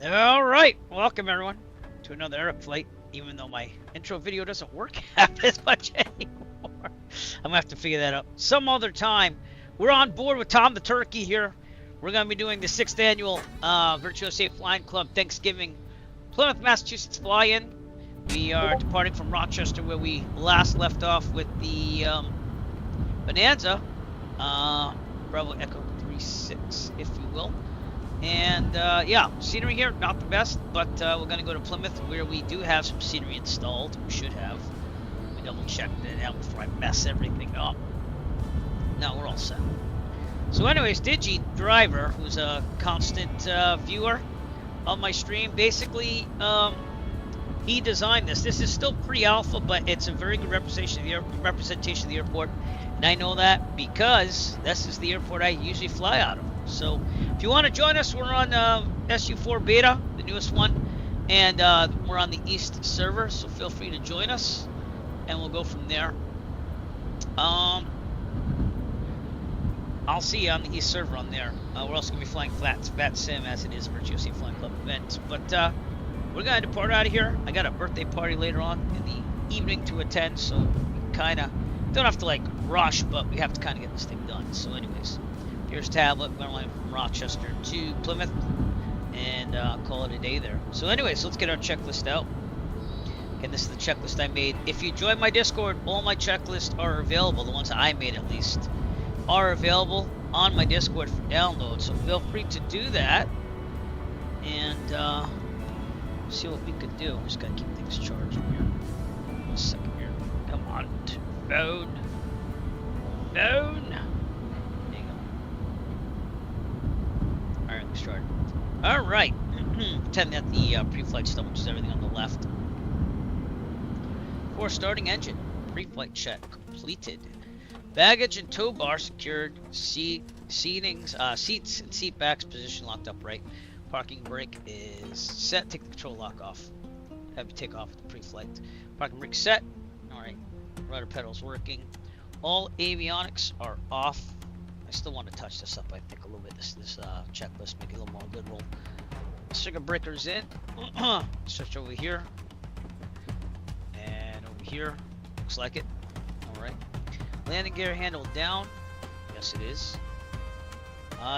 All right, welcome everyone to another Air flight. Even though my intro video doesn't work half as much anymore, I'm gonna have to figure that out some other time. We're on board with Tom the Turkey here. We're gonna be doing the 6th annual Virtual Safe Flying Club Thanksgiving Plymouth, Massachusetts fly-in. We are departing from Rochester, where we last left off with the Bonanza, Bravo Echo 36, if you will. And yeah, scenery here, not the best, but we're going to go to Plymouth, where we do have some scenery installed. We should have. We double checked it out before I mess everything up. No, we're all set. So anyways, Digi Driver, who's a constant viewer of my stream, basically he designed this. This is still pre-alpha, but it's a very good representation of the airport. And I know that because this is the airport I usually fly out of. So if you want to join us, we're on SU4 Beta, the newest one, and we're on the East server, so feel free to join us, and we'll go from there. I'll see you on the East server on there. We're also going to be flying Fat Sim, as it is a Virtual Safe Flying Club event. But we're going to depart out of here. I got a birthday party later on in the evening to attend, so we kind of don't have to like rush, but we have to kind of get this thing done. So anyways, here's tablet. We're going from Rochester to Plymouth, and call it a day there. So anyways, let's get our checklist out. Again, this is the checklist I made. If you join my Discord, all my checklists are available. The ones that I made, at least, are available on my Discord for download. So feel free to do that, and see what we could do. I'm just gonna keep things charged here. 1 second here. Come on, phone. There you go. Alright, let's start. Alright. Pretend that the pre-flight stuff, which is everything on the left. For starting engine. Pre-flight check completed. Baggage and tow bar secured. Seats and seat backs position locked upright. Parking brake is set. Take the control lock off. Have you take off with the pre-flight. Parking brake set. Alright. Rudder pedals working. All avionics are off. I still want to touch this up, I think, a little bit. This checklist, make it a little more literal. Circuit breakers in. Switch over here. And over here. Looks like it. Alright. Landing gear handle down. Yes, it is.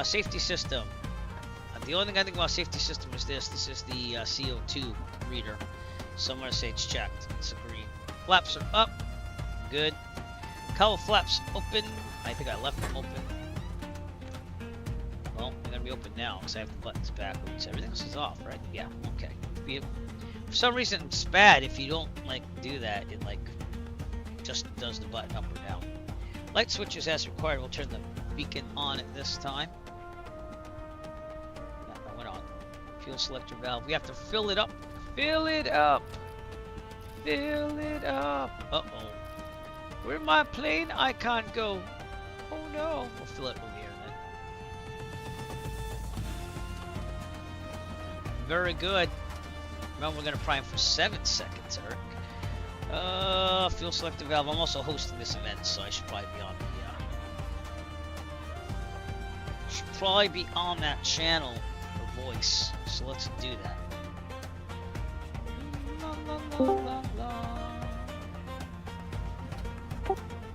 Safety system. The only thing I think about safety system is this. This is the CO2 reader. So I'm going to say it's checked. It's a green. Flaps are up. Good. Cowl flaps open. I think I left them open. Well, they're going to be open now because I have the buttons backwards. Everything else is off, right? Yeah, okay. For some reason, it's bad if you don't, like, do that. It, like, just does the button up or down. Light switches as required. We'll turn the beacon on at this time. Yeah, that went on. Fuel selector valve. We have to fill it up. Fill it up. Fill it up. Uh-oh. Where'd my plane icon go? Oh no. We'll fill it over here then. Very good. Remember, we're going to prime for 7 seconds, Eric. Fuel selector valve. I'm also hosting this event, so I should probably be on that channel for voice. So let's do that. La, la, la, la.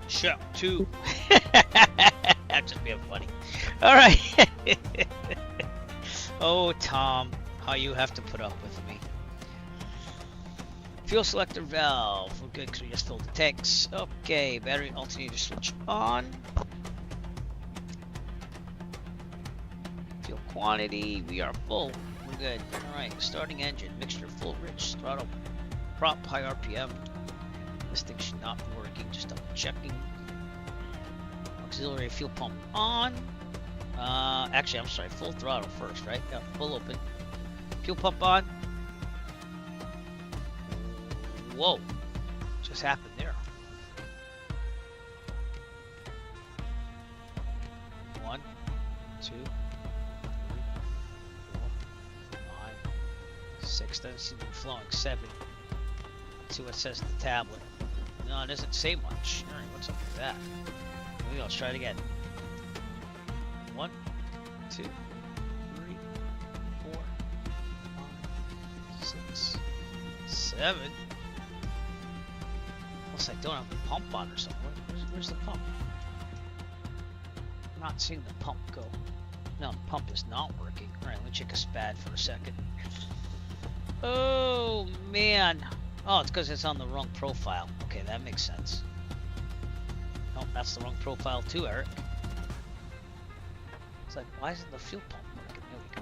Show 2. That's just being funny. Alright. Oh, Tom, how you have to put up with me. Fuel selector valve. We're good because we just filled the tanks. Okay, battery alternator switch on. Fuel quantity. We are full. We're good. Alright, starting engine. Mixture full rich. Throttle prop high RPM. This thing should not be working. Just double checking. Auxiliary fuel pump on. Actually, I'm sorry. Full throttle first, right? Yeah, full open. Fuel pump on. Whoa. What just happened there? 1, 2, 3, 4, 5, 6. Doesn't seem to be flowing. 7. Let's see what it says in the tablet. No, it doesn't say much. Alright, what's up with that? Maybe let's try it again. 1, 2, 3, 4, 5, 6, 7. Unless I don't have the pump on or something. Where's the pump? I'm not seeing the pump go. No, the pump is not working. Alright, let me check a SPAD for a second. Oh, man. Oh, it's because it's on the wrong profile. Okay, that makes sense. Oh, that's the wrong profile too, Eric. It's like, why isn't the fuel pump working? There we go.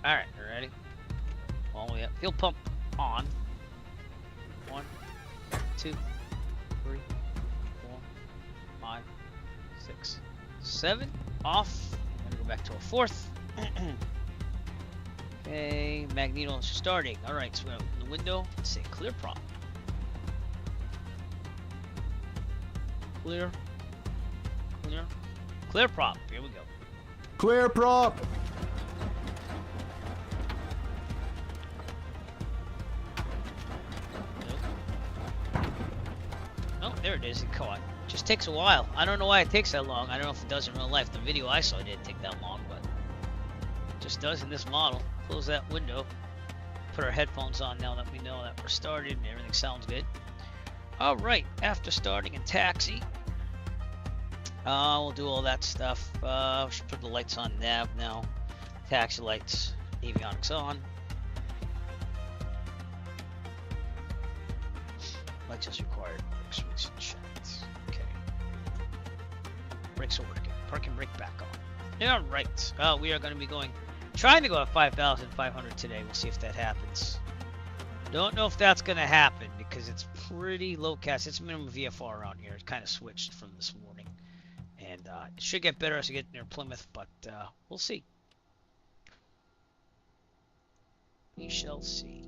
Alright, you ready? All the way up. Fuel pump on. 1, 2, 3, 4, 5, 6, 7. Off. I'm gonna go back to a 4th. Okay, magneto starting. Alright, so we're gonna open the window and say clear prop. Clear. Clear. Clear prop. Here we go. Clear prop. Oh, there it is. It caught. Just takes a while. I don't know why it takes that long. I don't know if it does in real life. The video I saw didn't take that long, but it just does in this model. Close that window. Put our headphones on now that we know that we're started and everything sounds good. Alright, after starting in taxi, we'll do all that stuff. We should put the lights on nav now. Taxi lights, avionics on. Lights as required. Brakes, wheels, and shafts. Okay. Brakes are working. Parking brake back on. Alright, we are going to be trying to go at 5,500 today. We'll see if that happens. Don't know if that's going to happen because it's pretty low cast. It's minimum VFR around here. It kind of switched from this morning. And it should get better as we get near Plymouth, but we'll see. We shall see.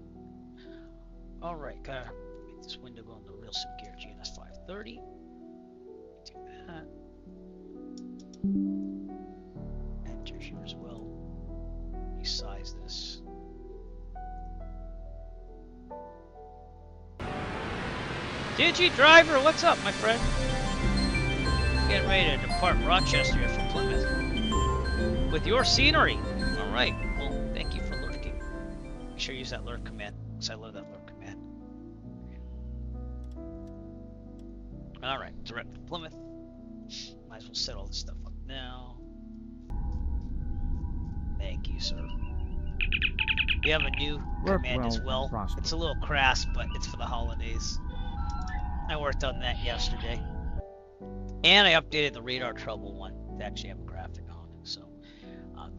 Alright, gotta make this window go into real sim gear. GNS 530. Do that. Enter here as well. Resize this. Digi Driver, what's up, my friend? Getting ready to depart Rochester here from Plymouth with your scenery. All right. Well, thank you for lurking. Make sure you use that lurk command, because I love that lurk command. All right, direct to Plymouth. Might as well set all this stuff up now. Thank you, sir. We have a new command as well. It's a little crass, but it's for the holidays. I worked on that yesterday. And I updated the radar trouble one to actually have a graphic on it. So,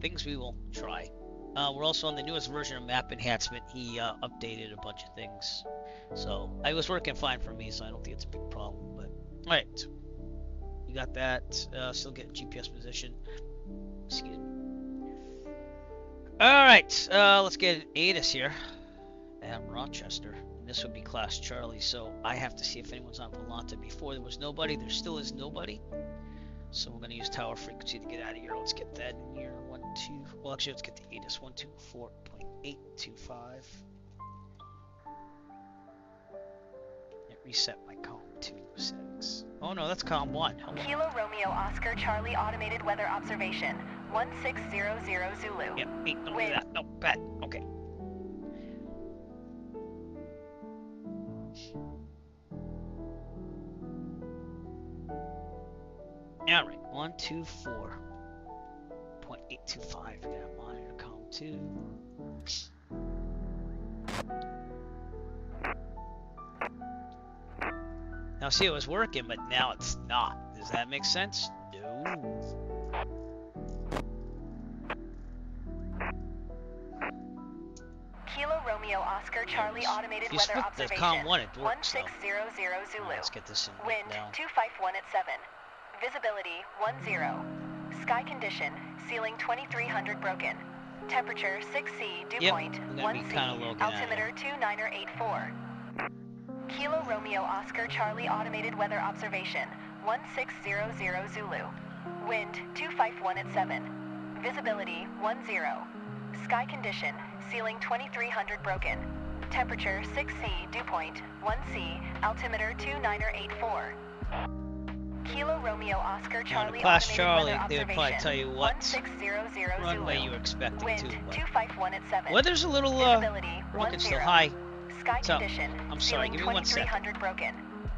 things we will try. We're also on the newest version of map enhancement. He updated a bunch of things. So, I was working fine for me, so I don't think it's a big problem. But, alright. You got that. Still getting GPS position. Excuse me. Alright, let's get an ATIS here at Rochester. This would be Class Charlie, so I have to see if anyone's on Volanta. Before there was nobody, there still is nobody. So we're going to use tower frequency to get out of here. Let's get that in here. 1, 2, well actually let's get the ATIS. 124.825. It reset my column 2 settings. Oh no, that's column 1. Kilo Romeo Oscar Charlie automated weather observation. 1600 Zulu. Yep, don't do that. No, bad. Okay. Alright, 124.825. Got monitor column 2. Now see, it was working, but now it's not. Does that make sense? No. Kilo Romeo Oscar Charlie automated weather observation. Column 1, it works, 1600 Zulu. Let's get this in Wind now. 251 at 7. Visibility 10. Sky condition ceiling 2300 broken. Temperature 6C dew point 1C. Altimeter 2984. Kilo Romeo Oscar Charlie automated weather observation 1600 Zulu. Wind 251 at 7. Visibility 10. Sky condition ceiling 2300 broken. Temperature 6C dew point 1C. Altimeter 2984. Kilo Romeo Oscar On Charlie the class automated Charlie, weather they would probably tell you what 1600 runway Zulu. you were expecting Wind too. But 251 at 7. weather's a little Visibility broken 10. still. Hi. Sky What's up? condition. I'm sorry, Ceiling give me 1 second. 2300 broken.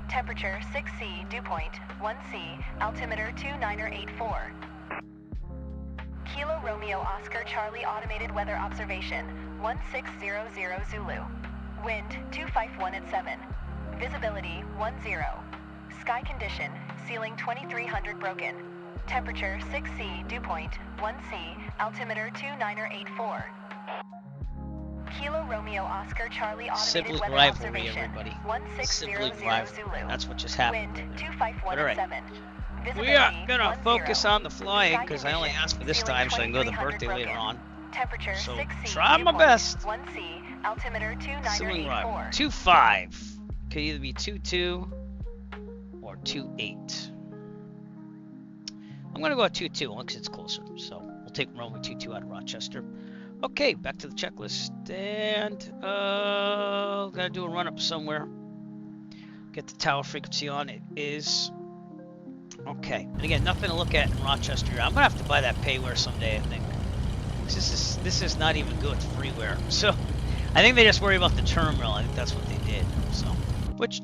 Temperature 6C, dew point 1C, altimeter 2984. Kilo Romeo Oscar Charlie automated weather observation 1600 Zulu. Wind 251 at 7. Visibility 10. Sky condition. Ceiling 2300 broken. Temperature 6C, dew point 1C, altimeter 2984. Kilo Romeo Oscar Charlie automated Sibling weather rivalry, observation everybody. 1600 Sibling rivalry. Zulu. That's what just happened. Wind 251 Alright. at 7. Visibility We are gonna 10. focus on the flying Sky because I only condition. asked for this Ceiling time so I can go to the 2300 birthday later broken. on. Temperature So 6C, try dew my point best. 1C, altimeter Sibling rivalry. 2984. 2-5. Could either be 2-2 or 2-8. I'm gonna go at 2-2 only because it's closer. So we'll take runway 22 out of Rochester. Okay, back to the checklist. And gotta do a run up somewhere. Get the tower frequency on. It is okay. And again, nothing to look at in Rochester. I'm gonna have to buy that payware someday, I think. This is not even good freeware. So I think they just worry about the terminal. I think that's what they did. So, which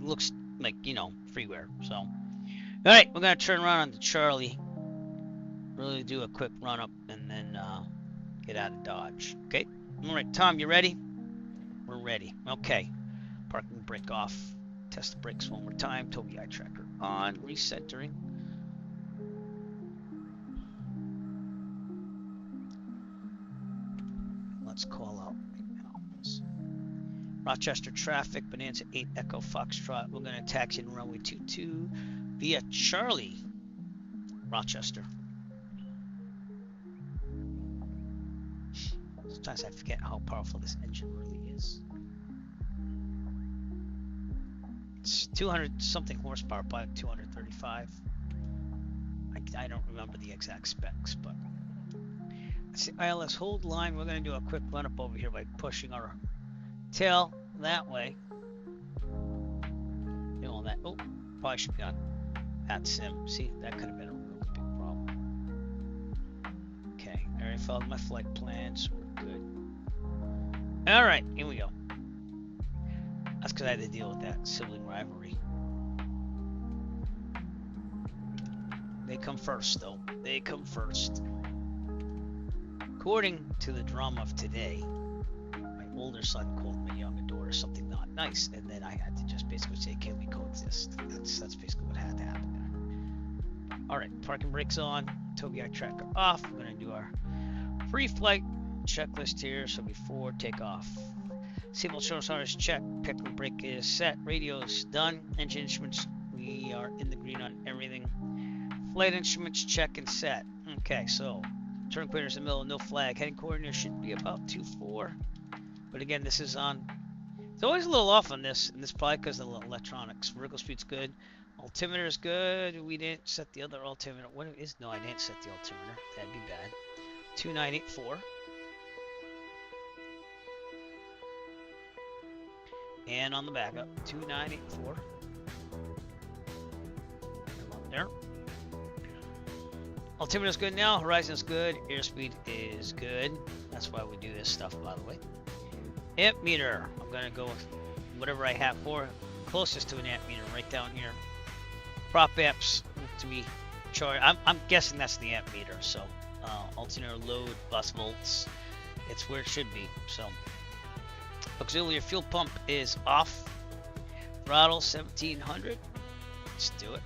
looks like, you know, freeware. So, all right, we're gonna turn around on to Charlie. Really do a quick run up and then get out of Dodge. Okay. All right, Tom, you ready? We're ready. Okay. Parking brake off. Test the brakes one more time. Toby eye tracker on. Recentering. Let's call out right now. Rochester traffic, Bonanza 8 Echo Foxtrot. We're going to taxi in runway 22 via Charlie, Rochester. Sometimes I forget how powerful this engine really is. It's 200 something horsepower, probably 235. I don't remember the exact specs, but let's see, ILS hold line. We're going to do a quick run up over here by pushing our tail that way. Doing that. Oh, probably should be on at sim. See, that could have been a real big problem. Okay, I already followed my flight plans. We're good. All right, here we go. That's because I had to deal with that sibling rivalry. They come first, though. They come first. According to the drama of today, my older son called my younger daughter something not nice, and then I had to just basically say, "Can we coexist?" That's basically what had to happen there. All right, parking brakes on. Toby eye tracker off. We're gonna do our pre-flight checklist here. So before takeoff, seatbelt show signs check. Pickle brake is set. Radio's done. Engine instruments, we are in the green on everything. Flight instruments check and set. Okay, so turn coordinates in the middle, no flag. Heading coordinates should be about 24. But again, this is on. It's always a little off on this, and this is probably because of the electronics. Vertical speed's good. Altimeter is good. We didn't set the other altimeter. What is? No, I didn't set the altimeter. That'd be bad. 2984. And on the backup, 2984. Come up there. Altimeter is good now. Horizon is good. Airspeed is good. That's why we do this stuff, by the way. Amp meter. I'm going to go with whatever I have for closest to an amp meter right down here. Prop amps to be charged. I'm guessing that's the amp meter. So alternator load, bus volts. It's where it should be. So auxiliary fuel pump is off. Throttle 1700. Let's do it.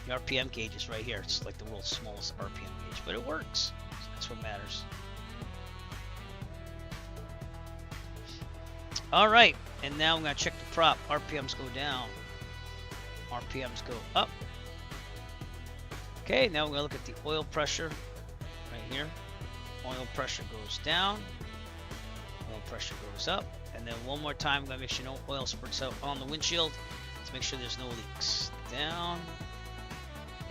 The RPM gauge is right here. It's like the world's smallest RPM gauge, but it works. So that's what matters. All right, and now I'm going to check the prop. RPMs go down. RPMs go up. Okay, now we're going to look at the oil pressure right here. Oil pressure goes down. Oil pressure goes up. And then one more time, I'm going to make sure no oil spurts out on the windshield to make sure there's no leaks. Down.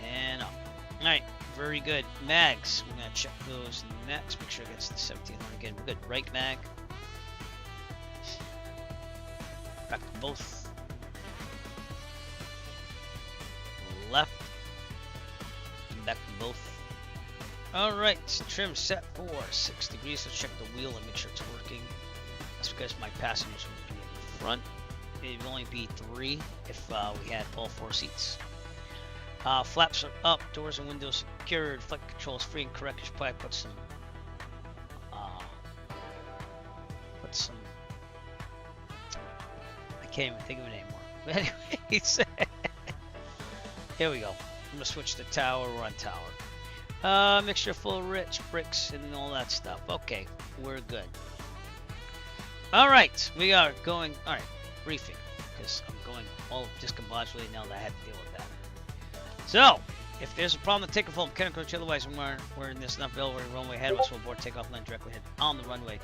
And up. Alright, very good. Mags, we're going to check those next. Make sure it gets the 1700 again. We're good. Right mag. Back to both. left. And back to both. Alright, trim set for 6 degrees. Let's check the wheel and make sure it's working. That's because my passengers would be in the front. It would only be 3 if we had all 4 seats. Flaps are up, doors and windows secured, flight controls free and correct. Should probably put some I can't even think of it anymore. But anyways, here we go. I'm gonna switch to tower. We're on tower. Mixture full of rich bricks and all that stuff. Okay, we're good. All right, we are going. All right, briefing because I'm going all discombobulated now that I had to deal with that. So, if there's a problem, take a full mechanical approach. Otherwise, we're in this not available runway ahead of us. We'll board, take off, land directly head on the runway.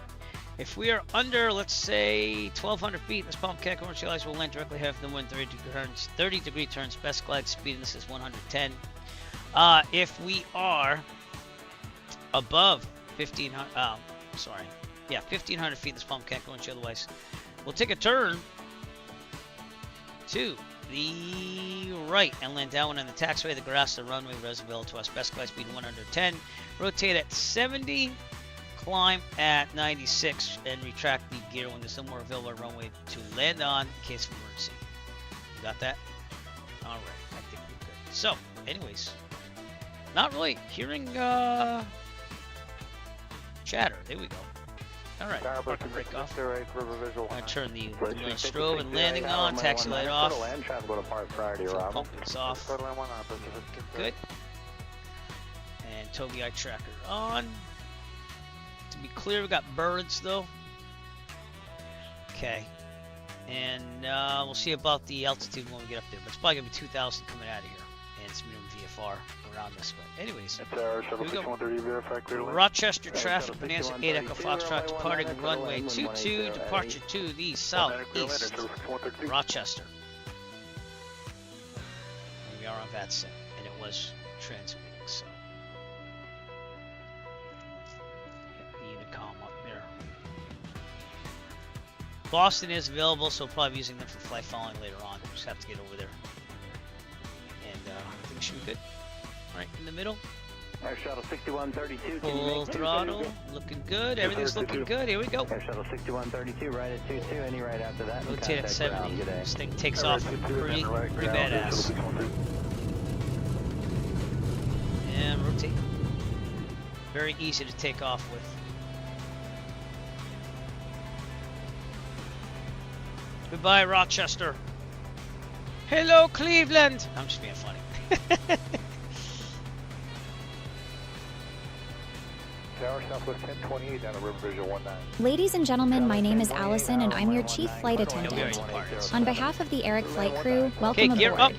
If we are under, let's say, 1,200 feet, this problem mechanical approach, we'll land directly ahead of the wind 30 degree turns. Best glide speed in this is 110. If we are above 1,500, 1,500 feet, this problem mechanical approach. Otherwise, we'll take a turn to the right and land downwind on the taxiway. The grass, the runway, is available to us. Best glide speed 110. Rotate at 70. Climb at 96 and retract the gear when there's no more available runway to land on in case of emergency. You got that? Alright, I think we're good. So, anyways, not really hearing chatter. There we go. Alright, parking brake off. I'm going to turn the strobe and landing on, taxi light off. Pump is off. Good. And Toby eye tracker on. To be clear, we got birds though. Okay. And we'll see about the altitude when we get up there. But it's probably going to be 2,000 coming out of here. And it's minimum VFR around this. But anyways, here we go. Rochester traffic, Bonanza A36 Echo Foxtrot, departing runway 22, departure to the southeast, Rochester. And we are on VATSIM, and it was transmitting, so. Hit the Unicom up there. Boston is available, so we'll probably be using them for flight following later on. We'll just have to get over there. And I think we should be good. Right in the middle. Air Shuttle 6132. Full throttle. Looking good. Everything's looking good. Here we go. Air Shuttle 6132, right at 22. Any right after that. Rotate at 70. This thing takes off pretty badass. And rotate. Very easy to take off with. Goodbye, Rochester. Hello, Cleveland. I'm just being funny. Ladies and gentlemen, my name is Allison and I'm your chief flight attendant. On behalf of the ERIC flight crew, welcome aboard.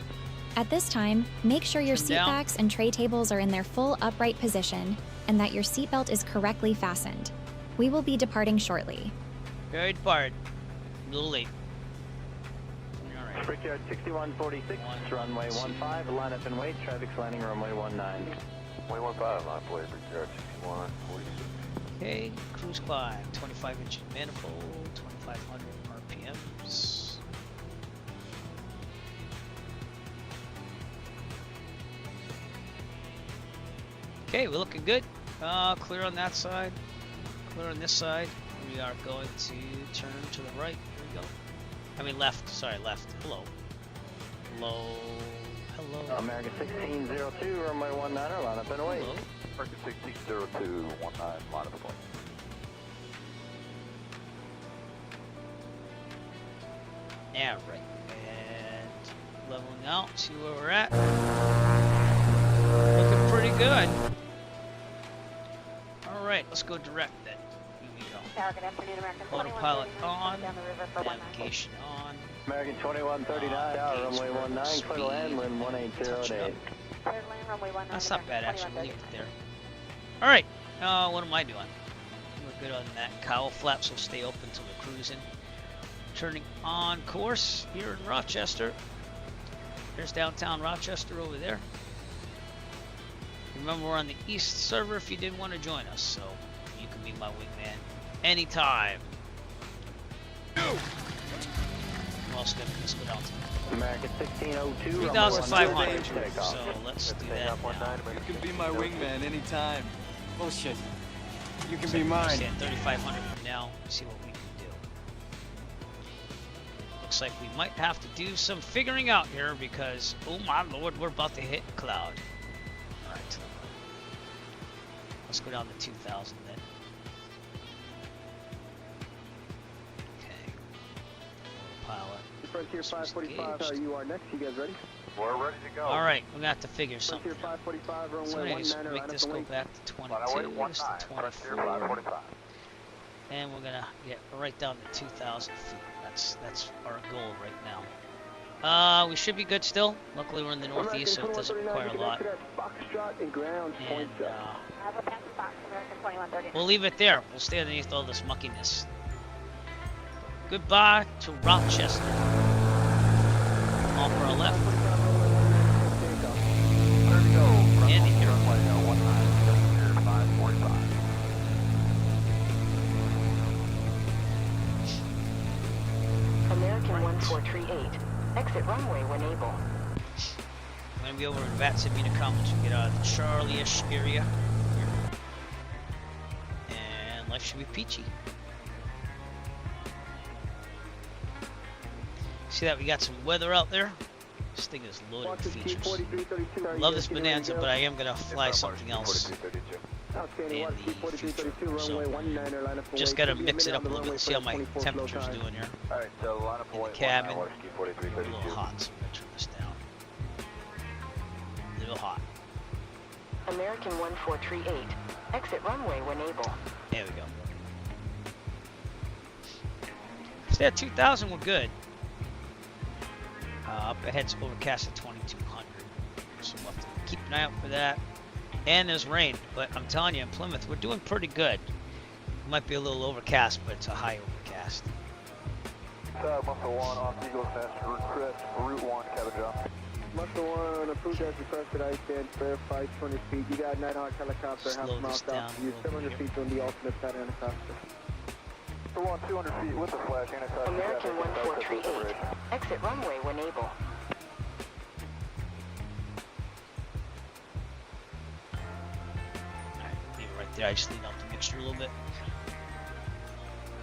At this time, make sure your seat backs and tray tables are in their full upright position and that your seatbelt is correctly fastened. We will be departing shortly. Very departed. A little late. Brickyard 6146, runway 15, line up and wait, traffic's landing runway 19. Runway 15, line up wait, Brickyard 6146. Okay, cruise climb, 25-inch manifold, 2,500 RPMs. Okay, we're looking good. Clear on that side, clear on this side. We are going to turn to the right. Here we go. I mean left, sorry, left. Hello. Hello. Hello. American 1602, runway 19, line up and away. Hello. American 1602, 19, line up and away. Yeah, right. And leveling out, see where we're at. Looking pretty good. Alright, let's go direct then. Autopilot on, navigation on. American 2139, runway 19, clear to land, wind 180 That's not bad actually, we'll leave it there. Alright, what am I doing? We're good on that. Cowl flaps will stay open until we're cruising. Turning on course here in Rochester. There's downtown Rochester over there. Remember, we're on the east server if you didn't want to join us, so you can be my wingman anytime. Well, let's go down to American 1602. 3,500. So let's do that now. You can be my wingman anytime. Bullshit. You can So be mine. 3,500 from now. See what we can do. Looks like we might have to do some figuring out here because, oh my lord, we're about to hit cloud. Alright. Let's go down to 2,000 then. Okay. Pilot. Frontier 545, you are next. You guys ready? We're ready to go. Alright, we're gonna have to figure something Frontier out. 545, runway So anyways, 19, make this go back to 22, this to 24, 545. and we're gonna get right down to 2,000 feet. That's our goal right now. We should be good still. Luckily we're in the northeast, so it doesn't require a lot. And we'll leave it there. We'll stay underneath all this muckiness. Goodbye to Rochester. Off our left. And here. American 1438. Exit runway when able. I'm going to be over in Vatsimina College and get out of the Charlie-ish area. And life should be peachy. See that we got some weather out there? This thing is loaded with features. Love this Bonanza, but I am going to fly something else in the future. So just got to mix it up a little bit, see how my temperature's doing here. Alright, so line up In the cabin, a little hot, so I'm going to turn this down. A little hot. American 1438. Exit runway when able. There we go. Stay at 2,000, we're good. Up ahead's overcast at 2,200. So we'll have to keep an eye out for that. And there's rain, but I'm telling you, in Plymouth, we're doing pretty good. It might be a little overcast, but it's a high overcast. Muscle 1, off Eagle's Nest, Route 1, cabin job. Muscle 1, approved as requested, ice stand, verify 20 feet. You got Nighthawk helicopter, Slow half mile this down south. a Use little 700 bit feet on the alternate side helicopter. We're on 200 feet with the flash, anti-south. American 1438. Exit runway when able. Alright, leave it right there. I just lean out the mixture a little bit.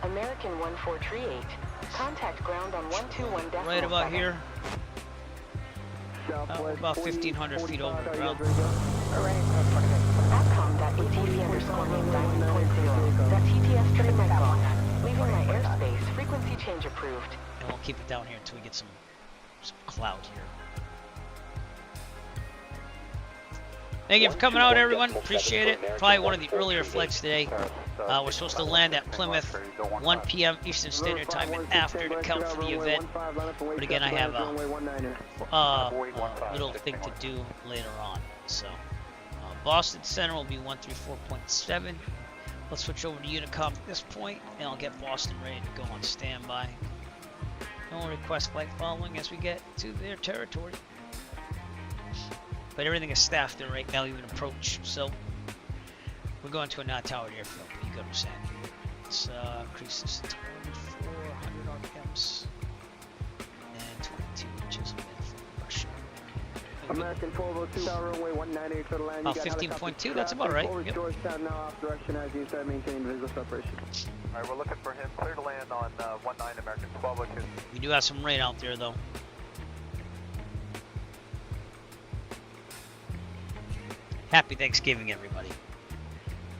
American 1438. Contact ground on 121.7. Right about here. About 1,500 feet over the ground. Outcom.atc_name9.0. That's TTS trim off. Leaving my airspace. Frequency change approved. And we'll keep it down here until we get some cloud here. Thank you for coming out, everyone. Appreciate it. Probably one of the earlier flights today. We're supposed to land at Plymouth 1 p.m. Eastern Standard Time and after to count for the event. But again, I have a little thing to do later on. So Boston Center will be 134.7. Let's switch over to Unicom at this point, and I'll get Boston ready to go on standby. No request flight following as we get to their territory. But everything is staffed there right now, even approach. So we're going to a non-towered airfield. You can understand. Let's increase this to 2,400 RPMs and 22 inches of mid-flight pressure. American 402, runway 198 for the land. 15.2, that's about right. Yep. Georgetown now off direction as you start maintaining visual separation. Alright, we're looking for him. Clear to land on 19 American 1202. We do have some rain out there, though. Happy Thanksgiving, everybody.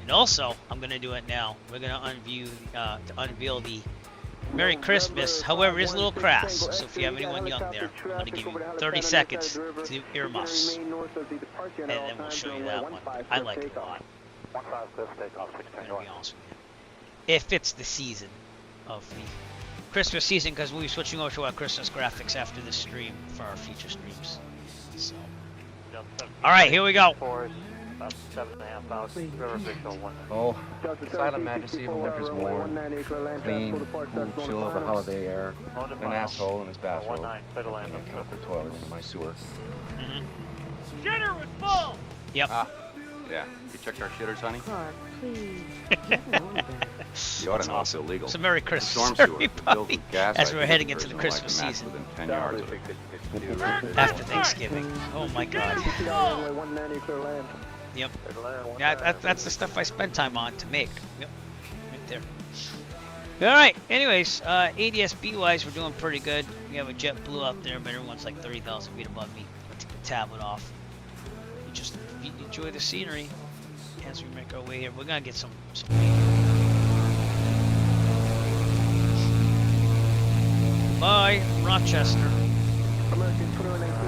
And also, I'm going to do it now. We're going to unveil the Merry Christmas. However, it is a little crass, so if you have anyone young there, I'm going to give you 30 seconds to do earmuffs, and then we'll show you that one. I like it a lot. I'm going to be honest with you. If it's the season of the Christmas season, because we'll be switching over to our Christmas graphics after this stream for our future streams. So, all right, here we go. Oh, Silent Majesty of Winter's Morn, clean, cool, chill of the holiday air, an asshole in his bathrobe, and a chemical toilet in my sewer. Shitter was full! Yep. Yeah. You checked our shitters, honey? Clark, please. You ought to know it's illegal. So Merry Christmas, Storm sewer filled everybody, with gas as we're heading like into the a Christmas match season. within 10 yards of it. After Thanksgiving. Oh my God. Yep. Yeah, that's the stuff I spend time on to make. Yep. Right there. Alright, anyways, ADS-B wise, we're doing pretty good. We have a JetBlue out there, but everyone's like 30,000 feet above me. I'll take the tablet off. You just enjoy the scenery as we make our way here. We're gonna get some Bye, Rochester.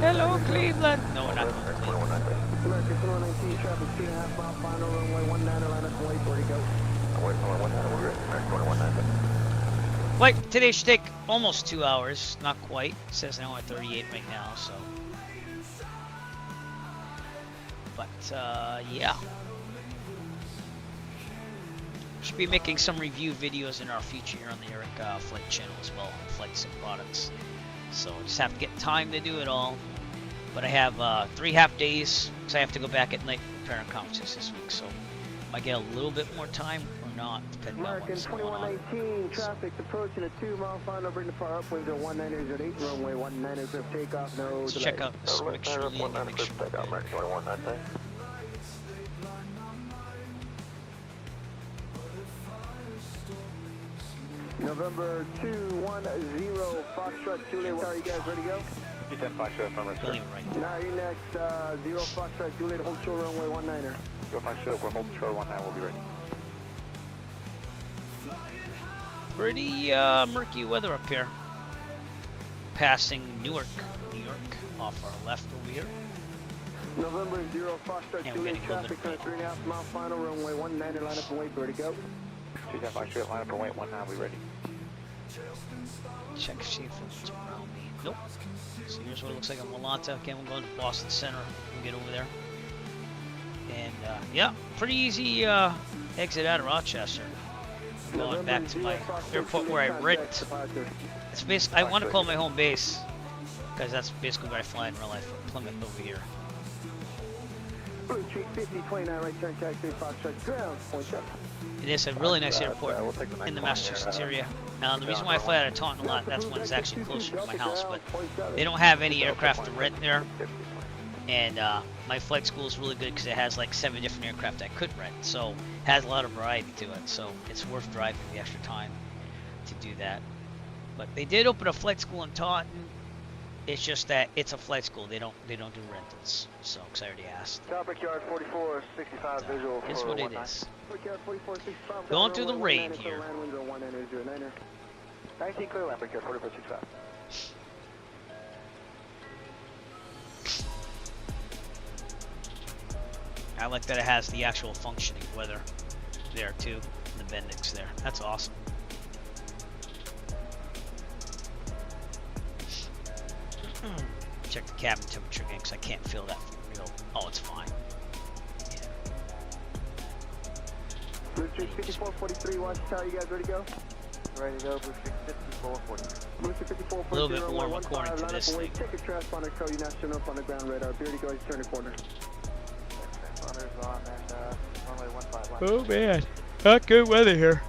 Hello, Cleveland. No, we're not going to Cleveland. Flight today should take almost 2 hours. Not quite. It says an hour 38 right now, so. But, yeah. Should be making some review videos in our future here on the Eric Flight channel as well, on flights and products. So I just have to get time to do it all. But I have 3 half days, because I have to go back at night for parent conferences this week. So I might get a little bit more time or not, depending on what's going on. 2119, traffic approaching a 2-mile final, bring the far upwinds at 190 at 8, runway 19 for takeoff, no Let's check out the switch really and make sure we're good. November 210, Foxtrot, Juliet, are you guys ready to go? You 10 Foxtrot, affirmative, sir. Right. Now you next, 0 Foxtrot, Juliet, hold short runway 19er. 0 Foxtrot, we're holding short 19, we'll be ready. Pretty murky weather up here. Passing Newark, New York, off our left over here. November 0 Foxtrot, Juliet, traffic on a 3.5 mile final, runway 19er, line up and wait, ready to go. 2 10 Foxtrot, line up and wait 19, we'll be ready. Check see if it's around me. Nope. So here's what it looks like in Wampanoag. Again, we're going to Boston Center. We'll get over there. And yeah, pretty easy exit out of Rochester. I'm going back to my airport where I rent. It's basically, I want to call my home base because that's basically where I fly in real life from Plymouth over here. It is a really nice airport in the Massachusetts area. Now, the reason why I fly out of Taunton a lot, that's when it's actually closer to my house, but they don't have any aircraft to rent there. And my flight school is really good because it has like 7 different aircraft I could rent, so it has a lot of variety to it, so it's worth driving the extra time to do that. But they did open a flight school in Taunton. It's just that it's a flight school. They don't do rentals. So, because I already asked. Topic yard 4465 visual. It's what it is. Going through the rain here. 19 clear, land, yard 4465. I like that it has the actual functioning weather there too. The Bendix there. That's awesome. Check the cabin temperature again because I can't feel that for real. Oh, it's fine. Blue Street 5443, Watchtower, you guys ready to go? Ready to go, Blue Street 5443. Blue Street 5443, a little bit warm according to this thing. Take a transponder, code, you're not showing up on the ground radar. Be ready to go, he's turning the corner. Transponder's on and runway 15. Oh man, not good weather here.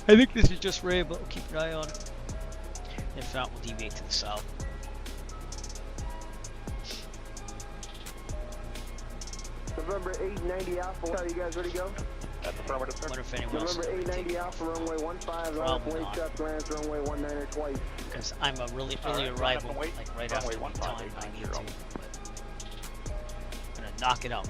I think this is just rain, but we'll keep an eye on it. If not, we'll deviate to the south. November 890 Alpha, are you guys ready to go? That's affirmative, sir. Wonder if anyone else November 890 Alpha, runway 15, off wait shot lands, runway 19er twice. Because I'm a really arrival, like right after the time I need to. I'm gonna knock it out.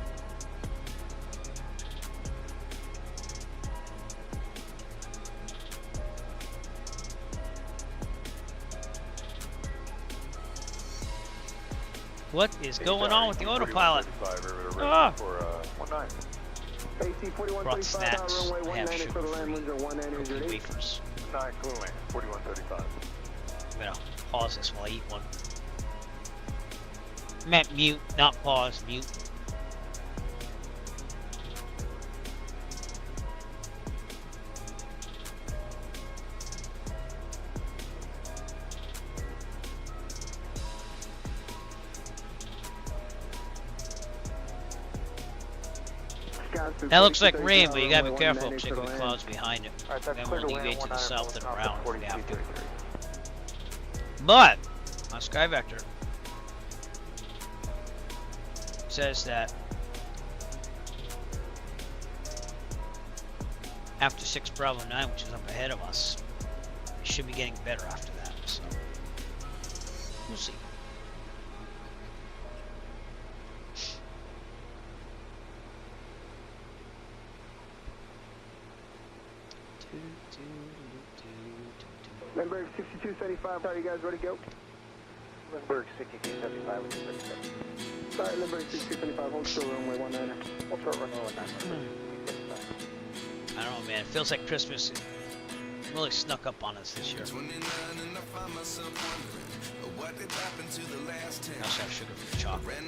What is going on with the autopilot? Ah! Brought snacks. I have sugar-free wafers. 9 cooling, 4135. I'm gonna pause this while I eat one. Meant mute, not pause, mute. That looks like rain, but you gotta be careful because there could be clouds behind it. Then we'll deviate to the south and around if we have to. But on Sky Vector says that after 6 Bravo 9, which is up ahead of us, it should be getting better after that. So we'll see. Lindbergh 6275, are you guys ready to go? Lindbergh 6275, ready to go. Sorry, Lindbergh 6275, hold short runway 19er. Hold short runway 19er. I don't know, man. It feels like Christmas really snuck up on us this year. I also have sugar-free chocolate.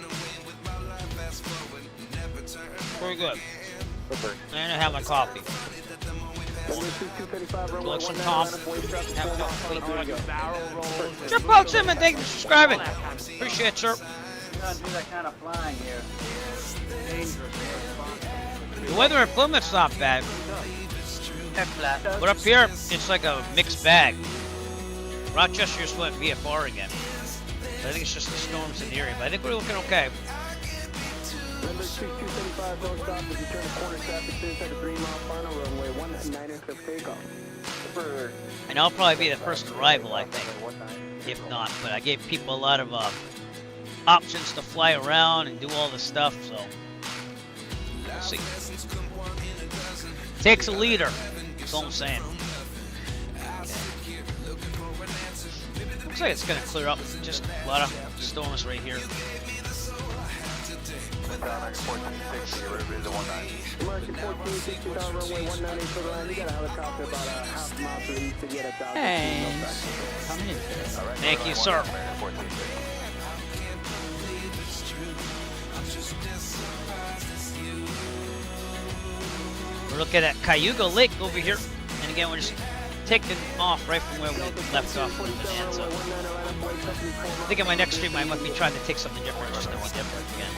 Very good. And I have my coffee. Look some Tom. Trip out, Simon. Thank you for subscribing. Appreciate it, sir. Don't do that kind of flying here. The weather in Plymouth's not bad. But up here, it's like a mixed bag. Rochester just went VFR again. So I think it's just the storms in the area. But I think we're looking okay. Number 6275, don't stop as you turn the corner. Traffic inside the 3 mile final runway 19 for takeoff. And I'll probably be the first arrival, I think. If not, but I gave people a lot of options to fly around and do all this stuff, so we'll see. Takes a leader. That's all I'm saying. Okay. Looks like it's gonna clear up. Just a lot of storms right here. American 1460 down runway 19 for the line. You got a helicopter about a half mile to the east to get us out. Thanks. Coming in. Thank you, sir. We're looking at Cayuga Lake over here. And again, we're just taking off right from where we left off from Bonanza. I think in my next stream I might be trying to take something different, just to be different again.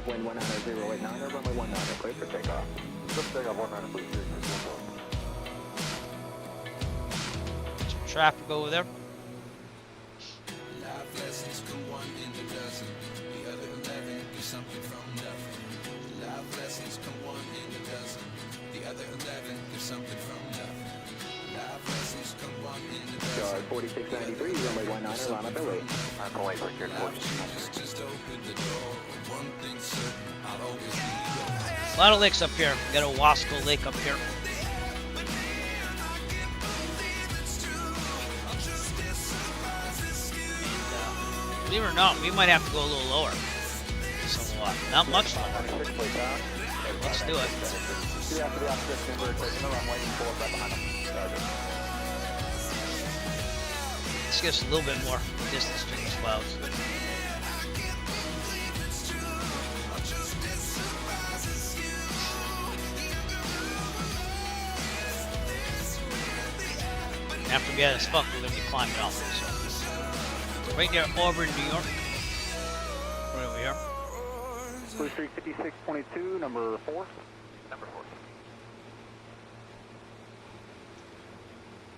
Wind 190.089, runway 19, clear for takeoff. Let's take off 19, please. Some traffic over there. Yard 4693, runway 19, line up and wait. I'm going to wait for your 46. A lot of lakes up here. Got a Wasco Lake up here. Believe it or not, we might have to go a little lower. Somewhat. Not much lower. Let's do it. Let's get us a little bit more distance between these clouds. After we get this fuck, we're gonna be climbing up. So right near Auburn, New York. Right over here. Blue Street 5622, number 4. Number 4.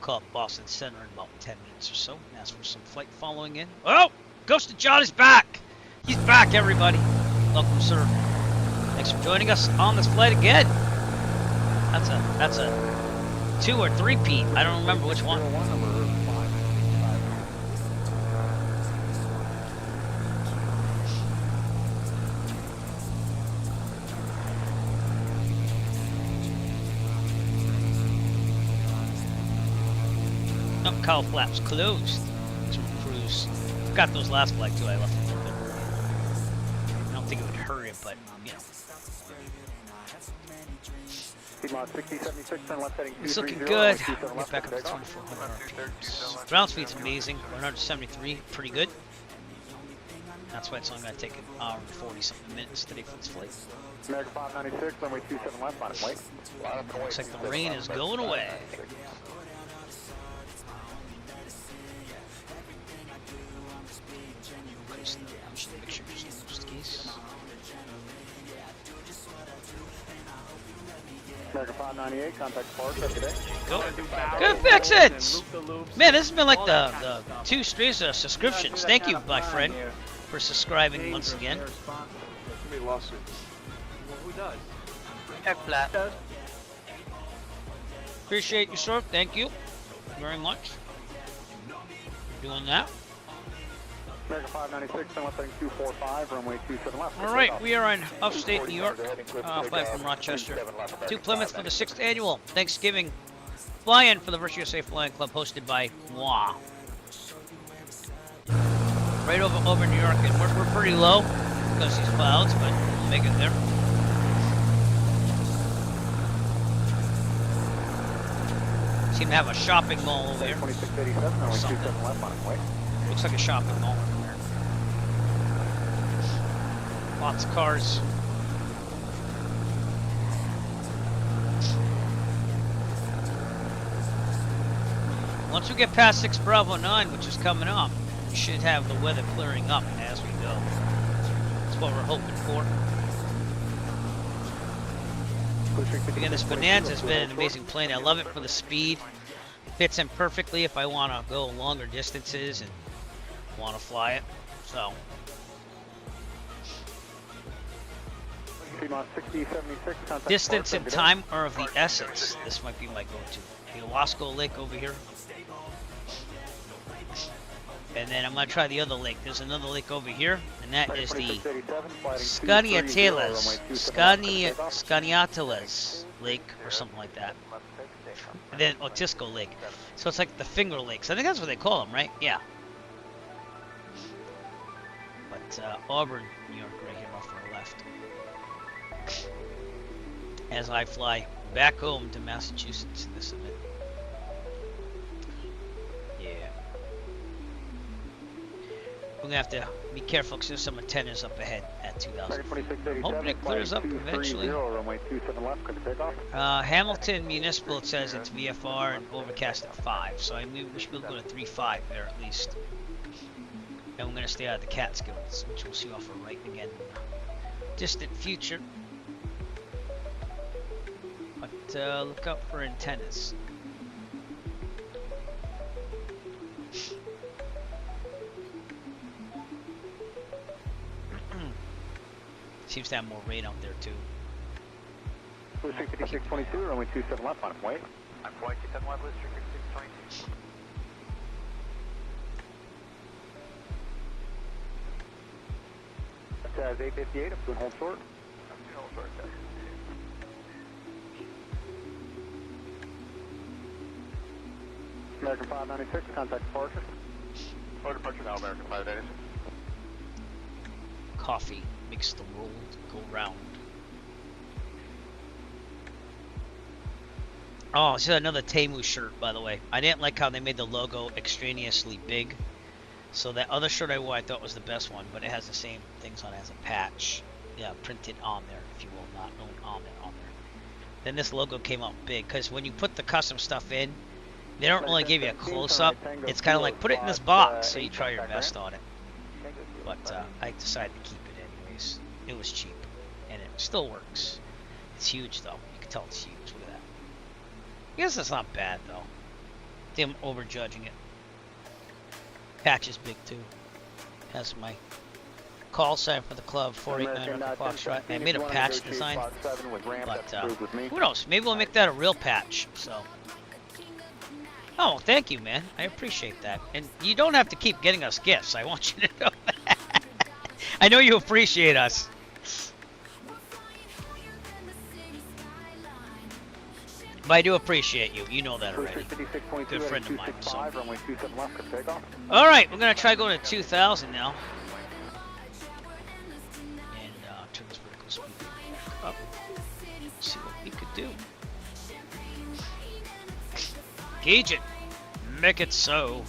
Call up Boston Center in about 10 minutes or so. And ask for some flight following in. Oh! Ghosted John is back! He's back, everybody. Welcome, sir. Thanks for joining us on this flight again. That's a 2 or 3-peat. I don't remember which one. No, cowl flaps closed. Cruise. Got those last flight too. I left it a little bit early. I don't think it would hurry it, but you know. It's looking good. Get back up to 2400 RPMs. Ground speed's amazing. 173, pretty good. That's why it's only going to take an hour and 40-something minutes today for this flight. American 596, runway 27 left, line and wait. Looks like the rain is going away. Make sure there's no skis. American 598, contact Park every day. Go. Good fix-its! Man, this has been like the 2 streams of subscriptions. Thank you, my friend, for subscribing once again. Too many lawsuits. Who does? Appreciate you, sir. Thank you very much. Doing that. American 596, Plymouth 245, runway 27 left. All right, we are in upstate New York, flying from Rochester to Plymouth for the 6th annual Thanksgiving fly-in for the Virtual USA Flying Club, hosted by moi. Right over New York, and we're pretty low because these clouds, but we'll make it there. Seem to have a shopping mall over here. 2687, runway 27 left on its way. Looks like a shopping mall over there. Lots of cars. Once we get past 6 Bravo 9, which is coming up, we should have the weather clearing up as we go. That's what we're hoping for. Again, this Bonanza has been an amazing plane. I love it for the speed. Fits in perfectly if I want to go longer distances and want to fly it. So. Distance and time are of the essence. This might be my go-to. The Owasco Lake over here. And then I'm going to get the other lake. There's another lake over here, and that is the Scaniateles Lake, or something like that. And then Otisco Lake. So it's like the Finger Lakes. I think that's what they call them, right? Yeah. But Auburn, New York, right here off our left. As I fly back home to Massachusetts in this event. Yeah. We're going to have to be careful because there's some antennas up ahead at 2000. I'm hoping it clears up eventually. Hamilton Municipal, it says it's VFR and overcast at 5. So I mean, we should be able to go to 3.5 there at least. And we're going to stay out of the Catskills, which we'll see off our right again in the distant future. But look out for antennas. Seems to have more rain out there too. 622, runway 27 left on way. I'm flight 27 left, Blue Street 622. That's 858, I'm doing hold short. I'm doing hold short, guys. American 596, contact departure. Or departure now, American 596. Coffee makes the world go round. Oh, this is another Temu shirt, by the way. I didn't like how they made the logo extraneously big. So that other shirt I wore, I thought was the best one, but it has the same things on it as a patch. Yeah, printed on there, if you will, not on there. Then this logo came out big, because when you put the custom stuff in, they don't really give you a close-up. It's kind of like, put it in this box, so you try your best on it. But I decided to keep it anyways. It was cheap, and it still works. It's huge, though. You can tell it's huge. Look at that. I guess that's not bad, though. I think I'm overjudging it. Patch is big, too. Has my call sign for the club, 489 Foxtrot. I made a patch design, but who knows? Maybe we'll make that a real patch, so... Oh, thank you, man. I appreciate that. And you don't have to keep getting us gifts. I want you to know that. I know you appreciate us. But I do appreciate you. You know that already. Good friend of mine. So. All right, we're going to try going to 2,000 now. And turn this vertical speed up. See what we could do. Gauge it. Make it so.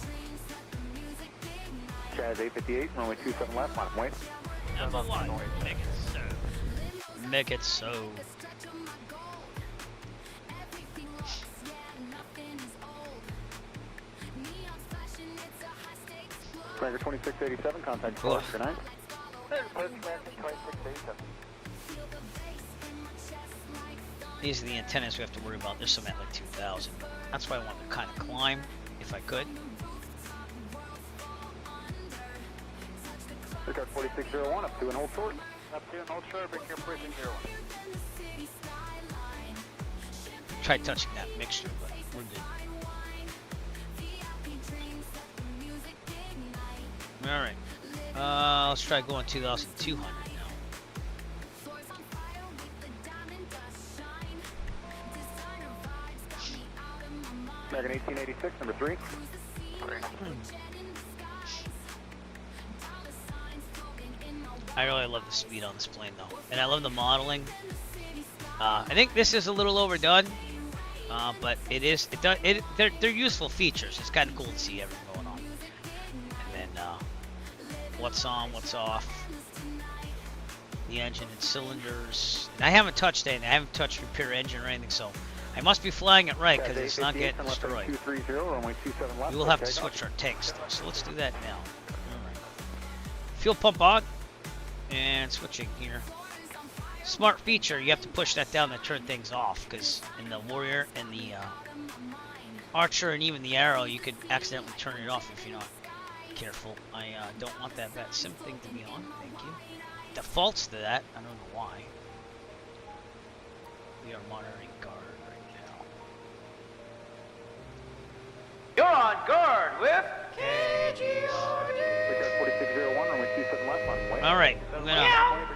Chaz 858, runway 27 left, on way. Number 1. Make it so. Make it so. Tracker 2687, contact 4 good night. These are the antennas we have to worry about. There's some at like 2,000. That's why I want to kind of climb, if I could. Rickard 4601, up to and hold short. Up to and hold short, big air pushing 01. Try touching that mixture, but we're good. Alright. Let's try going 2,200 now. American 1886, number 3. I really love the speed on this plane though. And I love the modeling. I think this is a little overdone. But they're useful features. It's kind of cool to see everything going on. And then what's on, what's off, the engine and cylinders. And I haven't touched anything. I haven't touched repair engine or anything, so I must be flying it right because it's not getting destroyed. We will have to switch our tanks though, so let's do that now. Alright. Fuel pump on and switching here. Smart feature, you have to push that down to turn things off, because in the Warrior and the Archer and even the Arrow, you could accidentally turn it off if you're not careful. I don't want that sim thing to be on. Thank you. Defaults to that. I don't know why. We are monitoring guard right now. You're on guard with Rickard 4601, runway 27 left, on. All right, I'm gonna. Yeah.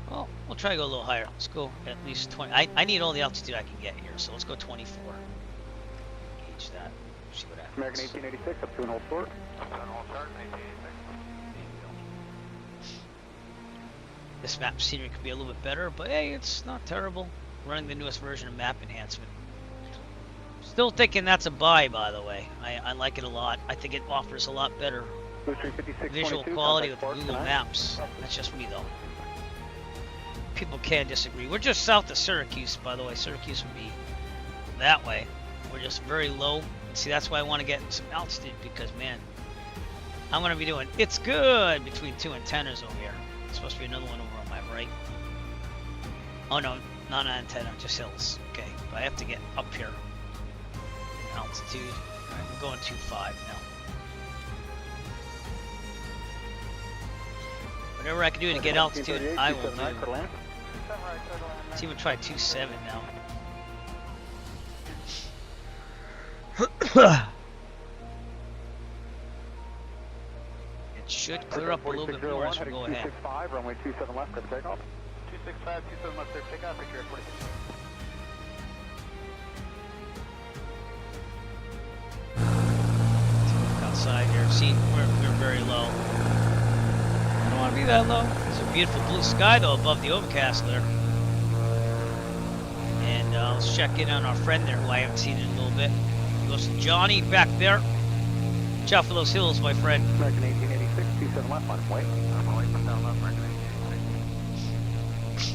Well, we'll try to go a little higher. Let's go at least 20. I need all the altitude I can get here, so let's go 24. Gauge that. See what happens. American 1886, up to and hold short. This map scenery could be a little bit better, but hey, it's not terrible. Running the newest version of map enhancement. Still thinking that's a buy, by the way. I like it a lot. I think it offers a lot better visual quality with Google Maps. That's just me, though. People can disagree. We're just south of Syracuse, by the way. Syracuse would be that way. We're just very low. See, that's why I want to get some altitude, because, man, I'm going to be doing It's Good between two antennas over here. There's supposed to be another one over on my right. Oh, no, not an antenna, just hills. Okay, but I have to get up here in altitude. All right, we're going 2.5 now. Whatever I can do to get altitude, I will do. Let's even try 2.7 now. It should clear up a little bit more as we go ahead. 265, runway 27 left, clear takeoff. 265, 27 left, clear takeoff, picture at 46. Outside here, see, we're very low. I don't want to be that low. It's a beautiful blue sky though above the overcast there. And let's check in on our friend there who I haven't seen in a little bit. Goes to Johnny back there. Watch out for those hills, my friend. American 1886, 27 left, on way. I'm away from down left, American 1886.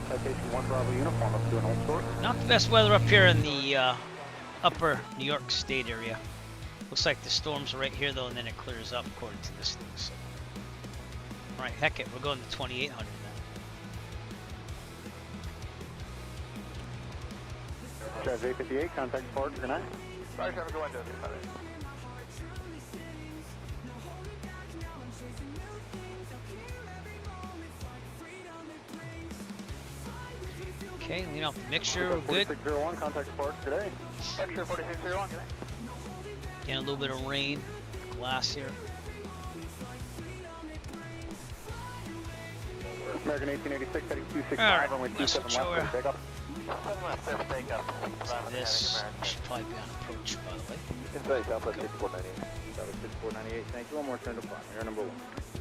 Citation 1 Bravo uniform, up to an old short. Not the best weather up here in the upper New York State area. Looks like the storms are right here though, and then it clears up according to this thing. So. Alright, heck it, we're going to 2800 now. Travis 858, contact Park, good night. Sorry, have a good one, Joseph. Okay, lean off the mixture, we're good. 4601, contact Park today. Picture 4601, good night. Getting a little bit of rain, glass here. American 1886, heading 265, Alright, runway let's 27 show left, her. clear takeoff. 7 left, clear for takeoff. This should probably be on approach, by the way. Inside, Southwest 6498. Southwest 6498, thank you. One more turn to fly. Air number 1.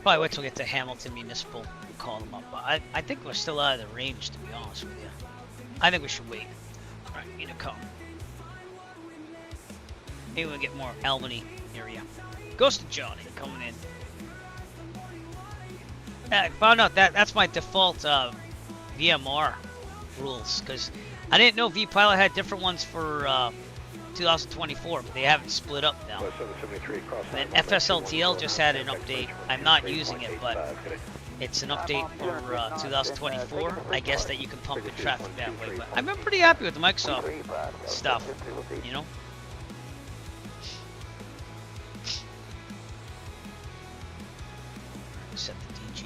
Probably wait till we get to Hamilton Municipal and call them up. But I think we're still out of the range, to be honest with you. I think we should wait. Alright, need to come. Maybe we'll get more Albany area. Goes to Johnny coming in. I found out that's my default VMR rules, because I didn't know vPilot had different ones for 2024, but they haven't split up now. And FSLTL just had an update. I'm not using it, but it's an update for 2024. I guess that you can pump in traffic that way. But I've been pretty happy with the Microsoft stuff, you know. Set the DG.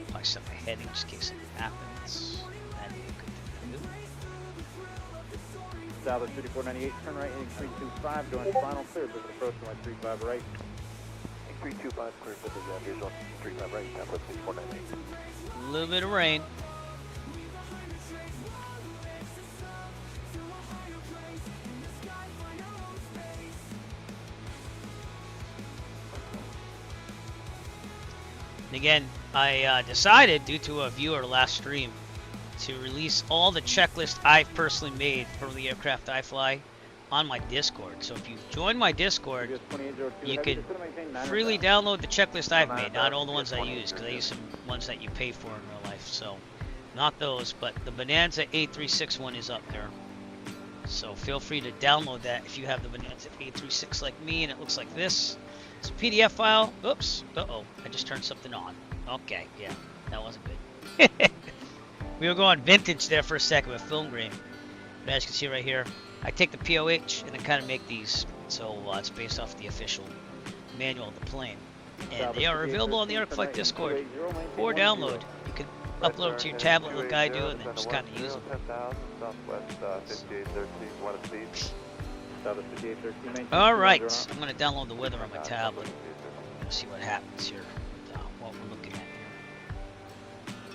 Probably set my heading just in case something happens. That'd be a good thing to do. Southwest 5498, turn right, heading 325, doing final clear, visit approach to 35 right. 325 clear, visit visual 35 right, Southwest 5498. A little bit of rain. Again, I decided, due to a viewer last stream, to release all the checklists I've personally made for the aircraft I fly on my Discord. So if you join my Discord, you can freely download the checklist I've made, not all the ones I use, because I use some ones that you pay for in real life. So not those, but the Bonanza A36 one is up there. So feel free to download that if you have the Bonanza A36 like me and it looks like this. It's a PDF file. Oops. Uh-oh. I just turned something on. Okay. Yeah. That wasn't good. We were going vintage there for a second with film grain. But as you can see right here, I take the POH and then kind of make these. So it's based off the official manual of the plane. And they are available on the AirClick Discord for download. You can upload them to your tablet like I do and then just kind of use them. Alright, I'm going to download the weather on my tablet. See what happens here with what we're looking at here.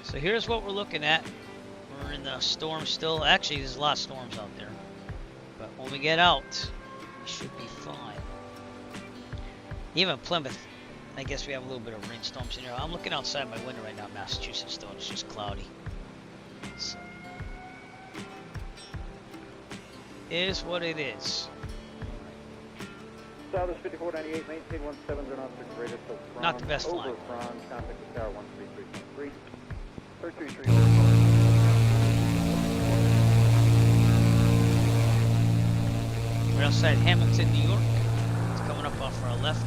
So here's what we're looking at. We're in the storm still. Actually, there's a lot of storms out there. But when we get out, we should be fine. Even Plymouth, I guess we have a little bit of rainstorms in here. I'm looking outside my window right now in Massachusetts, though. It's just cloudy. So, it is what it is. Southwest 5498, maintain 17 on rated till not the best flying. Contact the tower 133.3. 333. We're outside Hamilton, New York. It's coming up off our left.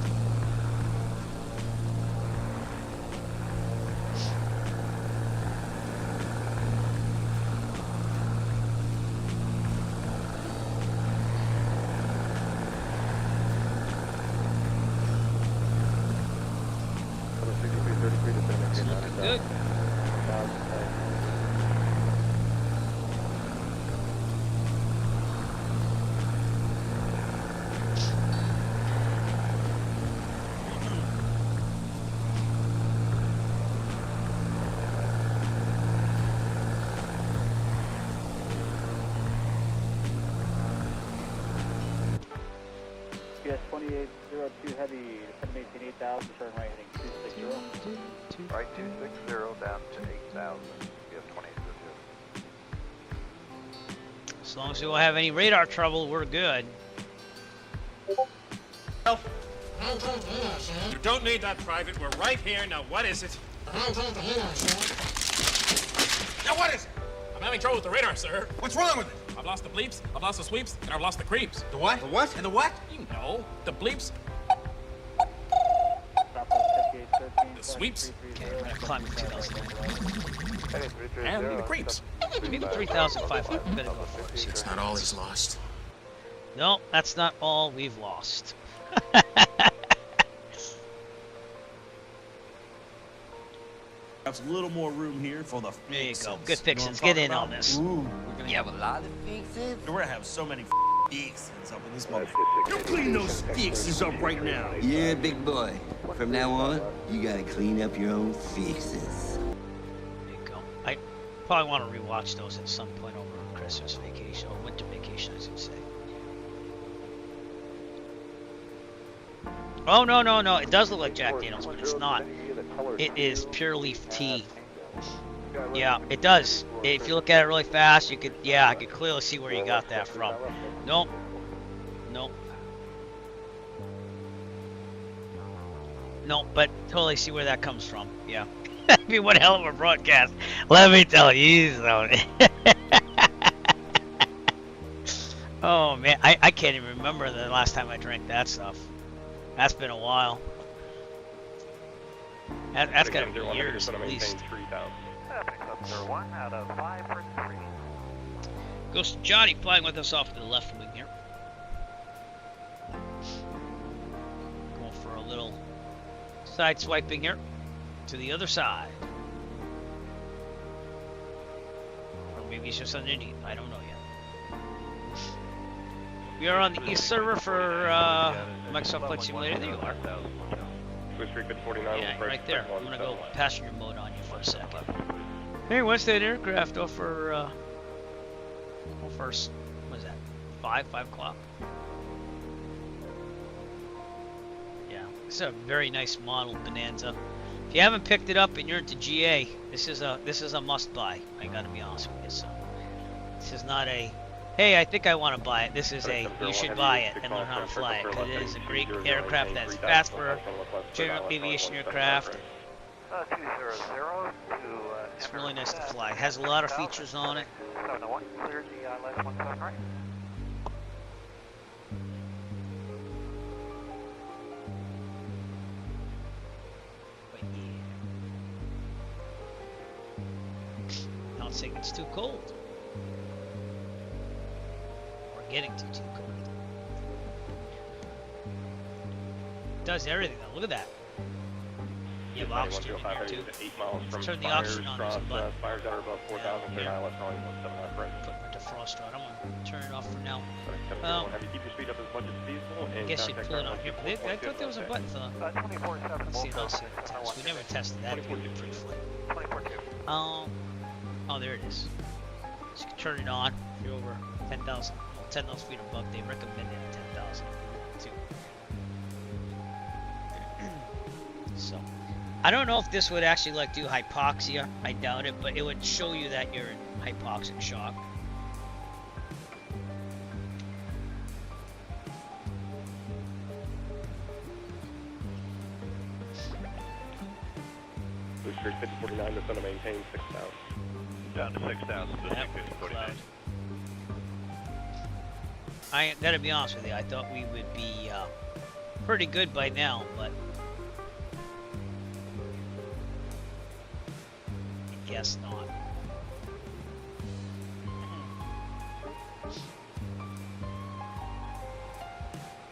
It's looking good. Yes, 2802 heavy, 718 8000, turn right heading 260. Right 260 down to 8000. Yes, 2802. As long as we don't have any radar trouble, we're good. You don't need that, Private. We're right here. Now, what is it? Now, what is it? I'm having trouble with the radar, sir. What's wrong with it? I've lost the bleeps, I've lost the sweeps, and I've lost the creeps. The what? The what? And the what? You know, the bleeps. The sweeps. Okay, we're gonna climb to 2000. And the creeps. Maybe 3,500. I'm gonna go for it. It's not all he's lost. No, that's not all we've lost. Have a little more room here for the There you fixes. go. Good fixes. Get in on this. Ooh, We're gonna have a lot of fixes. we're gonna have so many fixes up in this motherfucker. You clean those fixes up right now. Yeah, big boy. From now on, you gotta clean up your own fixes. There you go. I probably want to rewatch those at some point over Christmas vacation or winter vacation, I should say. Oh no no no! It does look like Jack Daniels, but it's not. It is pure leaf tea. Yeah, it does. If you look at it really fast, you could, yeah, I could clearly see where you got that from. Nope. Nope. Nope, but totally see where that comes from. Yeah. I mean, what hell of a broadcast. Let me tell you something. I can't even remember the last time I drank that stuff. That's been a while. That's got to be years at least. Out of 5 for 3. Goes to Johnny flying with us off to the left wing here. Going for a little side swiping here to the other side. Or maybe it's just underneath. I don't know yet. We are on the east server for Microsoft Flight Simulator. There you are. Yeah, right there. I'm going to go passenger mode on you for a second. Hey, what's that aircraft off for, first, what is that, 5 o'clock? Yeah, this is a very nice model, Bonanza. If you haven't picked it up and you're into GA, this is a must-buy. I gotta be honest with you. So, this is not a, hey, I think I want to buy it. This is a, you should buy it and learn how to fly it, because it is a great aircraft that's fast for general aviation aircraft. 200 to It's really nice to fly. It has a lot of features on it. 701, clear the last 17 right. But yeah. Not saying it's too cold. Or getting too cold. It does everything though. Look at that. You have oxygen in here too. Turn the oxygen on, there's a button. Fires that are above 4,000, clear left runway 17 right. Put my defroster on. I'm going to turn it off for now. Have you keep your speed up as much as feasible. I guess you'd pull it on here. But I thought there was a button for the... Let's see how it's test. We never tested that if we did pre-flight. Oh, there it is. So you can turn it on if you're over 10,000. Well, 10,000 feet above. They recommend it at 10,000 too. So... I don't know if this would actually like do hypoxia. I doubt it, but it would show you that you're in hypoxic shock. Boost 5049, that's going to maintain 6,000. Down to 6,000, boost 5049. I gotta be honest with you, I thought we would be pretty good by now, but guess not.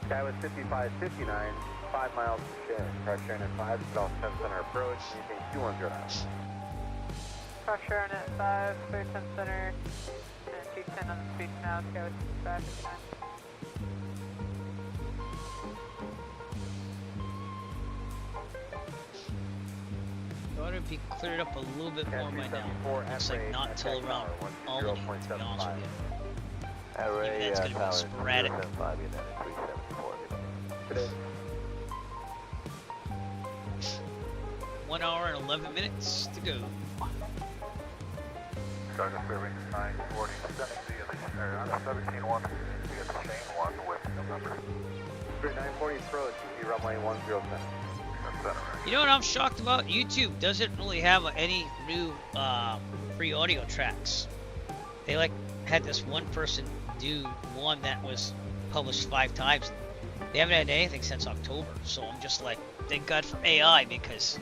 Sky was 5559, 5 miles to share. Pressure in at 5, South 10 center approach, using 210 now. Pressure in at 5, clear 10 center, and 210 on the speed now, Sky was 5559. Thought it'd be cleared up a little bit more by now. Looks like not until around Albany, to be honest with you. Maybe that's going to be sporadic. 1 hour and 11 minutes to go. Sergeant serving 940, sending the 17-1, we got the chain 1 with November. 940 approach, you see runway 10 center. You know what I'm shocked about? YouTube doesn't really have any new free audio tracks. They like had this one person do one that was published 5 times. They haven't had anything since October, so I'm just like, thank God for AI, because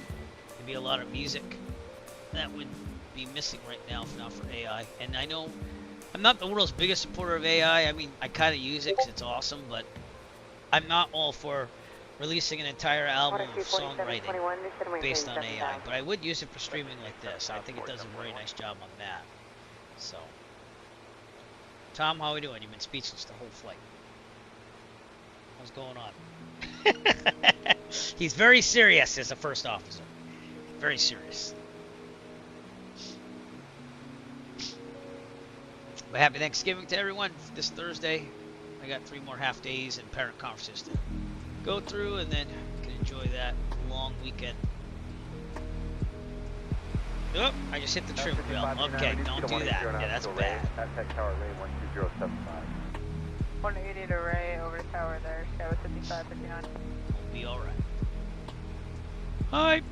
there'd be a lot of music that would be missing right now if not for AI. And I know I'm not the world's biggest supporter of AI. I mean, I kind of use it because it's awesome, but I'm not all for releasing an entire album of songwriting based on AI, but I would use it for streaming like this. I think it does a very nice job on that. So, Tom, how are we doing? You've been speechless the whole flight. What's going on? He's very serious as a first officer. Very serious. But happy Thanksgiving to everyone this Thursday. I got 3 more half days and parent conferences to go through, and then you can enjoy that long weekend. Oh, I just hit the trim wheel. Okay, don't do that. Yeah, that's bad. 180 to Ray, over the tower there. Sky was 5559. We'll be alright. Hype!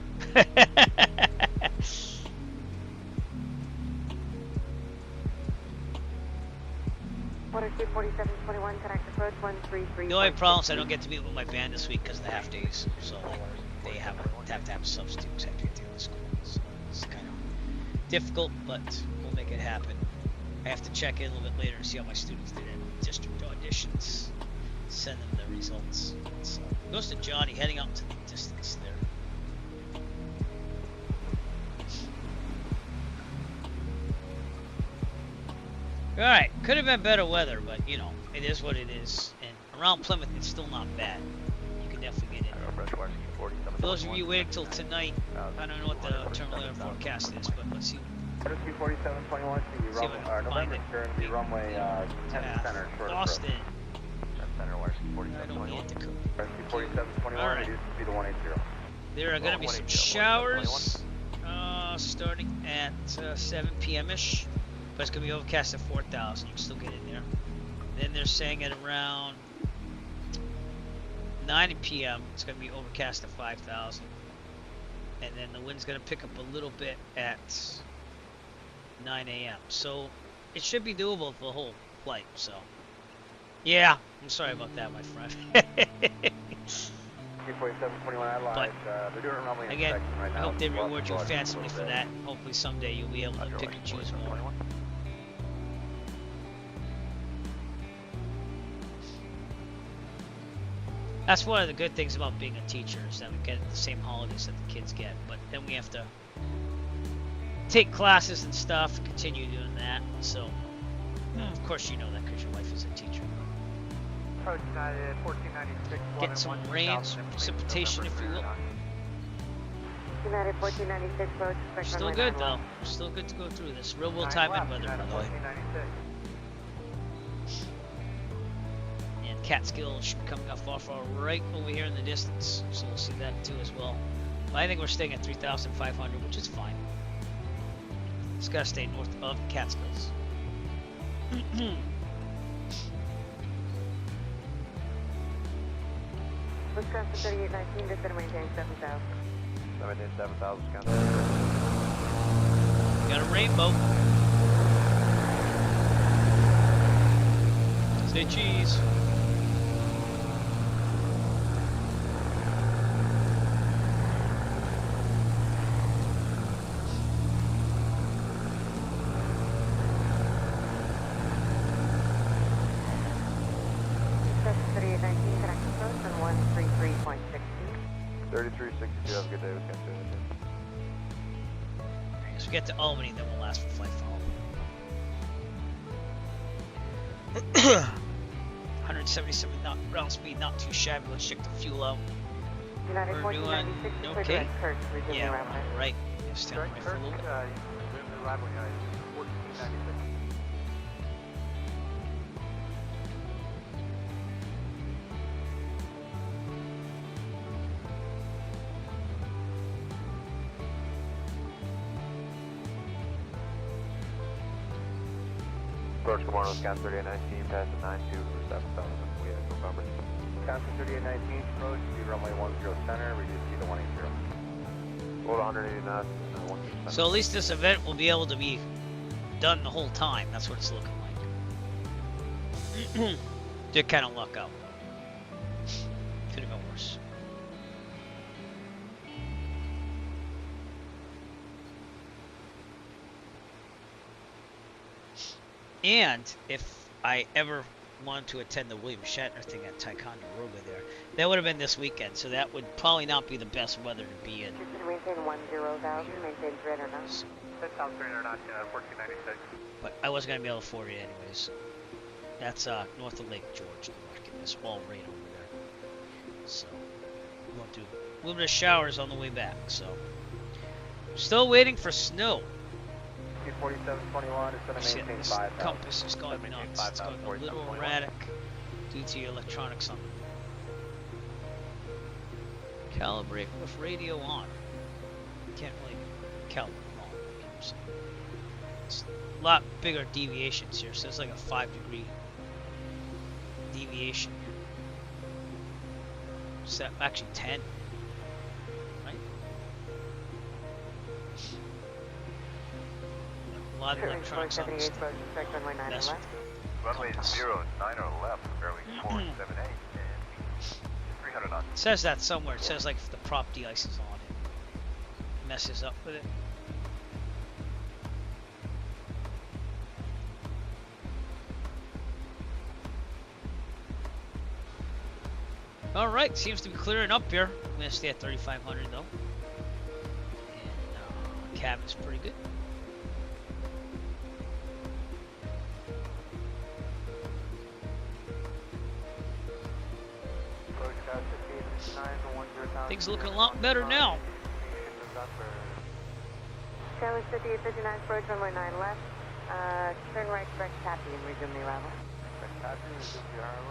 Water 247 4721, connect approach 133. The only problem is I don't get to meet with my band this week because of the half days. So like they have to have a substitute because I have to get to the school. So it's kind of difficult, but we'll make it happen. I have to check in a little bit later to see how my students did in district auditions. Send them the results. So it goes to Johnny heading out to the distance there. Alright, could have been better weather, but you know, it is what it is. And around Plymouth, it's still not bad. You can definitely get in. For those of you waiting till tonight, I don't know what the terminal air forecast is, but let's see. 4721 to November, turn the runway 10 center. Boston. 10 center, I don't get the code. 4721, reduce to speed 180. There are going to be some showers starting at 7 p.m.-ish. But it's going to be overcast at 4,000. You can still get in there. Then they're saying at around 9 p.m. it's going to be overcast at 5,000. And then the wind's going to pick up a little bit at 9 a.m. So it should be doable for the whole flight. So yeah, I'm sorry about that, my friend. But again, I hope they reward you handsomely for that. Hopefully someday you'll be able to pick and choose more. That's one of the good things about being a teacher, is that we get the same holidays that the kids get, but then we have to take classes and stuff, continue doing that. So, of course you know that because your wife is a teacher. Get some rain, some precipitation, if you will. United 1496 approach. Still good though. Still good to go through this. Real time in weather, by the way. And Catskill should be coming up far right over here in the distance, so we'll see that too as well. But I think we're staying at 3,500, which is fine. Just gotta stay north of the Catskills. Wisconsin 3819, just to maintain 7,000. 7,000, Wisconsin. Got a rainbow. Say cheese. Wisconsin 3819, connect approach on 133.60. 3362, have a good day, Wisconsin. As we get to Albany, then we'll ask for flight follow. 177 knot ground speed, not too shabby. Let's check the fuel out. United We're doing 1496, okay. Yeah, we're right. Just stand by for a little bit. Approach Commander, Wisconsin 3819, pass at 92 for 7,000. We have November. Wisconsin 3819, approach, speed runway 10 center, reduce speed to 180. Hold 180 knots, 1%. So at least this event will be able to be done the whole time. That's what it's looking like. Did kind of luck out. Could have been worse. And if I ever wanted to attend the William Shatner thing at Ticonderoga there, that would have been this weekend, so that would probably not be the best weather to be in. You can maintain 10,000, maintain 300 knots. That sounds 300 knots, 1496. But I wasn't going to be able to afford it anyways. That's north of Lake George, getting this wall rain over there. So, we'll do a little bit of showers on the way back, so. Still waiting for snow. 4721 is going to maintain 5,000. Compass is going nuts. It's going a little erratic due to your electronics on. Calibrate with radio on. Can't really calibrate on. It's a lot bigger deviations here, so it's like a 5-degree deviation. Set actually 10. A lot of electronics on this thing. Runway compass. 09 or left, fairway 478 and 300 knots. It says that somewhere. It says like if the prop de-ices on it, messes up with it. All right, seems to be clearing up here. I'm gonna stay at 3,500 though, and cabin's pretty good. Things are looking a lot better now. Charlie 5859, approach runway 9 left. Turn right, correct taxi and resume the arrival. Correct taxi, resume the arrival.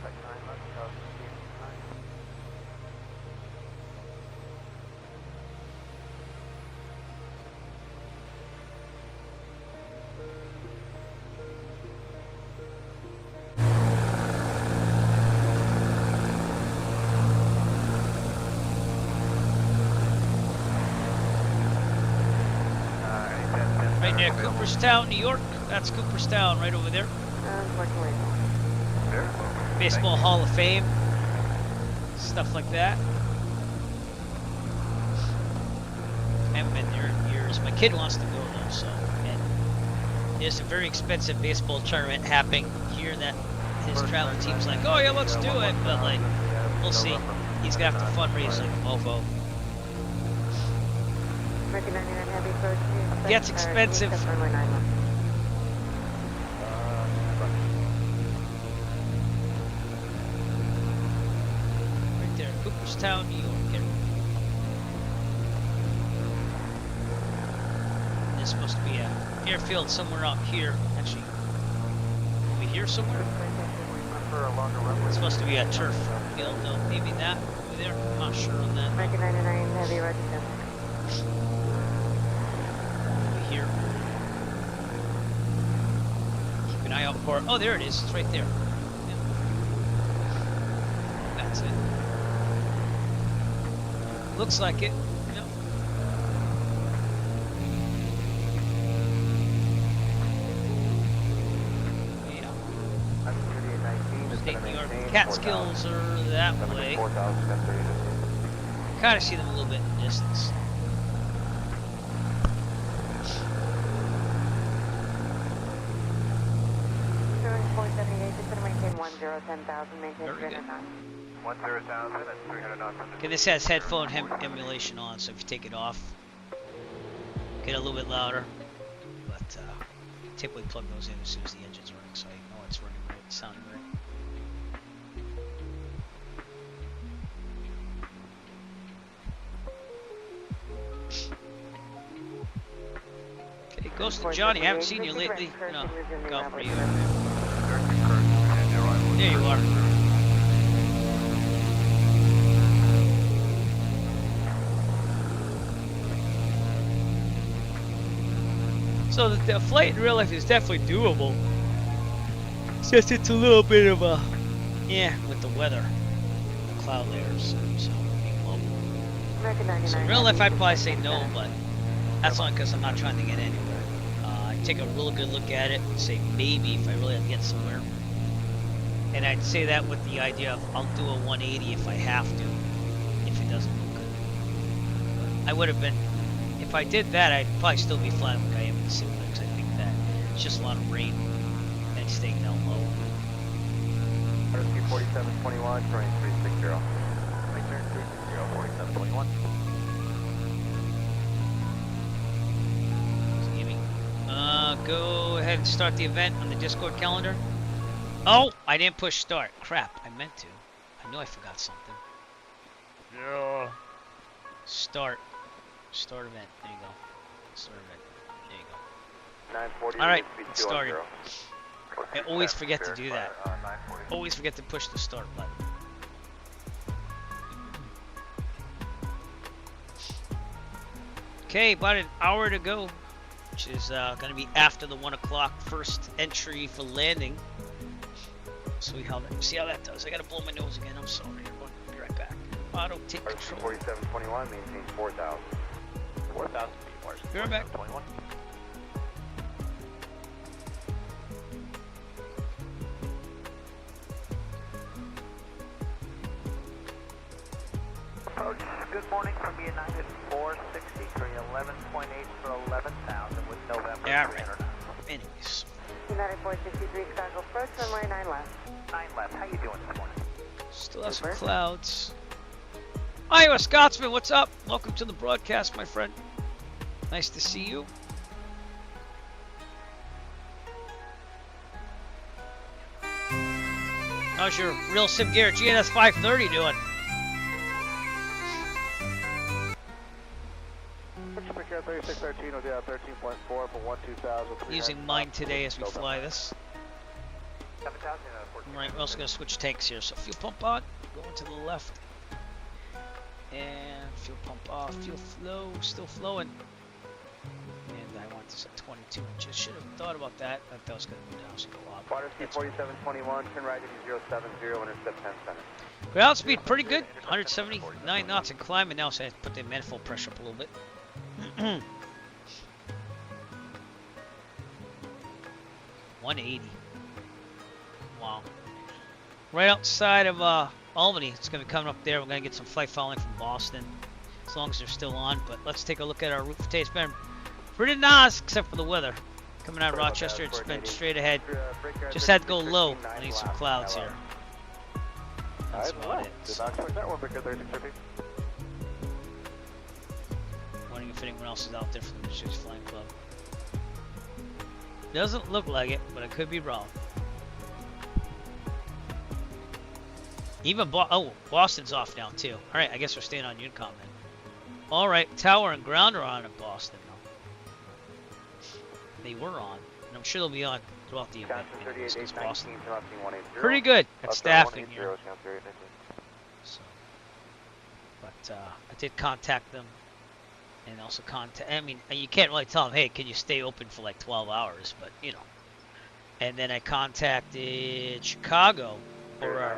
Correct 9 left, Charlie 5859. Right near Cooperstown, New York. That's Cooperstown, right over there. Baseball Hall of Fame, stuff like that. I haven't been there in years. My kid wants to go though, so. And there's a very expensive baseball tournament happening here that his travel team's like, oh yeah, let's do it, but like, we'll see. He's gonna have to fundraise like a mofo. Gets expensive. Cooperstown, New York. There's supposed to be an airfield somewhere out here. Actually, are we here somewhere? It's supposed to be a turf field, though. Maybe that over there. I'm not sure on that. American 99 Heavy Rochester. Over here. Keep an eye out for it. Oh, there it is. It's right there. Yeah. That's it. Looks like it. Yep. Yeah. State New York Catskills are that way. Kind of see them a little bit in the distance. Turn 478, just gonna maintain 10,000, maintain 300 knots. 10,000 and 300 knots. Okay, this has headphone emulation on, so if you take it off, get a little bit louder. But typically plug those in as soon as the engine's running, so I know it's running right, sounding right. Okay, Ghost of Johnny, I haven't seen you lately. No, look out for you. There you are. So the flight in real life is definitely doable. It's just it's a little bit of a, yeah, with the weather, the cloud layers, so being mobile. So in real life I'd probably say no, but that's only because I'm not trying to get anywhere. I take a real good look at it and say maybe if I really have to get somewhere. And I'd say that with the idea of I'll do a 180 if I have to, if it doesn't look good. I would have been, if I did that, I'd probably still be flying like I am in the simulator, because I think that it's just a lot of rain and it's staying down low. RSQ 4721, turning 360. Return 360, 4721. Go ahead and start the event on the Discord calendar. Oh, I didn't push start. Crap, I meant to. I know I forgot something. Yeah. Start. Start event. There you go. Start event. There you go. Alright, it started. I always forget to do that. Always forget to push the start button. Okay, about an hour to go, which is going to be after the 1 o'clock first entry for landing. So see how that does. I got to blow my nose again. I'm sorry. I'll be right back. Auto take control. 4721 maintain 4,000. 4,000 feet. Be right back. 21. Good morning from United 460, 11.8 for 11,000 with November. Yeah, right. Anyways. United 463, Chicago first, runway 9 left. 9 left. How you doing this morning? Still have some clouds. Iowa Scotsman, what's up? Welcome to the broadcast, my friend. Nice to see you. How's your real Sim Garrett GNS 530 doing? Using mine today as we fly this. Alright, we're also going to switch tanks here. So fuel pump on, going to the left. And fuel pump off, fuel flow, still flowing. And I want this at 22 inches. Should have thought about that. I thought that was going to go down, so go up. Water speed 4721, turn right into 070, intercept 10 center. Ground speed pretty good, 179 knots and climbing now, so I have to put the manifold pressure up a little bit. 180. Wow. Right outside of Albany, it's going to be coming up there. We're going to get some flight following from Boston, as long as they're still on. But let's take a look at our route for today. It's been pretty nice, except for the weather. Coming out of Rochester, it's been straight ahead. Just had to go low. I need some clouds here. That's about it. Wondering if anyone else is out there from the Missouri Flying Club. Doesn't look like it, but I could be wrong. Even Boston's off now too. All right, I guess we're staying on Unicom then. All right, tower and ground are on in Boston now. They were on, and I'm sure they'll be on throughout the event. Anyways, Boston pretty good at staffing here. So, but I did contact them, and also contact. I mean, you can't really tell them, hey, can you stay open for like 12 hours? But you know. And then I contacted Chicago for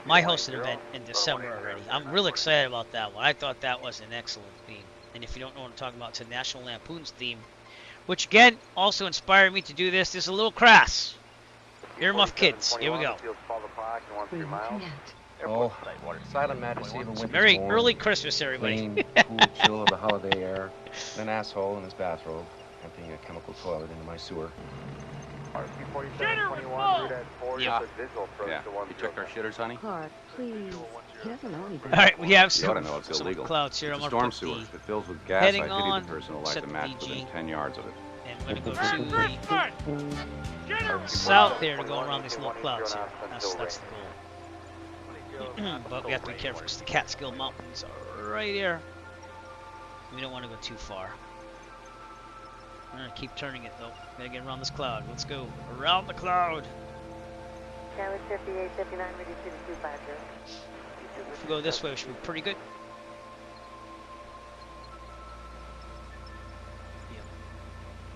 my hosted event in December already. I'm really excited about that one. I thought that was an excellent theme. And if you don't know what I'm talking about, it's a National Lampoon's theme, which again also inspired me to do this. This is a little crass. Earmuff kids. Here we go. Oh, silent majesty of a winter's Merry morn. early Christmas, everybody. Clean, cool chill of the holiday air. An asshole in his bathrobe, emptying a chemical toilet into my sewer. Yeah. You checked our shitters, honey? Clark, please. He doesn't know anything. All right, we have You ought to some, know it's illegal. clouds here. It's I'm a going storm to sewer. If it fills with gas, heading I pity on, the person who lights set a the match VG. within 10 yards of it. And we're going to go to south there to go around these little clouds here. That's the goal. But we have to be careful because the Catskill Mountains are right here. We don't want to go too far. I'm going to keep turning it though. Gotta get around this cloud. Let's go around the cloud. Challenge 58, 59, ready to 250. If we go this way, we should be pretty good. Yeah.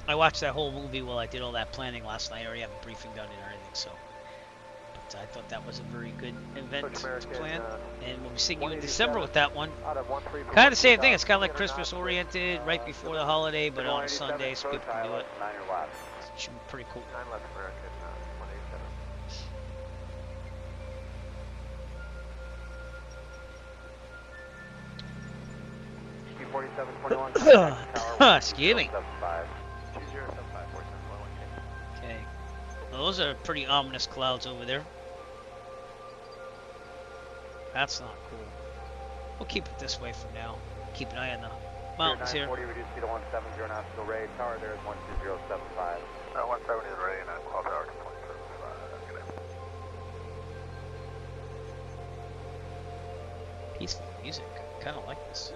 I watched that whole movie while I did all that planning last night. I already have a briefing done and everything, so. But I thought that was a very good event to plan. And we'll be seeing you in December with that one. Kind of the same thing. It's kind of like Christmas oriented, right before the holiday, but on a Sunday, so people can do it. It should be pretty cool. Excuse me. Okay. Well, those are pretty ominous clouds over there. That's not cool. We'll keep it this way for now. Keep an eye on the mountains here. 940, reduce speed to 170 knots, still raised. Tower there is 12075. 170 is ready, 9 cloud tower to 175. Peaceful music. Kind of like this.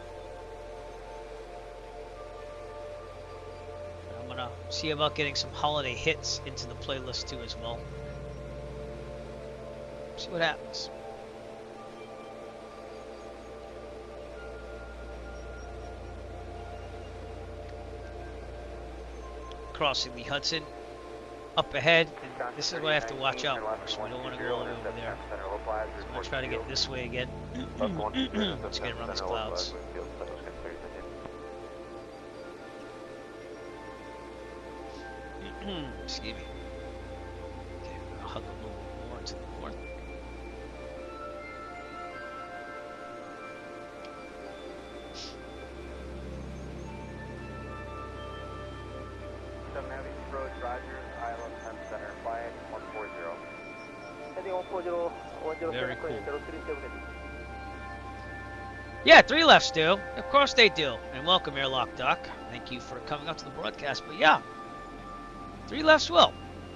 I'm gonna see about getting some holiday hits into the playlist too as well. See what happens. Crossing the Hudson up ahead, and this is what I have to watch out for, so we don't want to go all the way over there. So I'm going to try to get this way again. Let's get around these clouds. Excuse me. Okay, we're going to hug a little bit more to the north. Heavy approach, Rogers, Island 10 Center, flight 140. Heading 140, Very cool. Yeah, 3 lefts do. Of course they do. And welcome, Airlock Doc. Thank you for coming up to the broadcast. But yeah, 3 lefts will.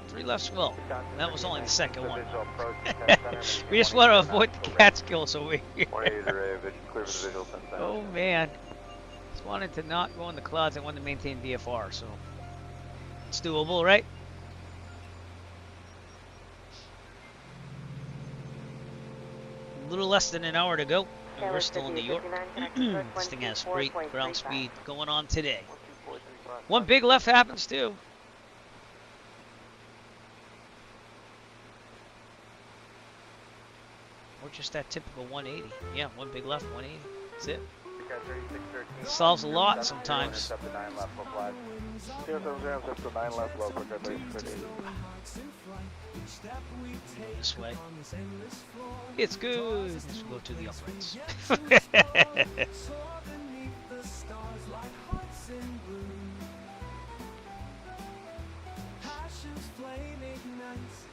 3 lefts will. That was only the second one. We just want to avoid the Catskills over here. Oh man. Just wanted to not go in the clouds. I wanted to maintain VFR, so it's doable, right? A little less than an hour to go. And we're still in New York. This thing has great ground speed going on today. One big left happens too. Or just that typical 180. Yeah, one big left, 180. That's it. Solves a lot sometimes. This way. It's good. Let's go to the uprights.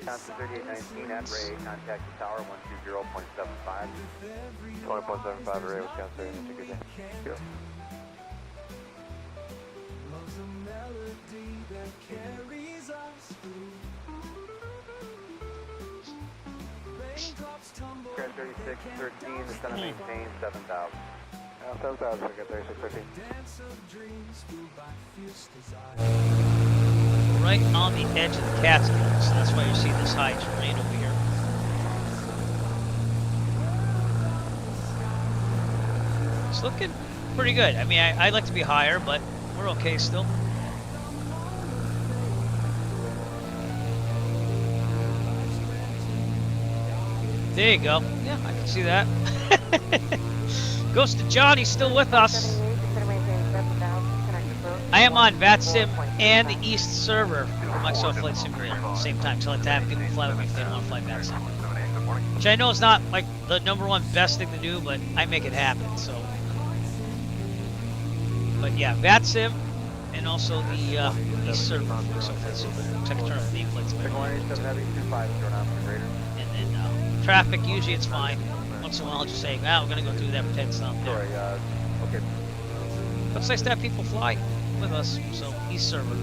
Johnson 3819 at Ray, contact the tower 120.75. 20.75 Ray, Wisconsin, have a good day. Go. Crash 3613, the center maintain 7,000. 7,000, we got 3613. Right on the edge of the Catskills, so that's why you see this high terrain over here. It's looking pretty good. I mean, I'd like to be higher, but we're okay still. There you go. Yeah, I can see that. Ghost of Johnny's still with us. I am on VATSIM and the East server for Microsoft Flight Simulator at the same time, so I like to have people fly with me if they don't want to fly VATSIM. Which I know is not like the #1 best thing to do, but I make it happen, so. But yeah, VATSIM and also the East server for Microsoft Flight Simulator. Check the term of the Flight Simulator. And then traffic, usually it's fine. Once in a while I'll just say, we're going to go through that, pretend it's not there. Okay. But it's nice to have people fly with us, so East server.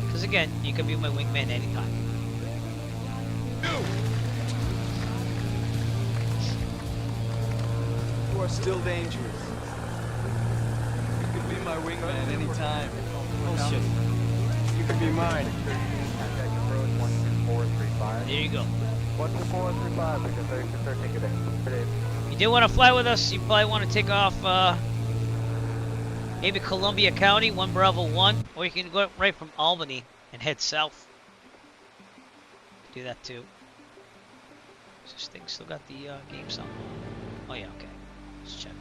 Because again, you can be my wingman anytime. You are still dangerous. You can be my wingman anytime. Bullshit. You can be mine. There you go. 12435, because 3613 today. You do want to fly with us, you probably want to take off maybe Columbia County, 1 Bravo 1, or you can go right from Albany and head south. Do that too. Is this thing still got the game sound? Oh yeah, okay. Let's check.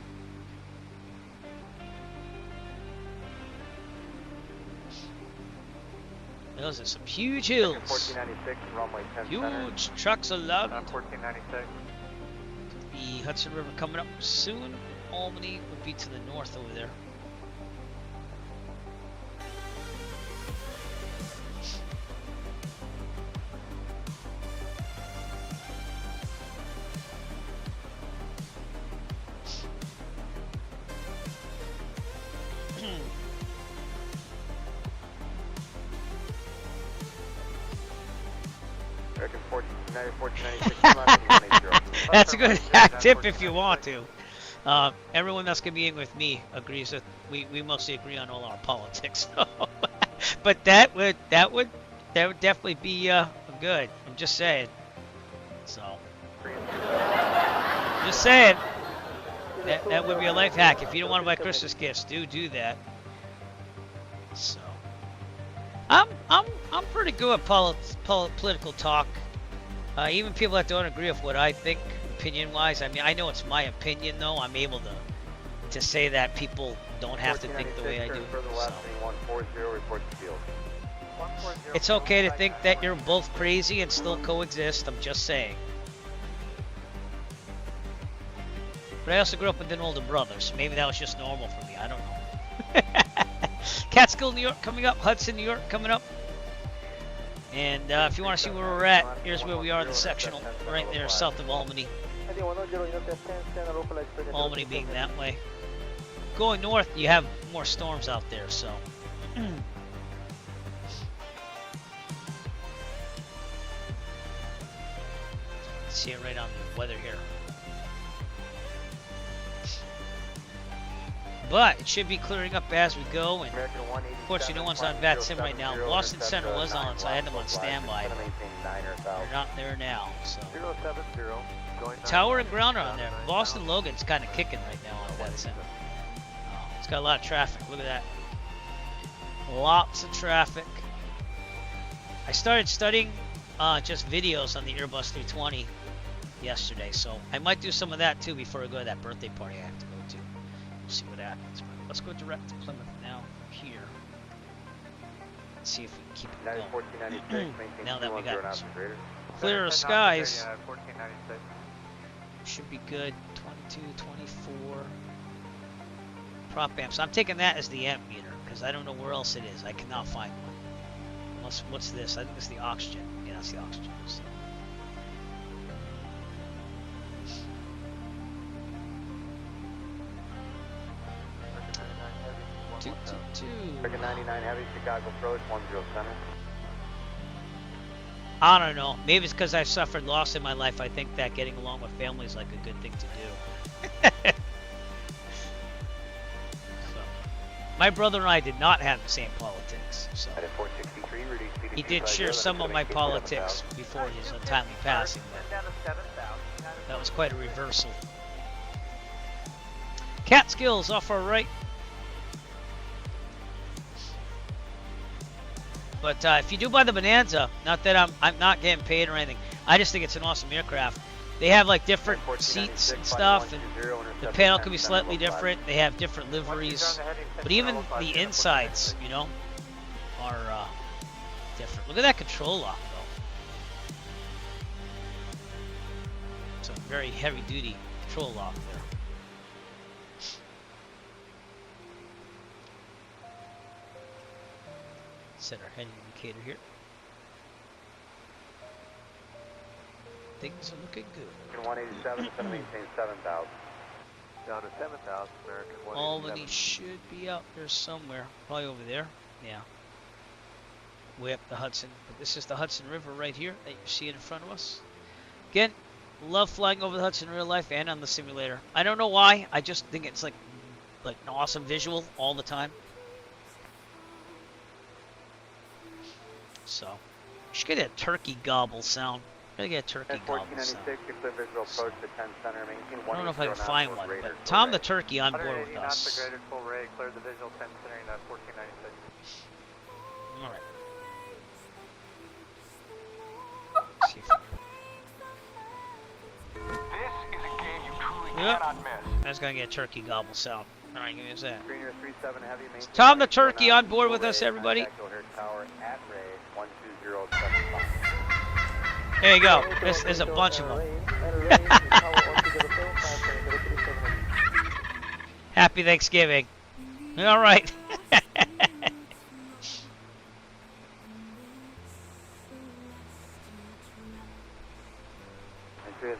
Those are some huge hills. 1496, runway 10 huge trucks allowed. 1496. The Hudson River coming up soon. Albany would be to the north over there. That's a good hack tip if you want to. Everyone that's gonna be in with me agrees that we mostly agree on all our politics. But that would definitely be good. I'm just saying. So just saying that would be a life hack. If you don't want to buy Christmas gifts, do that. So I'm pretty good at political talk. Even people that don't agree with what I think, opinion-wise. I mean, I know it's my opinion, though. I'm able to say that people don't have to think the way I do. So. It's okay to think that you're both crazy and still coexist. I'm just saying. But I also grew up with an older brother, so maybe that was just normal for me. I don't know. Catskill, New York coming up. Hudson, New York coming up. And if you want to see where we're at, here's where we are in the sectional, right there south of Albany. Albany being that way. Going north, you have more storms out there, so. See it right on the weather here. But it should be clearing up as we go, and unfortunately no one's on VATSIM right now. Boston Center was on, so I had them on standby. They're not there now, so. Tower and ground are on there. Boston Logan's kind of kicking right now on VATSIM. Oh, it's got a lot of traffic. Look at that. Lots of traffic. I started studying just videos on the Airbus 320 yesterday, so I might do some of that too before I go to that birthday party I have to go to. We'll see what happens. But let's go direct to Plymouth now here. Let's see if we can keep it going. Now that we got clearer skies, should be good. 22, 24. Prop amps. I'm taking that as the amp meter because I don't know where else it is. I cannot find one. Unless, what's this? I think it's the oxygen. Yeah, that's the oxygen. So. American 99 Heavy, Chicago Approach, 10 Center. I don't know. Maybe it's because I've suffered loss in my life. I think that getting along with family is like a good thing to do. So, my brother and I did not have the same politics. So he did share some of my politics before his untimely passing. But that was quite a reversal. Catskills off our right. But if you do buy the Bonanza, not that I'm not getting paid or anything, I just think it's an awesome aircraft. They have like different seats and stuff, and the panel can be slightly different. They have different liveries, but even the insides, you know, are different. Look at that control lock, though. It's a very heavy-duty control lock there. Set our heading indicator here. Things are looking good. 187 is going to maintain 7,000. Down to 7,000, American 187. Albany should be out there somewhere. Probably over there. Yeah. Way up the Hudson. But this is the Hudson River right here that you're seeing in front of us. Again, love flying over the Hudson in real life and on the simulator. I don't know why. I just think it's like an awesome visual all the time. So, you should get a turkey gobble sound. Gotta get a turkey gobble sound. So, I don't know if I can find one, but Tom the Turkey on board with us. Alright. See if yep. That's gonna get a turkey gobble sound. Alright, give me a sec. Tom the Turkey on board with us, everybody. There you go. There's a bunch of them. Happy Thanksgiving. All right.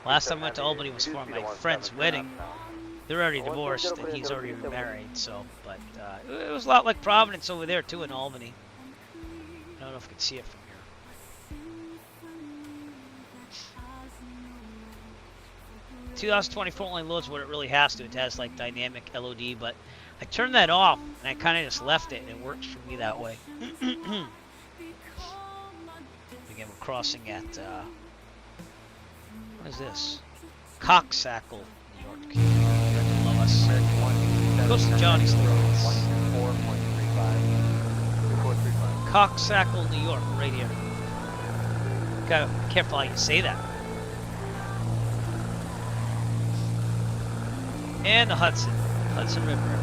Last time I went to Albany was for my friend's wedding. They're already divorced and he's already remarried, so, but it was a lot like Providence over there too in Albany. I don't know if you can see it from here. 2024 only loads what it really has to. It has like dynamic LOD, but I turned that off and I kind of just left it and it works for me that way. Again, we're crossing at, what is this? Coxsackle, New York. Below us. Close to Johnny's Coxsackle, New York, right here. Gotta be careful how you say that. And the Hudson River.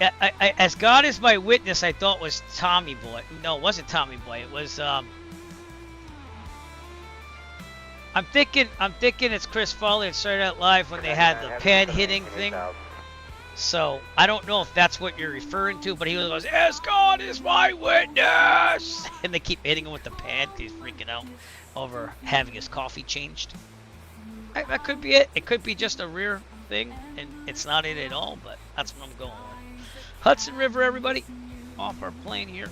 I, as God is my witness, I thought it was Tommy Boy. No, it wasn't Tommy Boy. It was I I'm thinking it's Chris Foley and Saturday Night Live when they had the pan hitting thing. So I don't know if that's what you're referring to, but he goes, "Yes, God is my witness," and they keep hitting him with the pan because he's freaking out over having his coffee changed. That could be it. It could be just a rear thing, and it's not it at all. But that's what I'm going with. Hudson River, everybody, off our plane here.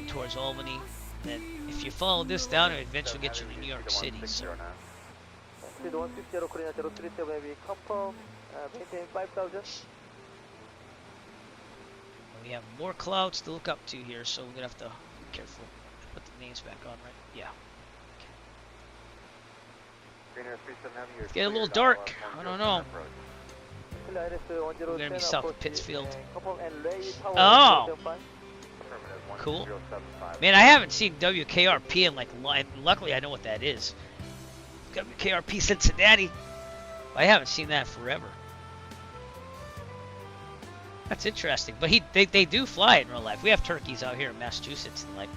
Towards Albany. Then if you follow this down, it eventually get you to New York City. So. We have more clouds to look up to here, so we're gonna have to be careful. Put the names back on, right? Yeah. It's getting a little dark. I don't know. We're gonna be south of Pittsfield. Oh. Cool. Man, I haven't seen WKRP in like, luckily I know what that is. WKRP Cincinnati. I haven't seen that forever. That's interesting. But they do fly in real life. We have turkeys out here in Massachusetts, and like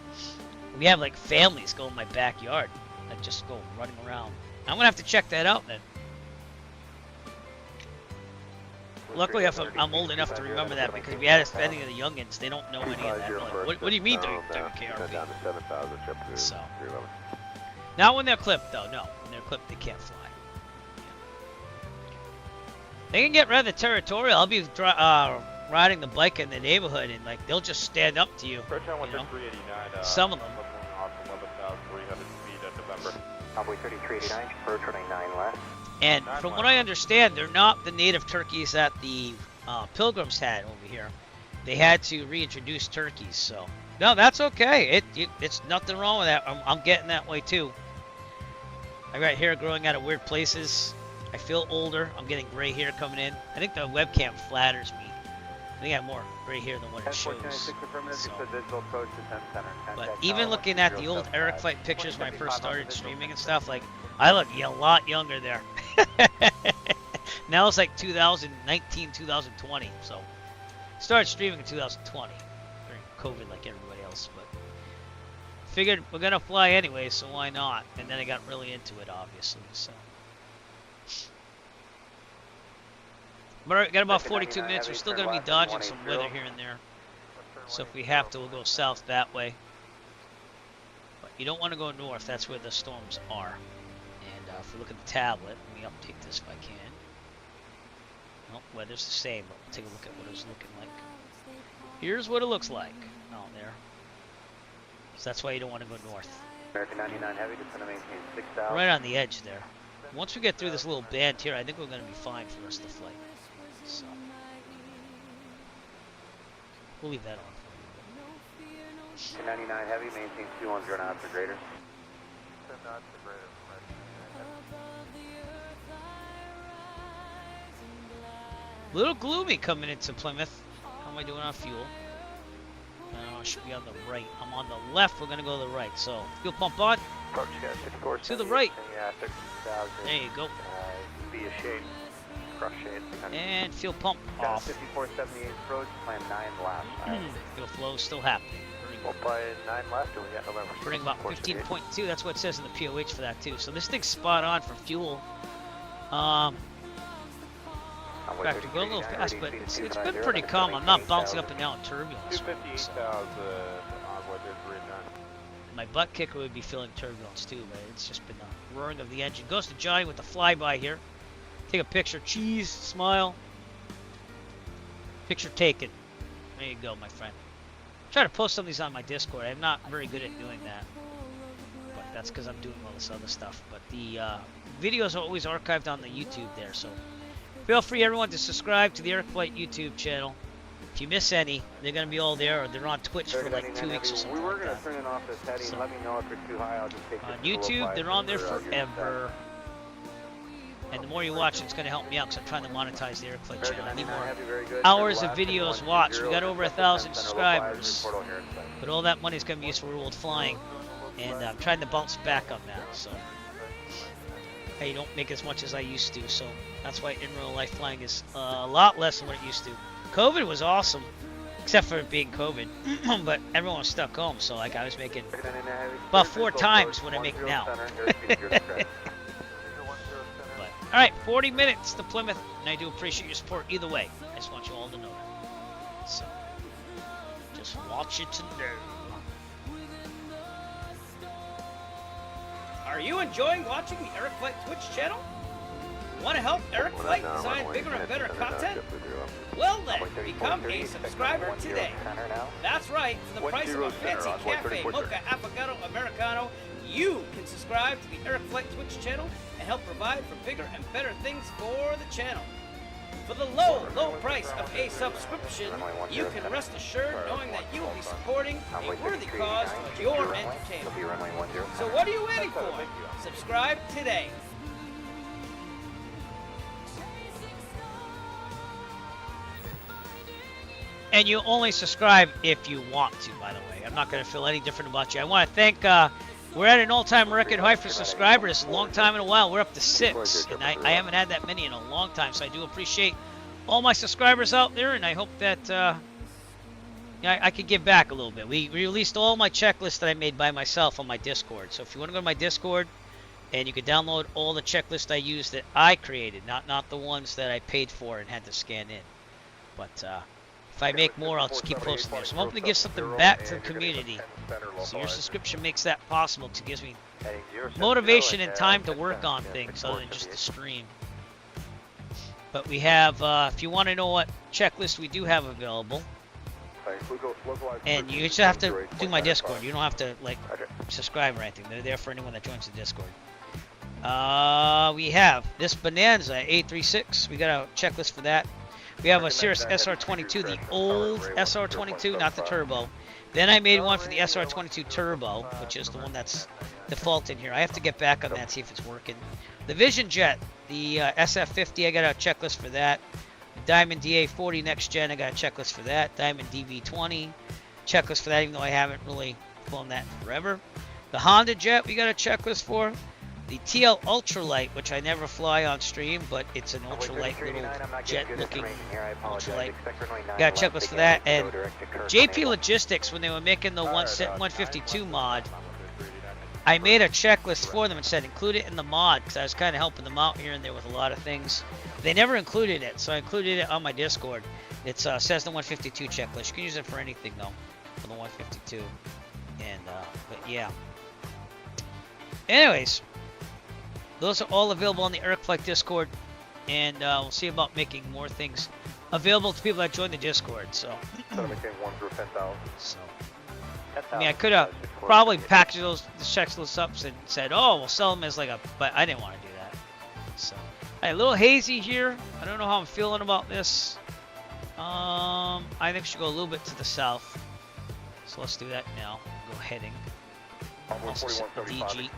we have like families go in my backyard that just go running around. I'm gonna have to check that out then. Luckily, I'm old enough to remember that because we had any of the youngins. They don't know any of that. Like, what do you mean WKRP? So, not when they're clipped, though. No, when they're clipped, they can't fly. They can get rather territorial. I'll be riding the bike in the neighborhood, and like they'll just stand up to you. You know? Some of them. And from what I understand, they're not the native turkeys that the Pilgrims had over here. They had to reintroduce turkeys, so no, that's okay. It's nothing wrong with that. I'm getting that way too. I got hair growing out of weird places. I feel older. I'm getting gray hair coming in. I think the webcam flatters me. I think I have more gray hair than what it shows. So. But even looking at the old Eric Flight pictures when I first started streaming and stuff, like I look a lot younger there. Now it's like 2019, 2020. So started streaming in 2020 during COVID, like everybody else. But figured we're gonna fly anyway, so why not? And then I got really into it, obviously. So. But we got about 42 minutes. We're still going to be dodging some weather here and there. So if we have to, we'll go south that way. But you don't want to go north. That's where the storms are. And if we look at the tablet, let me update this if I can. Well, weather's the same, but we'll take a look at what it's looking like. Here's what it looks like out there. So that's why you don't want to go north. Right on the edge there. Once we get through this little band here, I think we're going to be fine for the rest of the flight. So we'll leave that on. 99 heavy, maintain 210 knots or greater. 10 knots or greater. A little gloomy coming into Plymouth. How am I doing on fuel? I should be on the right. I'm on the left. We're going to go to the right. So fuel pump on. To the right. There you go. Be a shade. Crush shade. And fuel pump off. 5478 approach, plan 9 left. Fuel flow is still happening. We'll play 9 left, and we got November. Burning about 15.2. That's what it says in the POH for that too. So this thing's spot on for fuel. In fact, we go a little fast, but it's been pretty calm. I'm not bouncing up and down in turbulence. So. My butt kicker would be feeling turbulence too, but it's just been the roaring of the engine. Goes to Johnny with the flyby here. Take a picture. Cheese. Smile. Picture taken. There you go, my friend. Try to post some of these on my Discord. I'm not very good at doing that, but that's because I'm doing all this other stuff. But the videos are always archived on the YouTube there, so feel free, everyone, to subscribe to the Eric Flight YouTube channel. If you miss any, they're going to be all there, or they're on Twitch for like 2 weeks or something like that. So, on YouTube, they're on there forever. And the more you watch, it's going to help me out because I'm trying to monetize the Eric Flight channel. I need more hours of videos watched. We got over 1,000 subscribers. But all that money is going to be used for real-world flying. And I'm trying to bounce back on that. So I don't make as much as I used to, so that's why in real life flying is a lot less than what it used to. COVID was awesome, except for it being COVID, but everyone was stuck home, so like I was making about 4 times what I make now. All right, 40 minutes to Plymouth, and I do appreciate your support either way. I just want you all to know that. So, just watch it to know. Are you enjoying watching the Eric Flight Twitch channel? Want to help Eric Flight design bigger and better content? Well then, become a subscriber today. That's right, for the price of a fancy cafe, mocha, affogato, americano, you can subscribe to the Eric Flight Twitch channel and help provide for bigger and better things for the channel. For the low, low price of a subscription, you can rest assured knowing that you will be supporting a worthy cause of your entertainment. So what are you waiting for? Subscribe today. And you only subscribe if you want to, by the way. I'm not going to feel any different about you. I want to thank, we're at an all-time record high for subscribers. A long time in a while. We're up to 6. And I haven't had that many in a long time. So I do appreciate all my subscribers out there. And I hope that I could give back a little bit. We released all my checklists that I made by myself on my Discord. So if you want to go to my Discord, and you can download all the checklists I used that I created. Not the ones that I paid for and had to scan in. But if I make more, I'll just keep posting there. So I'm hoping to give something back to the community. So your subscription makes that possible. It gives me motivation and time to work on things other than just the stream. But we have, if you want to know what checklist we do have available, and you just have to do my Discord. You don't have to like subscribe or anything. They're there for anyone that joins the Discord. We have this Bonanza A36. We got a checklist for that. We have a Cirrus SR22, the old SR22, not the turbo. Then I made one for the SR22 turbo, which is the one that's default in here. I have to get back on that, see if it's working. The Vision Jet, the SF50, I got a checklist for that. Diamond DA40 Next Gen, I got a checklist for that. Diamond DV20, checklist for that, even though I haven't really flown that forever. The Honda Jet, we got a checklist for. The TL Ultralight, which I never fly on stream, but it's an ultralight little jet-looking ultralight. Got a checklist for that. And JP Logistics, when they were making the 152 mod, I made a checklist for them and said include it in the mod because I was kind of helping them out here and there with a lot of things. They never included it, so I included it on my Discord. It says the 152 checklist. You can use it for anything though, for the 152. And but yeah. Anyways. Those are all available on the Eric Flight Discord, and we'll see about making more things available to people that join the Discord. So, I mean, I could have probably packaged those checklists up and said, "Oh, we'll sell them as like a," but I didn't want to do that. So, a little hazy here. I don't know how I'm feeling about this. I think we should go a little bit to the south. So let's do that now. Go heading. Also set the DG.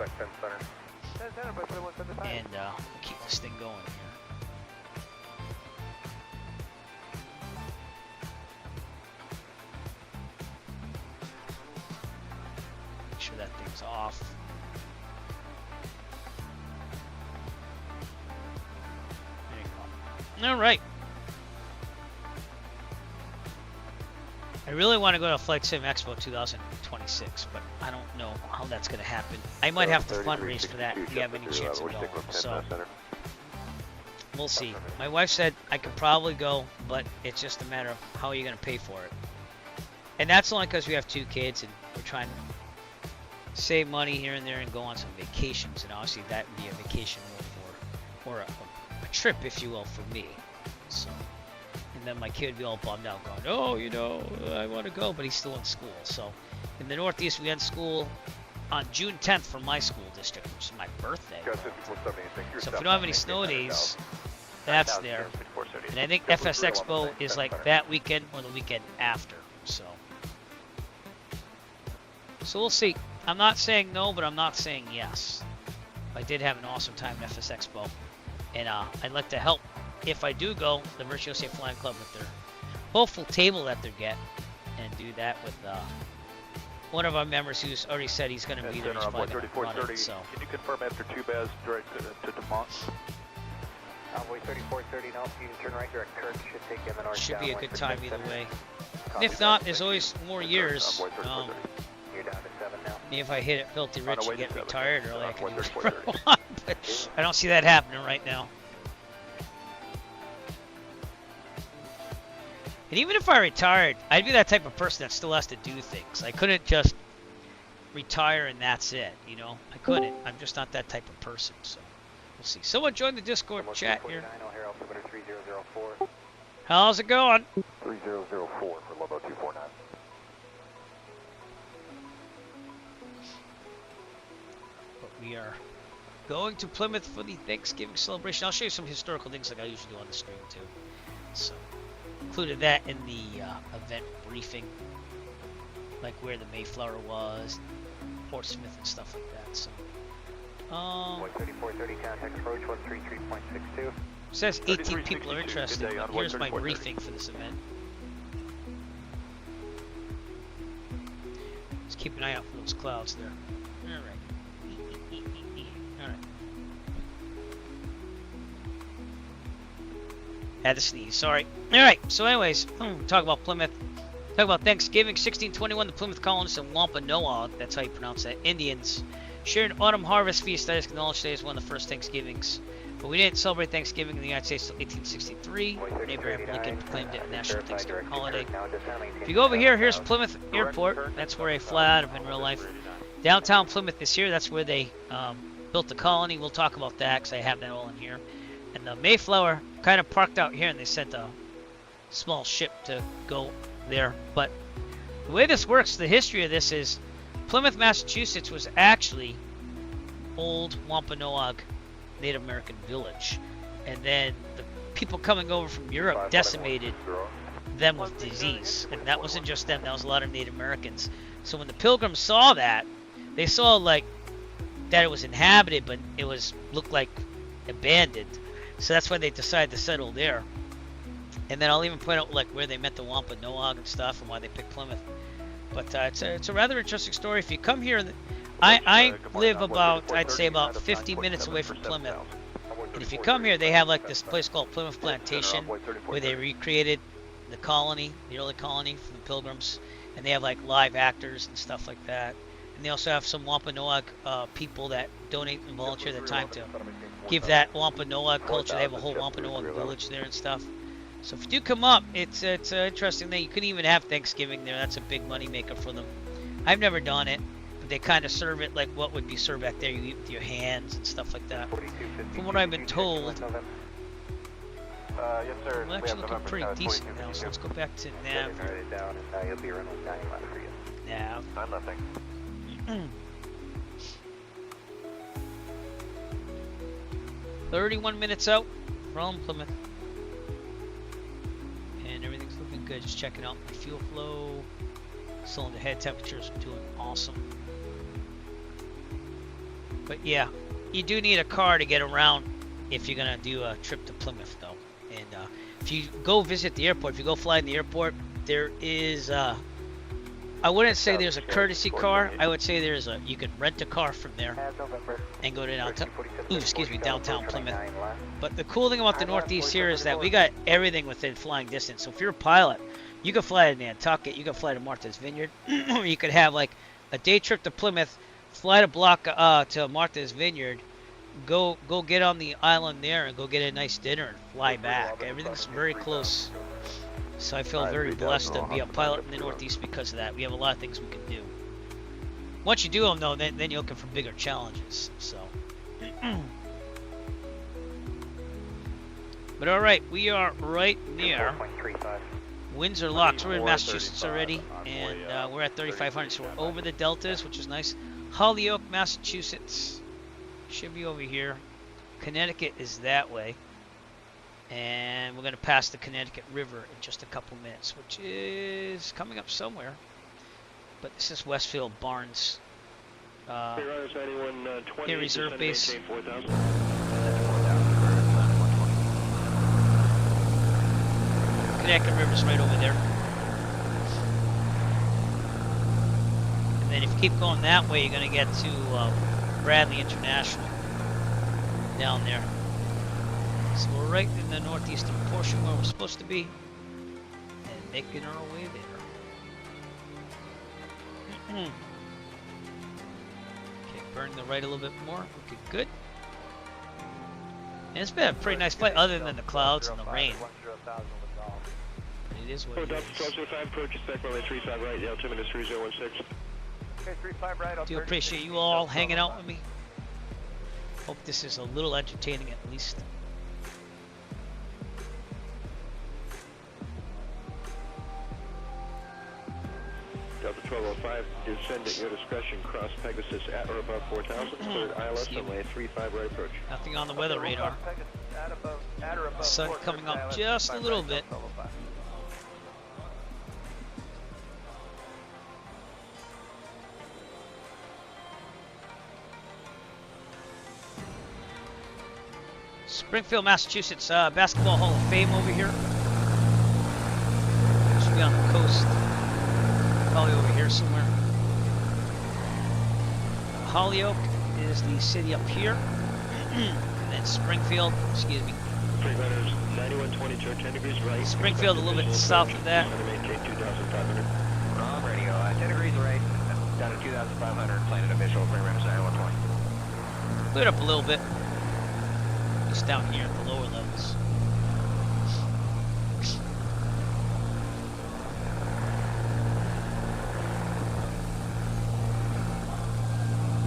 And we'll keep this thing going here. Make sure that thing's off. There you go. All right. I really want to go to Flight Sim Expo 2026, but I don't know how that's going to happen. I might have to fundraise for that if you have any chance of going. So we'll see. My wife said I could probably go, but it's just a matter of how you're going to pay for it. And that's only because we have 2 kids and we're trying to save money here and there and go on some vacations. And obviously that would be a vacation or a trip, if you will, for me. So. And then my kid would be all bummed out going, oh, you know, I want to go, but he's still in school. So in the Northeast, we end school on June 10th for my school district, which is my birthday. So if we don't have any snow days, that's there. And I think FS Expo is like that weekend or the weekend after. So we'll see. I'm not saying no, but I'm not saying yes. I did have an awesome time at FS Expo. And I'd like to help. If I do go, the Virtuoso Flying Club with their hopeful table that they get, and do that with one of our members who's already said he's going to be there. He's probably going to run it, so. Can you confirm after 2 Baz direct to Demont? Envoy 3430, now if you can turn right direct Kirk, should take you in the north. Should be a good time either way. And if not, there's always more years. You're down to 7 now. If I hit it filthy rich and get retired early, I can do whatever I want, but I don't see that happening right now. And even if I retired, I'd be that type of person that still has to do things. I couldn't just retire and that's it, you know? I couldn't. I'm just not that type of person, so we'll see. Someone join the Discord chat here. How's it going? 3004 for Lobo 249. But we are going to Plymouth for the Thanksgiving celebration. I'll show you some historical things like I usually do on the stream too. So, included that in the event briefing, like where the Mayflower was, Portsmouth and stuff like that. So, 3430 contact approach 133.62. It says 18 people are interested, but here's my briefing for this event. Just keep an eye out for those clouds there. Alright. Alright. Had to sneeze, sorry. Alright, so anyways, talk about Plymouth. Talk about Thanksgiving, 1621, the Plymouth colonists and Wampanoag, that's how you pronounce that, Indians, shared an autumn harvest feast that is acknowledged today as one of the first Thanksgivings. But we didn't celebrate Thanksgiving in the United States until 1863, when Abraham Lincoln proclaimed it a national Thanksgiving holiday. If you go over here, here's Plymouth Airport. That's where I fly out of in real life. Downtown Plymouth is here. That's where they built the colony. We'll talk about that because I have that all in here. And the Mayflower kind of parked out here, and they sent a small ship to go there. But the way this works, the history of this is Plymouth, Massachusetts was actually old Wampanoag Native American village, and then the people coming over from Europe decimated them with disease, and that wasn't just them, that was a lot of Native Americans. So when the Pilgrims saw that, they saw like that it was inhabited, but it was looked like abandoned, so that's why they decided to settle there. And then I'll even point out like where they met the Wampanoag and stuff, and why they picked Plymouth. But it's a rather interesting story. If you come here, I live about, I'd say about 50 minutes away from Plymouth. And if you come here, they have like this place called Plymouth Plantation, where they recreated the colony, the early colony from the Pilgrims. And they have like live actors and stuff like that. And they also have some Wampanoag people that donate and volunteer their time to give that Wampanoag culture. They have a whole Wampanoag village there and stuff. So if you do come up, it's an interesting thing. You can even have Thanksgiving there. That's a big money maker for them. I've never done it, but they kind of serve it like what would be served back there. You eat with your hands and stuff like that. From what I've been told, Yes, sir. well, actually looking pretty decent now. So let's go back to nav. Nav. 31 minutes out from Plymouth. And everything's looking good. Just checking out my fuel flow. Cylinder head temperatures doing awesome. But yeah, you do need a car to get around if you're gonna do a trip to Plymouth, though. And if you go visit the airport, if you go fly in the airport, there is I wouldn't say there's a courtesy car. I would say there's a, you can rent a car from there and go to downtown Plymouth. But the cool thing about the Northeast here is that we got everything within flying distance. So if you're a pilot, you can fly to Nantucket, you can fly to Martha's Vineyard, or you could have like a day trip to Plymouth, fly to Martha's Vineyard, go get on the island there and go get a nice dinner and fly back. Everything's very close. So I feel very blessed to be a pilot in the Northeast because of that. We have a lot of things we can do. Once you do them, though, then you're looking for bigger challenges. So, but all right, we are right near Windsor Locks. We're in Massachusetts already, and we're at 3,500, so we're over the deltas, which is nice. Holyoke, Massachusetts, should be over here. Connecticut is that way. And we're going to pass the Connecticut River in just a couple minutes, which is coming up somewhere. But this is Westfield Barnes Air Reserve Base. Connecticut River's right over there. And then if you keep going that way, you're going to get to Bradley International down there. So we're right in the northeastern portion where we're supposed to be, and making our way there. Okay, burning the right a little bit more. Okay, good. And it's been a pretty nice flight, other than the clouds and the rain. It is what it is. 1205, approach spec runway 35 right, the altimeter is 3016. Okay, 35 right. Do appreciate you all hanging out with me. Hope this is a little entertaining at least. Delta 1205, descend at your discretion, cross Pegasus at or above 4000, third ILS, runway 35 right approach. Nothing on the weather radar. The sun coming up just a little bit. Springfield, Massachusetts, Basketball Hall of Fame over here. Should be on the coast. Probably over here somewhere. Holyoke is the city up here. And then Springfield, excuse me. 9120, turn 10 degrees right. Springfield a little bit south of that. Maintain 2500. On radio, 10 degrees right, down to 2500, planet official, parameters 9120. Cleared up a little bit. Just down here at the lower levels.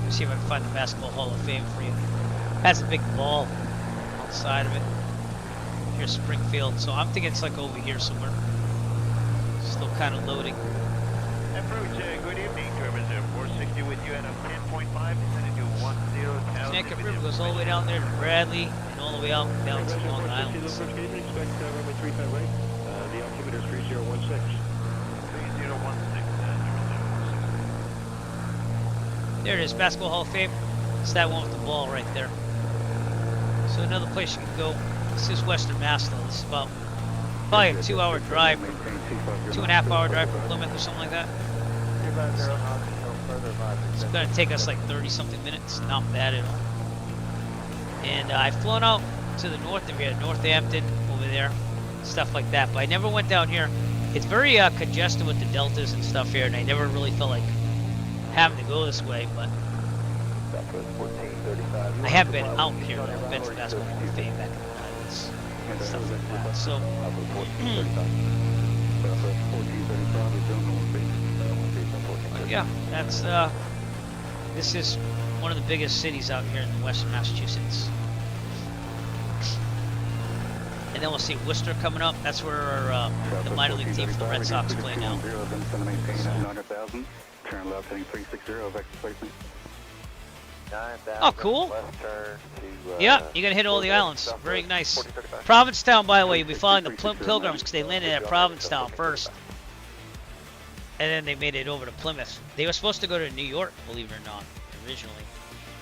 See if I can find the Basketball Hall of Fame for you. Has a big ball outside of it. Here's Springfield, so I'm thinking it's like over here somewhere. Still kind of loading. Approach, good evening, German 460 with you and I'm 10.5, descending to 10. Connecticut River goes all the way down there to Bradley and all the way out down to Long Island. Expect runway 35 right, the altimeter is 3016. 3016. There it is, Basketball Hall of Fame. It's that one with the ball right there. So another place you can go. This is Western Mass though. This is about probably a 2-hour drive, 2.5-hour drive from Plymouth or something like that. It's going to take us like 30-something minutes. Not bad at all. And I've flown out to the north of here, Northampton over there, stuff like that. But I never went down here. It's very congested with the deltas and stuff here, and I never really felt like having to go this way, but I have been out here. I've been to Basketball Hall of Fame back in the islands and stuff like that. So, but yeah, that's this is one of the biggest cities out here in Western Massachusetts. And then we'll see Worcester coming up. That's where the minor league team for the Red Sox play now. Turn left, heading 360, vector placement. Oh, cool. Yeah, you're going to hit all the islands. Very nice. Provincetown, by the way, you'll be following the Pilgrims because they landed at Provincetown first. And then they made it over to Plymouth. They were supposed to go to New York, believe it or not, originally.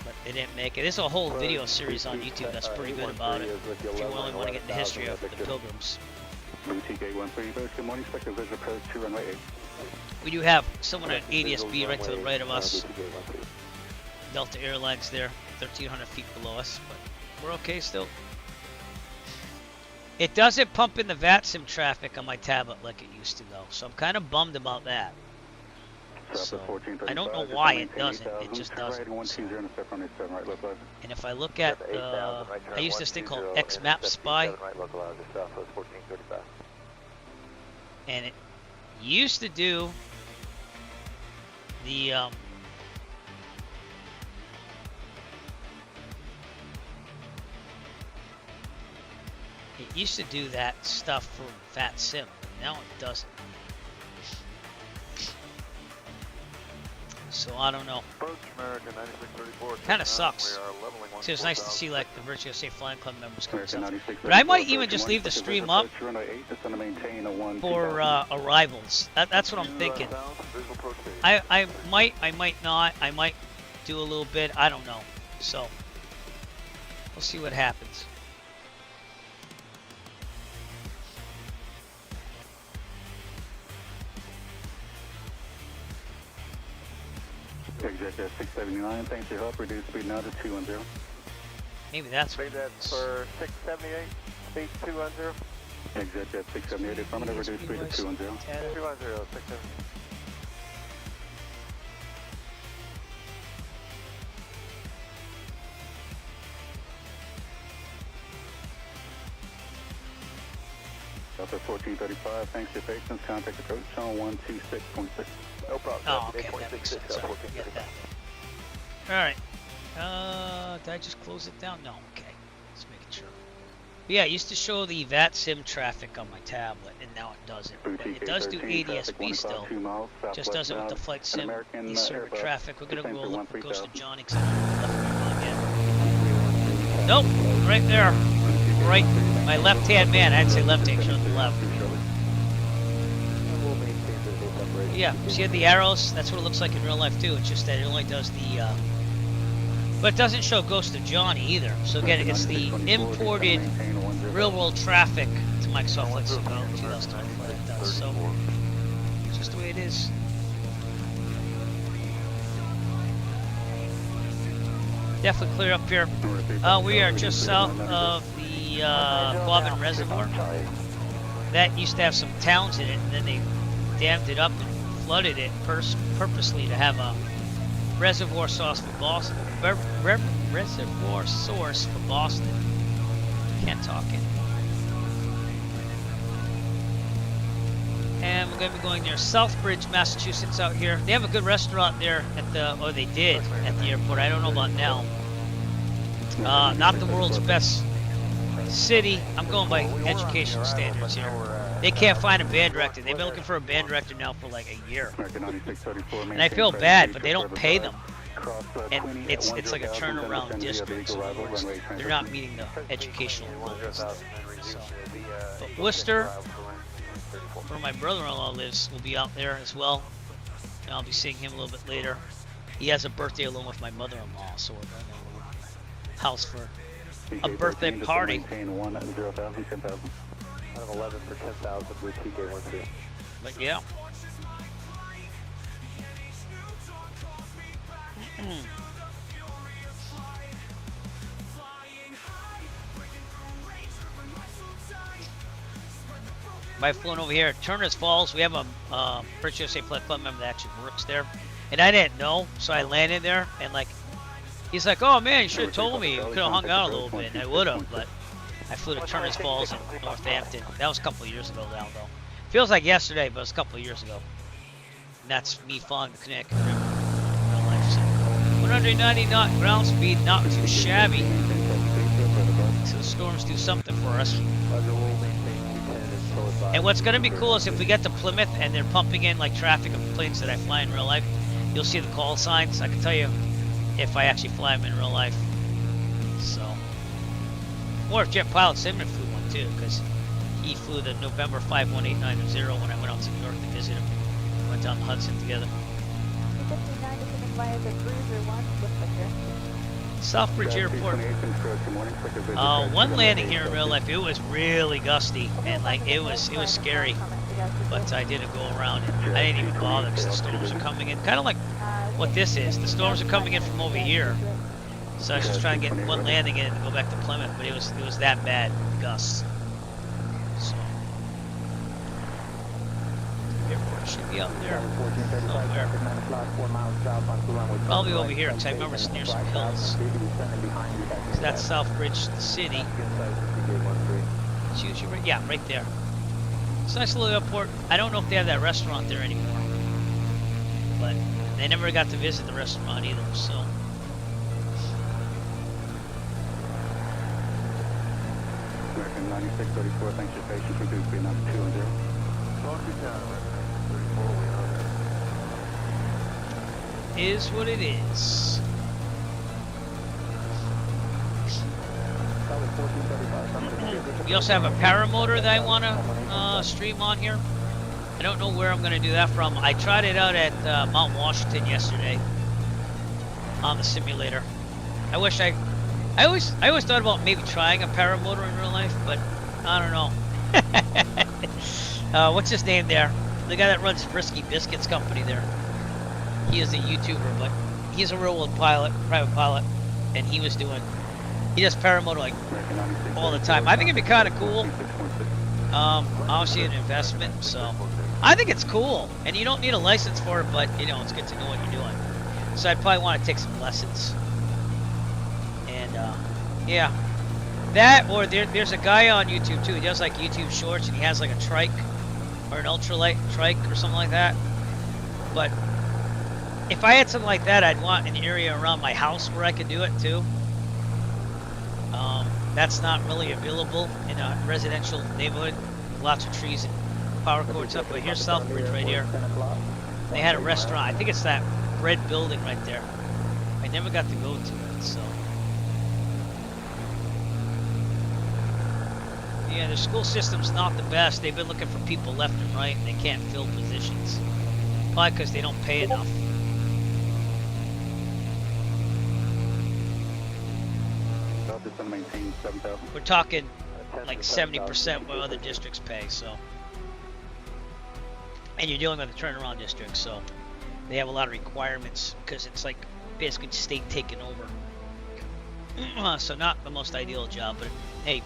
But they didn't make it. There's a whole video series on YouTube that's pretty good about it. If you really want to get the history of the Pilgrims. Good morning, Spectre Visual Approach 2 runway 8. We do have someone at ADSB right to the right of us. Delta Airlines there, 1,300 feet below us, but we're okay still. It doesn't pump in the VATSIM traffic on my tablet like it used to though, so I'm kind of bummed about that. So, I don't know why it doesn't, it just doesn't. So. And if I look at, I use this thing called XMap Spy, and it used to do the it used to do that stuff for VATSIM, but now it doesn't. So I don't know. Kind of sucks. So it's nice to see like the Virtue USA Flying Club members come and stuff. But I might even just leave the stream up for arrivals. That's what I'm thinking. I might not. I might do a little bit. I don't know. So we'll see what happens. Exit 679, thanks for your help. Reduce speed now to 210. Maybe that's Speed that's for 678, speed 210. Exit 678, affirmative, reduce speed to 210. 210, 678. Delta 1435, thanks for your patience. Contact approach on 126.6. No problem. Oh, okay, that makes sense. Sorry, get that. Alright. Did I just close it down? No, okay. Just making sure. But yeah, it used to show the VAT sim traffic on my tablet, and now it doesn't. But it does do ADSB still. Just doesn't with the flight sim, the server traffic. We're gonna go look for Ghost of Johnny because I left again. Nope, right there. Right, my left-hand man. I'd say left-hand, shows the left. Yeah, see the arrows? That's what it looks like in real life too. It's just that it only does the, but it doesn't show Ghost of Johnny either. So again, it's the imported real-world traffic to Microsoft Flight Sim 2024 that it does. So it's just the way it is. Definitely clear up here. We are just south of the Quabbin Reservoir. That used to have some towns in it, and then they dammed it up and flooded it purposely to have a reservoir source for Boston. Reservoir source for Boston. Can't talk it. And we're going to be going near Southbridge, Massachusetts out here. They have a good restaurant there at the, or they did at the airport. I don't know about now. Not the world's best city. I'm going by educational standards here. They can't find a band director. They've been looking for a band director now for like a year. And I feel bad, but they don't pay them. And it's like a turnaround district. So they're not meeting the educational goals. So, but Worcester, where my brother-in-law lives, will be out there as well. And I'll be seeing him a little bit later. He has a birthday along with my mother-in-law, so we're going to house for a birthday party. 11 for 10,000 with TK12. But yeah. I've flown over here at Turner's Falls. We have a British USA Flight Club member that actually works there. And I didn't know, so I landed there. And like, he's like, oh man, you should have told me. We could have hung out a little bit. And I would have, but I flew to Turner's Falls in Northampton. That was a couple of years ago now, though. Feels like yesterday, but it was a couple of years ago. And that's me flying the Connecticut River in real life. So 190 knot ground speed, not too shabby. So the storms do something for us. And what's going to be cool is if we get to Plymouth and they're pumping in like traffic of planes that I fly in real life, you'll see the call signs. I can tell you if I actually fly them in real life. So, or if Jet Pilot Simon flew one too, because he flew the November 51890 when I went out to New York to visit him. We went down the Hudson together. Southbridge Airport. One landing here in real life, it was really gusty and like it was scary, but I didn't go around it. I didn't even bother because the storms are coming in, kind of like what this is. The storms are coming in from over here, so I was just trying to get one landing in and go back to Plymouth, but it was that bad, gusts. So airport should be out there somewhere. Probably over here, because I remember it's near some hills. So that's Southbridge, the city. It's usually right, yeah, right there. It's a nice little airport. I don't know if they have that restaurant there anymore, but they never got to visit the restaurant either. So. American 9634, thanks for your patience. We do speed number 210. Is what it is. We also have a paramotor that I want to stream on here. I don't know where I'm going to do that from. I tried it out at Mount Washington yesterday on the simulator. I wish I always thought about maybe trying a paramotor in real life, but I don't know. What's his name there? The guy that runs Frisky Biscuits Company there. He is a YouTuber, but he's a real world pilot, private pilot, and he does paramotor like all the time. I think it'd be kind of cool. Obviously an investment, so I think it's cool, and you don't need a license for it, but you know it's good to know what you're doing. So I'd probably want to take some lessons. And yeah, that or there's a guy on YouTube too. He does like YouTube shorts, and he has like a trike or an ultralight trike or something like that. But if I had something like that, I'd want an area around my house where I could do it too. That's not really available in a residential neighborhood. Lots of trees and power cords up. But here's Southbridge right here. They had a restaurant. I think it's that red building right there. I never got to go to it, so. Yeah, the school system's not the best. They've been looking for people left and right, and they can't fill positions. Probably because they don't pay enough. We're talking like 70% what other districts pay, so. And you're dealing with a turnaround district, so they have a lot of requirements because it's like basically state taking over. So not the most ideal job, but hey,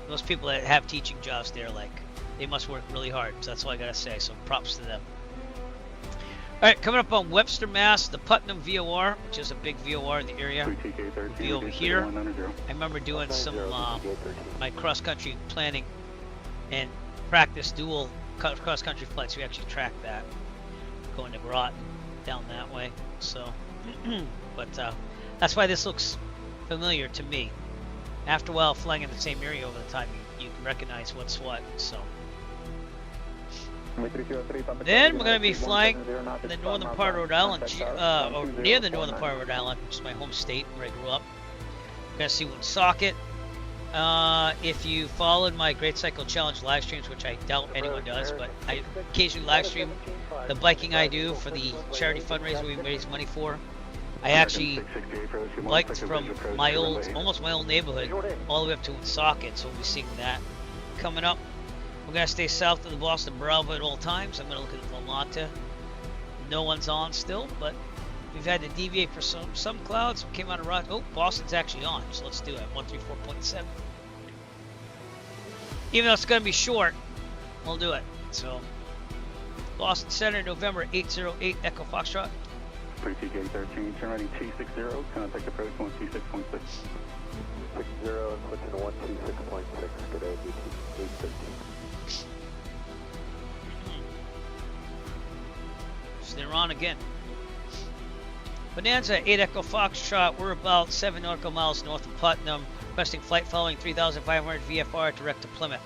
those people that have teaching jobs there, like, they must work really hard. So that's all I gotta say. So props to them. All right, coming up on Webster, Mass, the Putnam VOR, which is a big VOR in the area, will be over here. I remember doing some my cross-country planning and practice dual cross-country flights. We actually tracked that, going to Groton down that way. So, but that's why this looks familiar to me. After a while, flying in the same area over the time, you can recognize what's what. So. Then we're going to be flying in the northern part of Rhode Island, or near the northern part of Rhode Island, which is my home state where I grew up. We're going to see Woonsocket. If you followed my Great Cycle Challenge live streams, which I doubt anyone does, but I occasionally live stream the biking I do for the charity fundraiser we raise money for. I actually biked from my almost my old neighborhood, all the way up to Woonsocket, so we'll be seeing that coming up. We're going to stay south of the Boston Bravo at all times. I'm going to look at Volonta. No one's on still, but we've had to deviate for some clouds. We came out of Rock. Oh, Boston's actually on, so let's do it. 134.7. Even though it's going to be short, we'll do it. So, Boston Center, November 808, Echo Foxtrot. PTK 13, turn right 260, contact approach 126.6. 60, switch to 126.6, good day, 813. So they're on again. Bonanza 8 Echo Foxtrot, we're about 7 nautical miles north of Putnam, requesting flight following 3,500 VFR direct to Plymouth.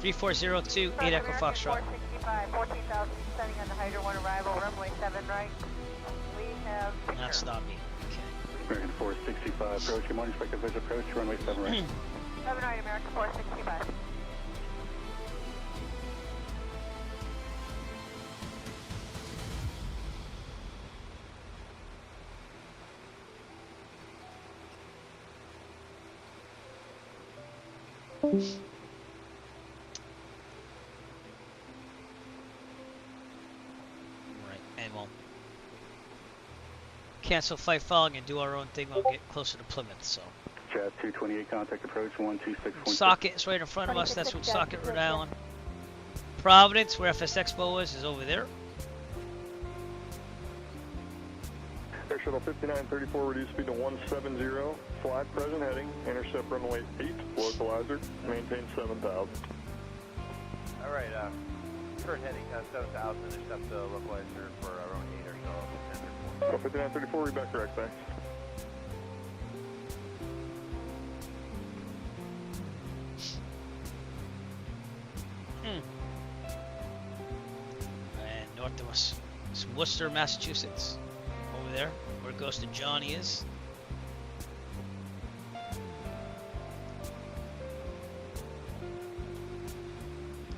(3402) 8 Echo Foxtrot. 14,000 descending on the Hydro 1 arrival, runway 7 right. We have. That's not me. American 465, approach, morning expected visual approach, runway 7 right. 7 right, American 465. Right, and we'll cancel flight following and do our own thing. We'll get closer to Plymouth. So. Chat 228, contact approach 126.6. Socket is right in front of us. That's from Socket, Rhode Island. Providence, where FS Expo is over there. Air Shuttle 5934, reduce speed to 170, flat present heading, intercept runway 8, localizer, maintain 7,000. All right, current heading 7,000, intercept the localizer for runway 8 or so. 5934, read back correct, thanks. And north of us is Worcester, Massachusetts. Over there, where Ghost of Johnny is.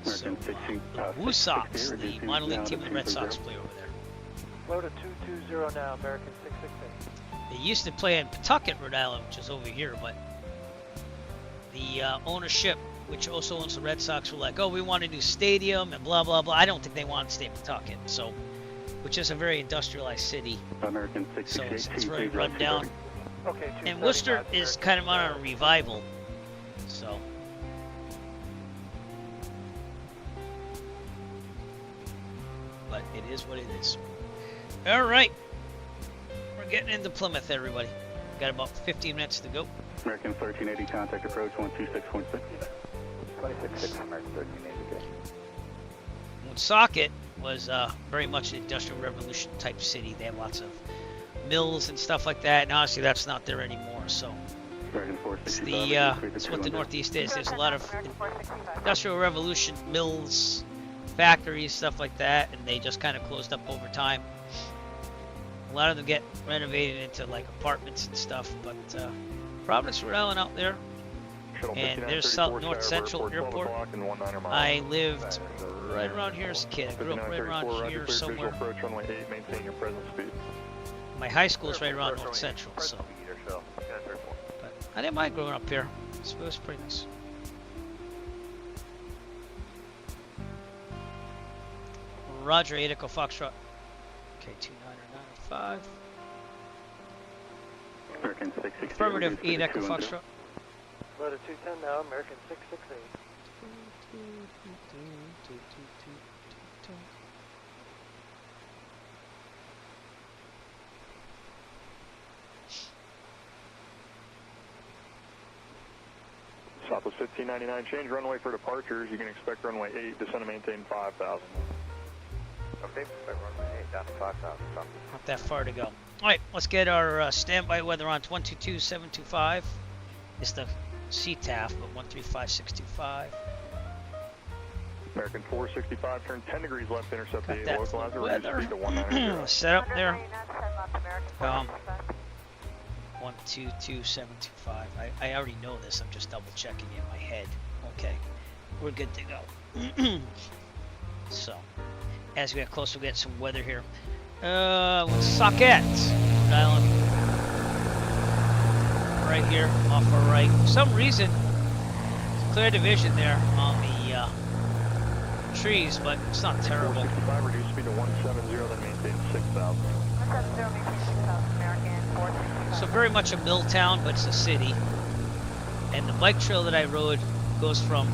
So, the WUSA, the minor league team of the Red Sox play over there. Load at 220 now, American 668. They used to play in Pawtucket, Rhode Island, which is over here, but the ownership, which also owns the Red Sox, were like, oh, we want a new stadium and blah, blah, blah. I don't think they want to stay in Pawtucket, so, which is a very industrialized city. American So it's very run down. And Worcester is kind of on a revival, so. But it is what it is. All right. We're getting into Plymouth, everybody. Got about 15 minutes to go. American 1380, contact approach 126.6. 26.6, American 1380. Woonsocket was very much an Industrial Revolution type city. They have lots of mills and stuff like that, and honestly, that's not there anymore. So it's it's what the Northeast is. There's a lot of Industrial Revolution mills, factories, stuff like that, and they just kind of closed up over time. A lot of them get renovated into like apartments and stuff, but Providence, Rhode Island out there, and there's South North Central Airport. I lived right around here as a kid. I grew up right around here somewhere. My high school is right around North Central, so. But I didn't mind growing up here. It was pretty nice. Roger, 8 Echo Foxtrot. Okay, 29995. American 660. Affirmative, 8 Echo Foxtrot. Letter 210 now, American 668. Southwest 1599, change runway for departures. You can expect runway 8, descend and maintain 5,000. Okay, expect runway 8, down to 5,000. Not that far to go. Alright, let's get our standby weather on 122.725. It's the CTAF, but 135.625. American 465, turn 10 degrees left, intercept Got the that localizer, weather. reduce speed to 190. Set up there. 122.725. I already know this. I'm just double checking in my head. Okay, we're good to go. So, as we get closer, we get some weather here. Woonsocket, Rhode Island. Right here, off our right. For some reason, it's clear division there on the trees, but it's not terrible. 465, reduce speed to 170, then maintain 6,000. 170, maintain 6,000, American 465. So very much a mill town, but it's a city. And the bike trail that I rode goes from,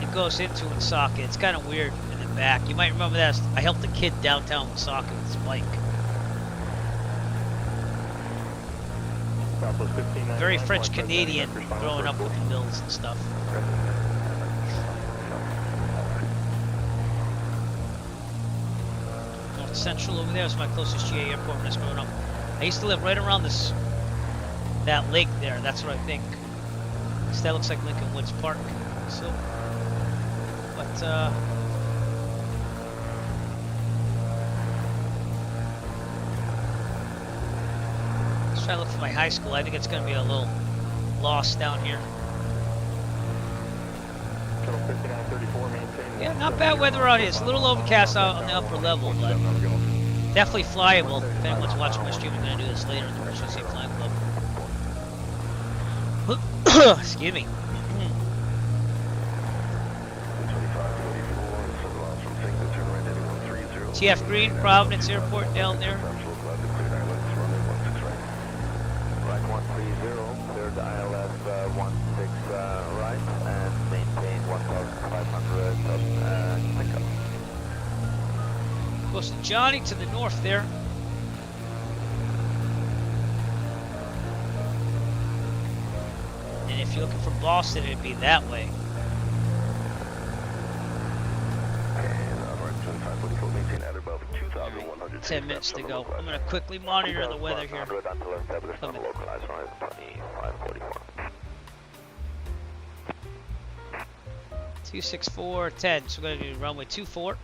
it goes into Woonsocket. It's kind of weird in the back. You might remember that. I helped a kid downtown Woonsocket with his bike. Very French Canadian, growing up with the mills and stuff. North Central over there is my closest GA airport when I was growing up. I used to live right around that lake there. That's what I think. That looks like Lincoln Woods Park. So, but let's try to look for my high school. I think it's going to be a little lost down here. Yeah, not bad weather out here. It's a little overcast out on the upper level, but definitely flyable. If anyone's watching my stream, I'm going to do this later in the Virtual Safe Flying Club. Excuse me. TF Green, Providence Airport down there. Right 130, cleared ILS 16 right, and maintain 1,500 pickup. Goes to Johnny to the north there. And if you're looking from Boston, it'd be that way. 10 minutes to go. I'm going to quickly monitor the weather here. 264.10. So we're going to do runway 24.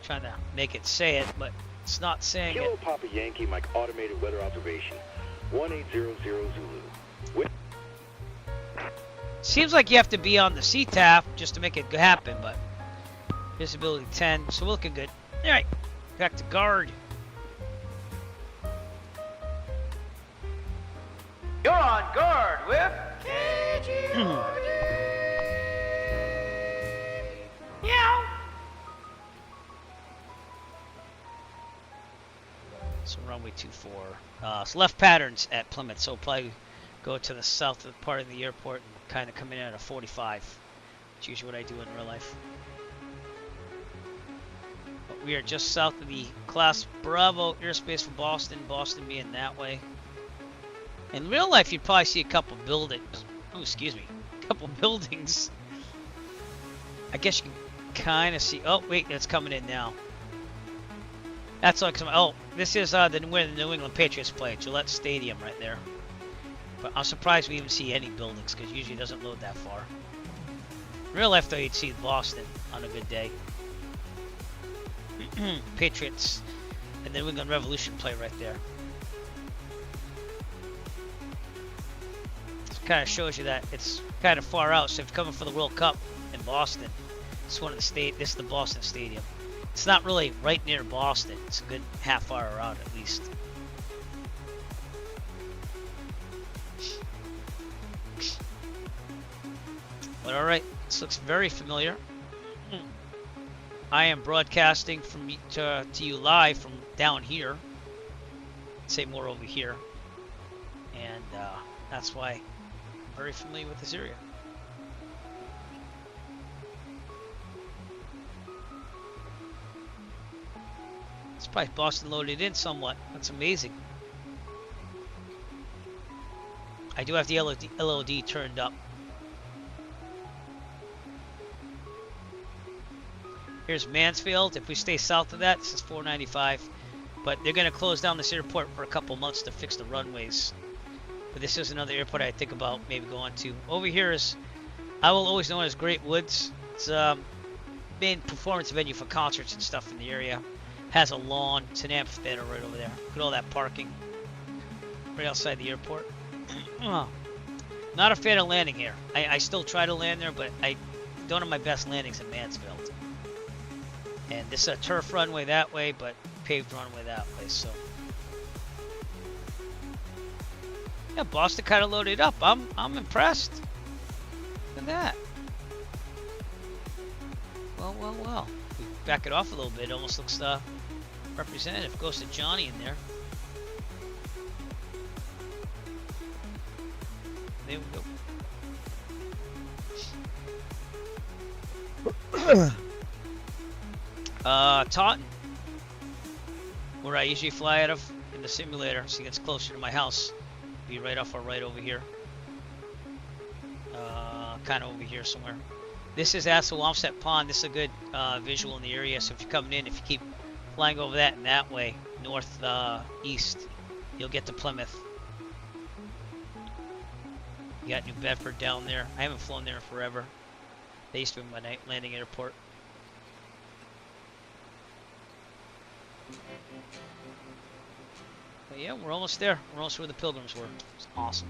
Trying to make it say it, but it's not saying Kilo it. Papa Yankee, Mike automated weather observation. 1800 Zulu. Seems like you have to be on the CTAF just to make it happen, but visibility 10, so we're looking good. All right, back to guard. You're on guard with KROC. Meow. So runway 24. So left patterns at Plymouth, so probably go to the south of the part of the airport and kind of come in at a 45. It's usually what I do in real life. But we are just south of the Class Bravo airspace for Boston, Boston being that way. In real life, you'd probably see a couple buildings. Oh, excuse me. A couple buildings. I guess you can kind of see. Oh, wait, it's coming in now. That's like some. Oh, this is where the New England Patriots play at Gillette Stadium right there. But I'm surprised we even see any buildings because usually it doesn't load that far. In real life, though, you'd see Boston on a good day. Patriots and the New England Revolution play right there. This kind of shows you that it's kind of far out. So if you're coming for the World Cup in Boston, this is the Boston Stadium. It's not really right near Boston. It's a good half hour out at least. But alright, this looks very familiar. I am broadcasting to you live from down here. I'd say more over here. And that's why I'm very familiar with this area. It's probably Boston loaded in somewhat. That's amazing. I do have the LOD turned up. Here's Mansfield. If we stay south of that, this is 495. But they're going to close down this airport for a couple months to fix the runways. But this is another airport I think about maybe going to. Over here is, I will always know it as Great Woods. It's a main performance venue for concerts and stuff in the area. Has a lawn. It's an amphitheater right over there. Look at all that parking. Right outside the airport. Not a fan of landing here. I still try to land there, but I don't have my best landings in Mansfield. And this is a turf runway that way, but paved runway that way, so. Yeah, Boston kind of loaded up. I'm impressed. Look at that. Well. We back it off a little bit. It almost looks representative. Goes to Johnny in there. There we go. Taunton, where I usually fly out of in the simulator, so it gets closer to my house. Be right off our right over here. Kind of over here somewhere. This is Assawamsett Pond. This is a good visual in the area, so if you're coming in, if you keep flying over that and that way, north east, you'll get to Plymouth. You got New Bedford down there. I haven't flown there in forever. They used to be my night landing airport. But yeah, we're almost there. We're almost where the Pilgrims were. It's awesome.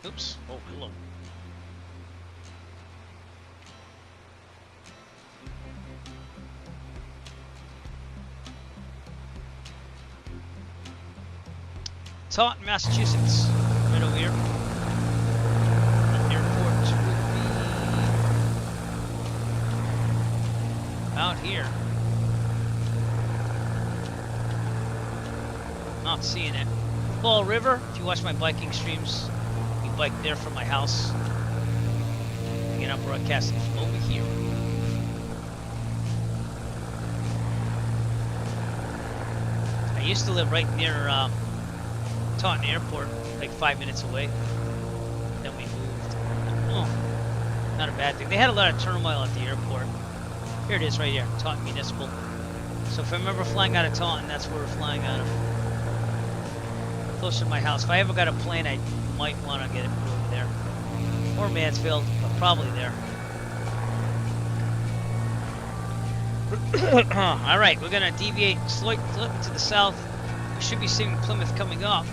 Oops. Oh, hello. Taunton, Massachusetts. Right over here. The airport would be out here. Not seeing it. Fall River, if you watch my biking streams, you bike there from my house. Again, I'm broadcasting from over here. I used to live right near Taunton Airport, like 5 minutes away. Then we moved. Oh, not a bad thing. They had a lot of turmoil at the airport. Here it is right here, Taunton Municipal. So if I remember flying out of Taunton, that's where we're flying out of. Closer to my house. If I ever got a plane, I might want to get it over there. Or Mansfield, but probably there. All right, we're gonna deviate slight flip to the south. We should be seeing Plymouth coming up.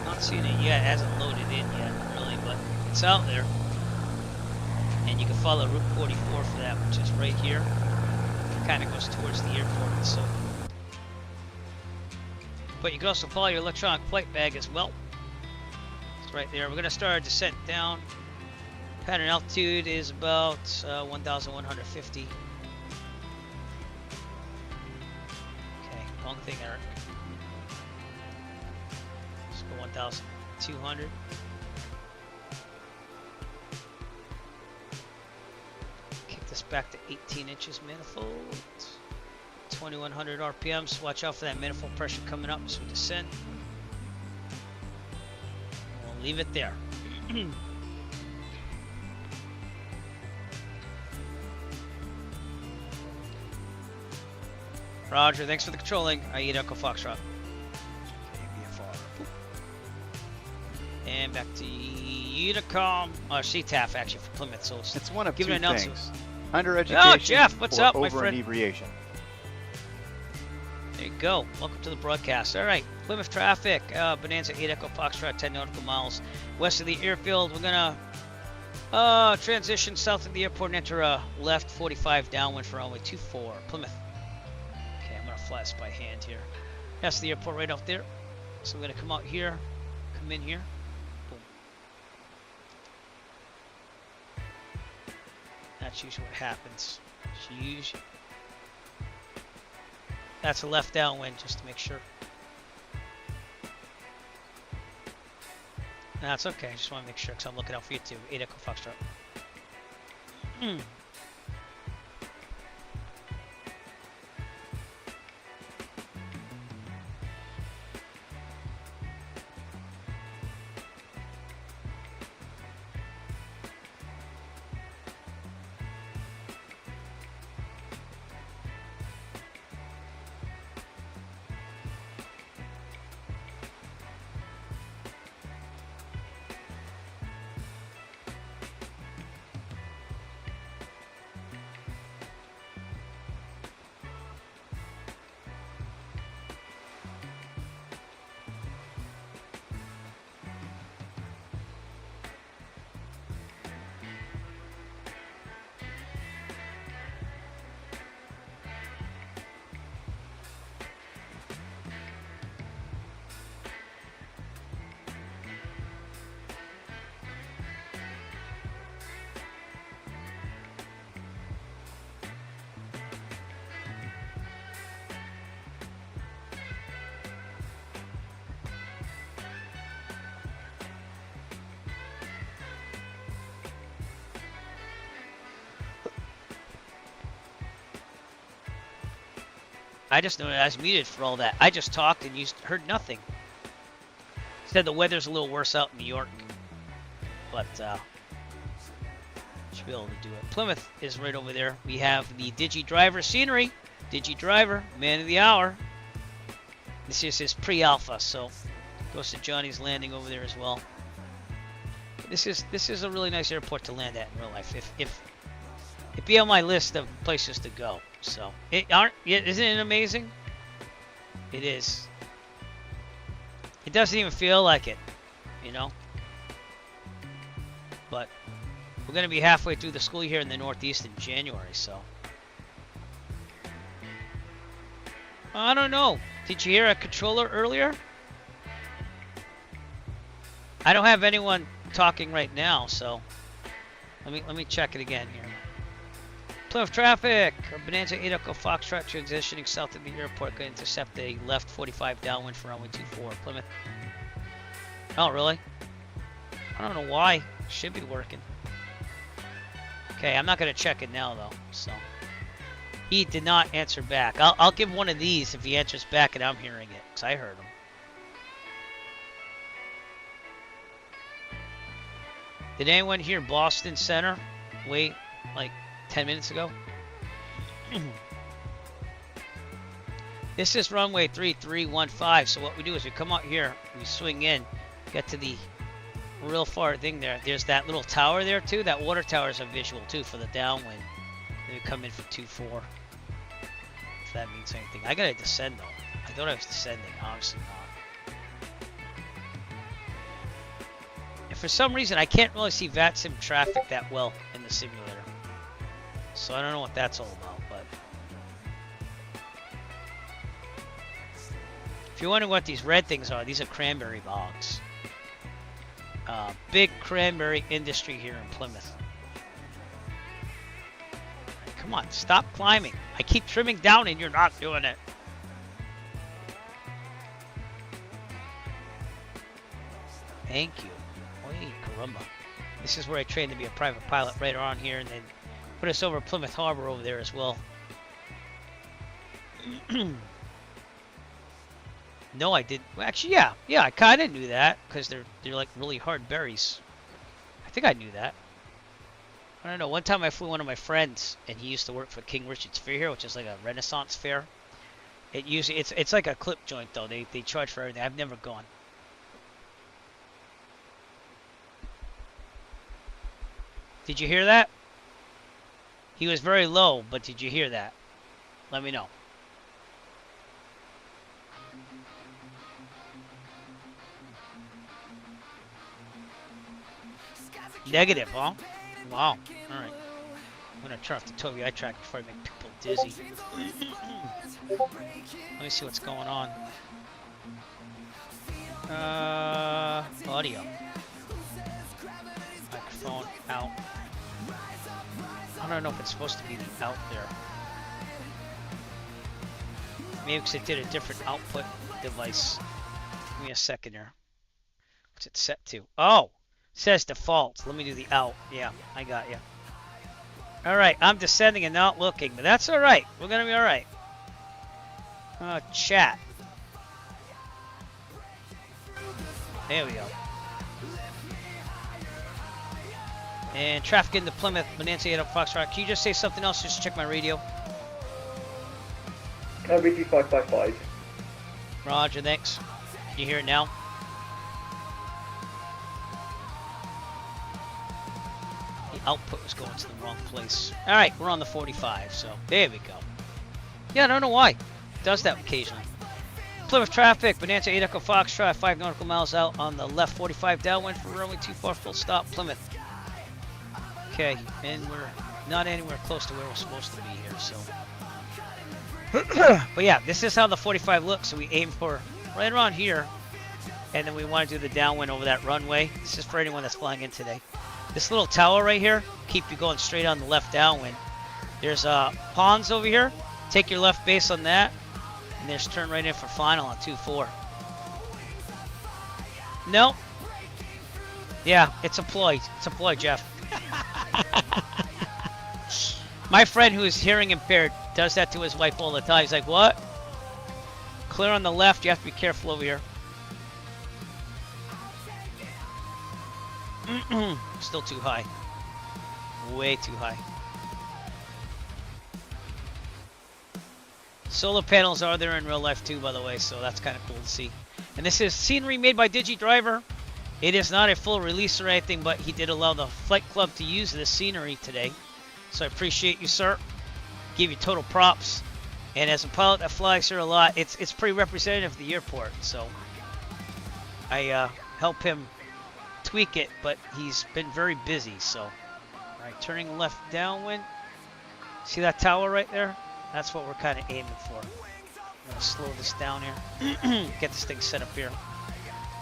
Not seeing it yet. It hasn't loaded in yet, really, but it's out there. And you can follow Route 44 for that, which is right here. It kind of goes towards the airport, so. But you can also follow your electronic flight bag as well. It's right there. We're gonna start our descent down. Pattern altitude is about 1,150. Okay, wrong thing, Eric. Let's go 1,200. Kick this back to 18 inches manifold. 2,100 RPMs. Watch out for that manifold pressure coming up as we descend. We'll leave it there. Roger, thanks for the controlling. I eat Echo Foxtrot. And back to Unicom, or CTAF actually for Plymouth. So it's one of two things. Under education. Oh, Jeff, what's up, my friend? Inebriation. There you go. Welcome to the broadcast. All right, Plymouth traffic. Bonanza 8 Echo Foxtrot, 10 nautical miles west of the airfield. We're gonna transition south of the airport and enter a left 45 downwind for runway 24 Plymouth. Fly this by hand here. That's the airport right out there. So we're gonna come out here, come in here. Boom. That's usually what happens. That's a left downwind, just to make sure. That's okay. I just want to make sure because I'm looking out for you too. 8 Echo Foxtrot. I just know I was muted for all that. I just talked and you heard nothing. Said the weather's a little worse out in New York, but should be able to do it. Plymouth is right over there. We have the Digi Driver scenery. Digi Driver, man of the hour. This is his pre-alpha, so goes to Johnny's Landing over there as well. This is a really nice airport to land at in real life. If it'd be on my list of places to go. So isn't it amazing? It is. It doesn't even feel like it, you know. But we're gonna be halfway through the school year in the Northeast in January, so I don't know. Did you hear a controller earlier? I don't have anyone talking right now, so let me check it again here. Plymouth traffic. Bonanza 8 Echo Foxtrot transitioning south of the airport. Going to intercept a left 45 downwind for runway 24 Plymouth. Oh, really? I don't know why. Should be working. Okay, I'm not going to check it now, though. So he did not answer back. I'll give one of these if he answers back and I'm hearing it, because I heard him. Did anyone hear Boston Center? Wait, like 10 minutes ago. This is runway 3315. So what we do is we come out here, we swing in, get to the real far thing there. There's that little tower there too. That water tower is a visual too for the downwind. They come in for 2-4. If that means anything. I gotta descend though. I thought I was descending. Obviously not. And for some reason, I can't really see VATSIM traffic that well in the simulator. So I don't know what that's all about, but if you're wondering what these red things are, these are cranberry bogs. Big cranberry industry here in Plymouth. Come on, stop climbing. I keep trimming down and you're not doing it. Thank you. Oy, caramba. This is where I trained to be a private pilot, right around here, and then put us over Plymouth Harbor over there as well. No, I didn't. Well, actually, yeah, I kind of knew that because they're like really hard berries. I think I knew that. I don't know. One time I flew one of my friends, and he used to work for King Richard's Fair here, which is like a Renaissance fair. It's like a clip joint though. They charge for everything. I've never gone. Did you hear that? He was very low, but did you hear that? Let me know. Negative, huh? Wow. Alright. I'm gonna turn off the Toby eye track before I make people dizzy. Let me see what's going on. Audio. Microphone out. I don't know if it's supposed to be the out there. Maybe because it did a different output device. Give me a second here. What's it set to? Oh! It says default. Let me do the out. Yeah, I got you. Alright, I'm descending and not looking, but that's alright. We're gonna be alright. Chat. There we go. And traffic into Plymouth, Bonanza A36 Foxtrot. Can you just say something else just to check my radio? BG 555. Roger, thanks. Can you hear it now? The output was going to the wrong place. Alright, we're on the 45, so there we go. Yeah, I don't know why. It does that occasionally. Plymouth traffic, Bonanza A36 Foxtrot, 5 nautical miles out on the left, 45 downwind for runway 24, full stop, Plymouth. Okay, and we're not anywhere close to where we're supposed to be here, so. But yeah, this is how the 45 looks, so we aim for right around here, and then we want to do the downwind over that runway. This is for anyone that's flying in today. This little tower right here, keep you going straight on the left downwind. There's ponds over here. Take your left base on that, and just turn right in for final on 2-4. Nope. Yeah, it's a ploy. It's a ploy, Jeff. My friend who is hearing impaired does that to his wife all the time. He's like, what? Clear on the left. You have to be careful over here. Still too high. Way too high. Solar panels are there in real life too, by the way, so that's kind of cool to see. And this is scenery made by DigiDriver. It is not a full release or anything, but he did allow the flight club to use this scenery today. So I appreciate you, sir. Give you total props. And as a pilot that flies here a lot, it's pretty representative of the airport. So I help him tweak it, but he's been very busy. So, all right, turning left downwind. See that tower right there? That's what we're kind of aiming for. I'm gonna slow this down here. Get this thing set up here.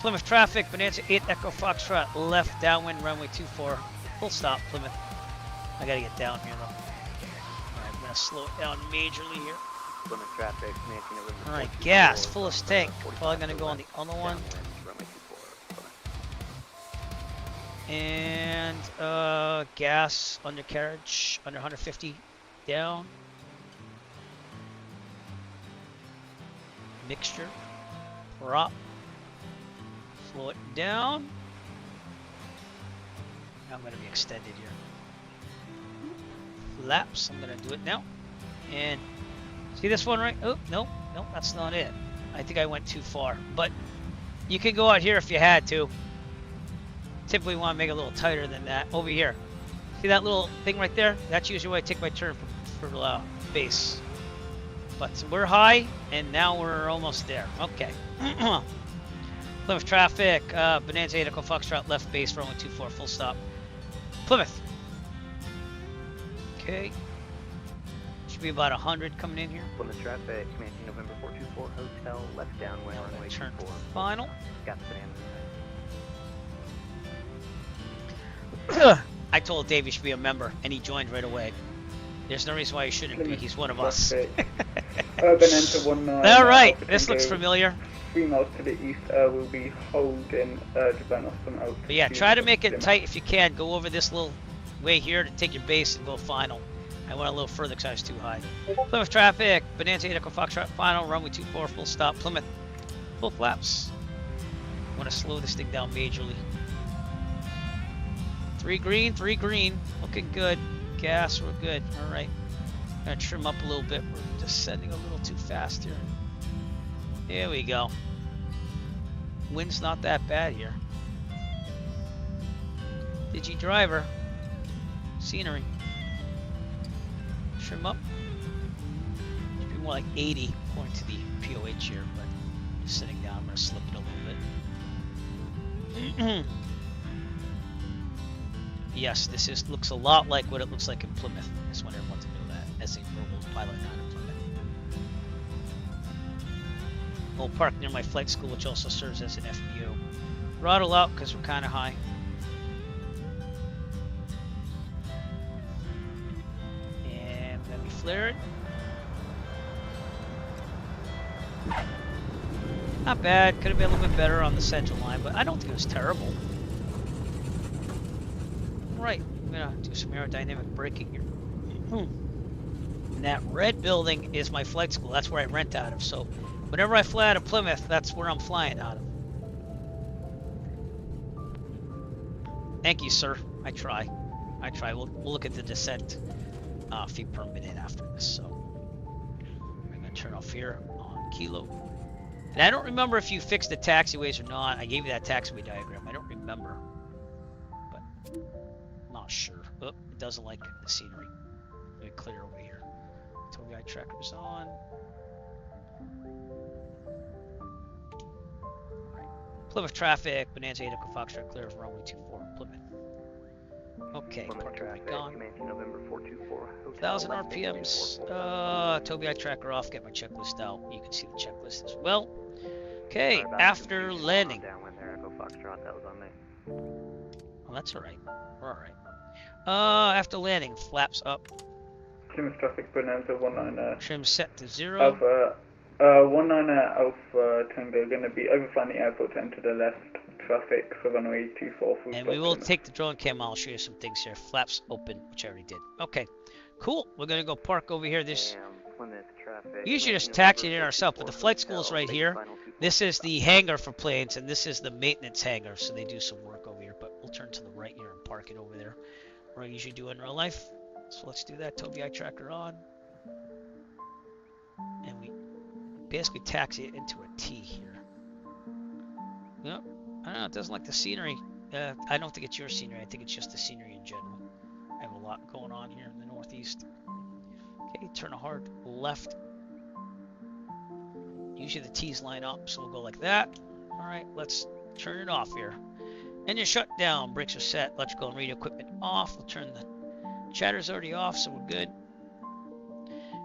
Plymouth traffic, Bonanza A36 Foxtrot, left downwind, runway 24, full stop, Plymouth. I gotta get down here though. Alright, I'm gonna slow it down majorly here. Plymouth traffic, alright, gas, fullest tank. Probably gonna go on the other one. And gas, undercarriage, under 150, down. Mixture, prop. Slow it down. I'm going to be extended here. Flaps. I'm going to do it now. And see this one right? Oh, no, that's not it. I think I went too far. But you can go out here if you had to. Typically want to make it a little tighter than that. Over here. See that little thing right there? That's usually where I take my turn for base. But we're high, and now we're almost there. Okay. Plymouth traffic. Bonanza A36 Foxtrot left base, runway 24, full stop. Plymouth. Okay. Should be about 100 coming in here. Plymouth traffic, commanding November 424 Hotel, left downwind, runway Turn 24. final. Got the I told Dave he should be a member, and he joined right away. There's no reason why he shouldn't be. He's one of us. Bonanza 19. All right, this looks familiar. 3 miles to the east, we'll be holding Japan Austin out. But yeah, try to make it tight if you can. Go over this little way here to take your base and go final. I went a little further because I was too high. Plymouth traffic, Bonanza A36 Foxtrot final, runway 24, full stop. Plymouth, full flaps. I want to slow this thing down majorly. 3 green, 3 green. Looking good. Gas, we're good. All right. Gonna trim up a little bit. We're descending a little too fast here. Here we go. Wind's not that bad here. Digi driver. Scenery. Trim up. Should be more like 80 according to the POH here, but just sitting down, I'm gonna slip it a little bit. Yes, this looks a lot like what it looks like in Plymouth. I just want everyone to know that as a verbal pilot out of Plymouth. We'll park near my flight school, which also serves as an FBO. Throttle out because we're kind of high. And let me flare it. Not bad. Could have been a little bit better on the central line, but I don't think it was terrible. Right, I'm gonna do some aerodynamic braking here. And that red building is my flight school. That's where I rent out of. So whenever I fly out of Plymouth, that's where I'm flying out of. Thank you, sir. I try. We'll look at the descent fee per minute after this. So I'm gonna turn off here on Kilo. And I don't remember if you fixed the taxiways or not. I gave you that taxiway diagram. I don't remember. Not sure. Oh, it doesn't like the scenery. Let me clear over here. TOBI tracker's on. Right. Plymouth traffic, Bonanza A36 Foxtrot clear of runway 24, Plymouth. Okay, Plymouth traffic, gone. commanding November 424 Hotel, 1,000 RPMs. TOBI tracker off. Get my checklist out. You can see the checklist as well. Okay, after landing. Downwind there, Echo Foxtrot, that was on me. Oh, that's alright. We're alright. After landing, flaps up. Plymouth traffic, Bonanza 19. Trim set to 0. Alpha, 19 Alpha Tango, going to be overflying the airport to enter the left. Traffic for runway 24. And we will take the drone cam. I'll show you some things here. Flaps open, which I already did. Okay, cool. We're going to go park over here. This usually just taxi it in ourselves, but the flight school is right here. This is the hangar for planes, and this is the maintenance hangar, so they do some work over here. But we'll turn to the right here and park it over there, where I usually do in real life. So let's do that. TOBI tracker on, and we basically taxi it into a T here. Yep. I don't know. It doesn't like the scenery. I don't think it's your scenery. I think it's just the scenery in general. I have a lot going on here in the northeast. Okay, turn a hard left. Usually the T's line up, so we'll go like that. All right, let's turn it off here. Engine shut down, brakes are set, electrical and radio equipment off. We'll turn the chatter's already off, so we're good.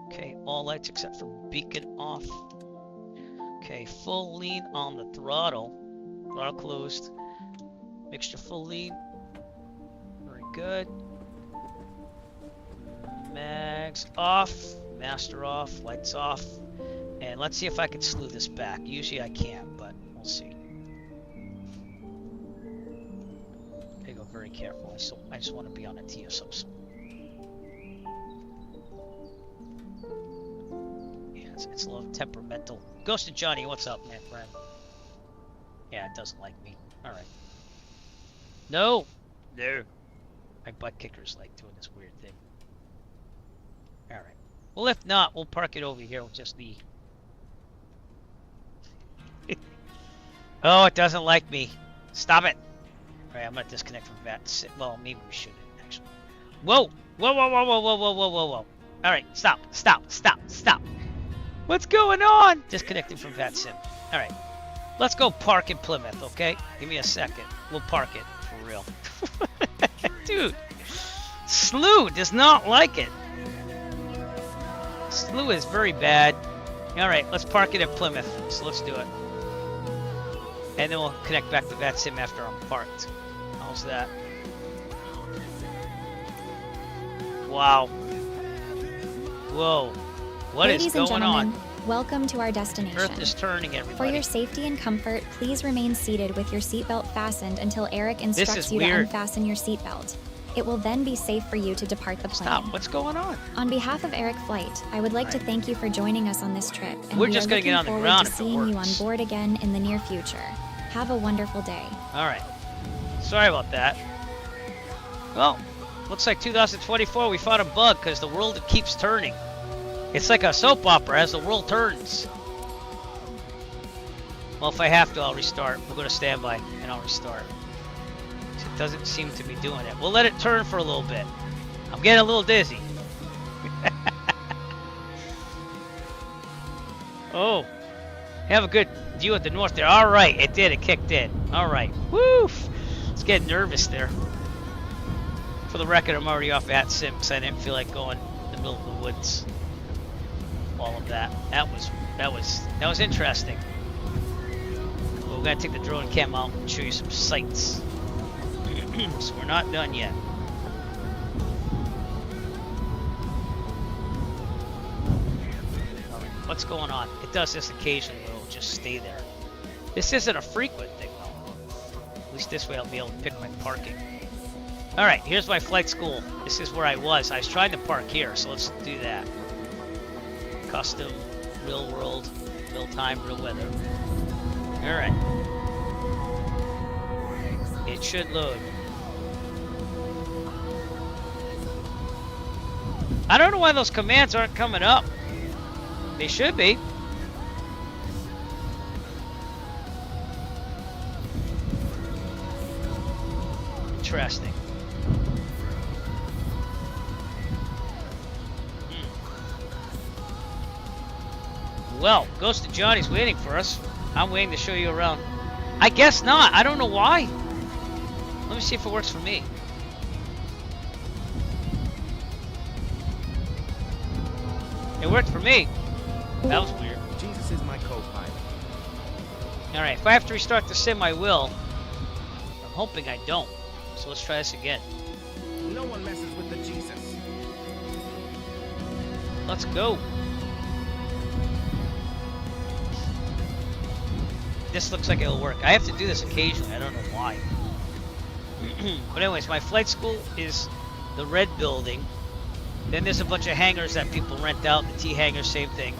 Okay, all lights except for beacon off. Okay, full lean on the throttle. Throttle closed. Mixture full lean. Very good. Mags off. Master off. Lights off. And let's see if I can slew this back. Usually I can't, but we'll see. Okay, go very careful. I just want to be on a T of some sort. Yeah, it's a little temperamental. Ghosted Johnny, what's up, man, friend? Yeah, it doesn't like me. Alright. No! No! My butt kicker's like doing this weird thing. Alright. Well, if not, we'll park it over here with just the... Oh, it doesn't like me. Stop it! Alright, I'm gonna disconnect from VATS. Well, maybe we shouldn't, actually. Whoa! Whoa, whoa, whoa, whoa, whoa, whoa, whoa, whoa, whoa. Alright, stop, stop, stop, stop. What's going on? Disconnecting from VATSIM. Alright. Let's go park in Plymouth, okay? Give me a second. We'll park it, for real. Dude. Slew does not like it. Slew is very bad. Alright, let's park it at Plymouth. So let's do it. And then we'll connect back to VATSIM after I'm parked. How's that? Wow. Whoa. What is going on? Welcome to our destination. Earth is turning, everybody. For your safety and comfort, please remain seated with your seatbelt fastened until Eric instructs you to unfasten your seatbelt. It will then be safe for you to depart the plane. Stop. What's going on? On behalf of Eric Flight, I would like to thank you for joining us on this trip, and we're just going to get on the ground to seeing you on board again in the near future. Have a wonderful day. All right. Sorry about that. Well, looks like 2024 we found a bug because the world keeps turning. It's like a soap opera as the world turns. Well, if I have to, I'll restart. We'll go to standby and I'll restart. It doesn't seem to be doing it. We'll let it turn for a little bit. I'm getting a little dizzy. Oh, have a good view at the north there. All right, it did. It kicked in. All right. Woof. Let's get nervous there. For the record, I'm already off at Sim because I didn't feel like going in the middle of the woods. All of that. That was interesting. Well, we're gonna take the drone cam out and show you some sights. So we're not done yet. What's going on? It does this occasionally, but it'll just stay there. This isn't a frequent thing, though. At least this way I'll be able to pick my parking. Alright, here's my flight school. This is where I was. I was trying to park here, so let's do that. Custom, real world, real time, real weather. Alright. It should load. I don't know why those commands aren't coming up. They should be. Interesting. Well, Ghost of Johnny's waiting for us. I'm waiting to show you around. I guess not. I don't know why. Let me see if it works for me. It worked for me. That was weird. Jesus is my co-pilot. Alright, if I have to restart the sim, I will. I'm hoping I don't. So let's try this again. No one messes with the Jesus. Let's go. This looks like it'll work. I have to do this occasionally. I don't know why. But anyways, my flight school is the red building. Then there's a bunch of hangars that people rent out. The T hangar, same thing.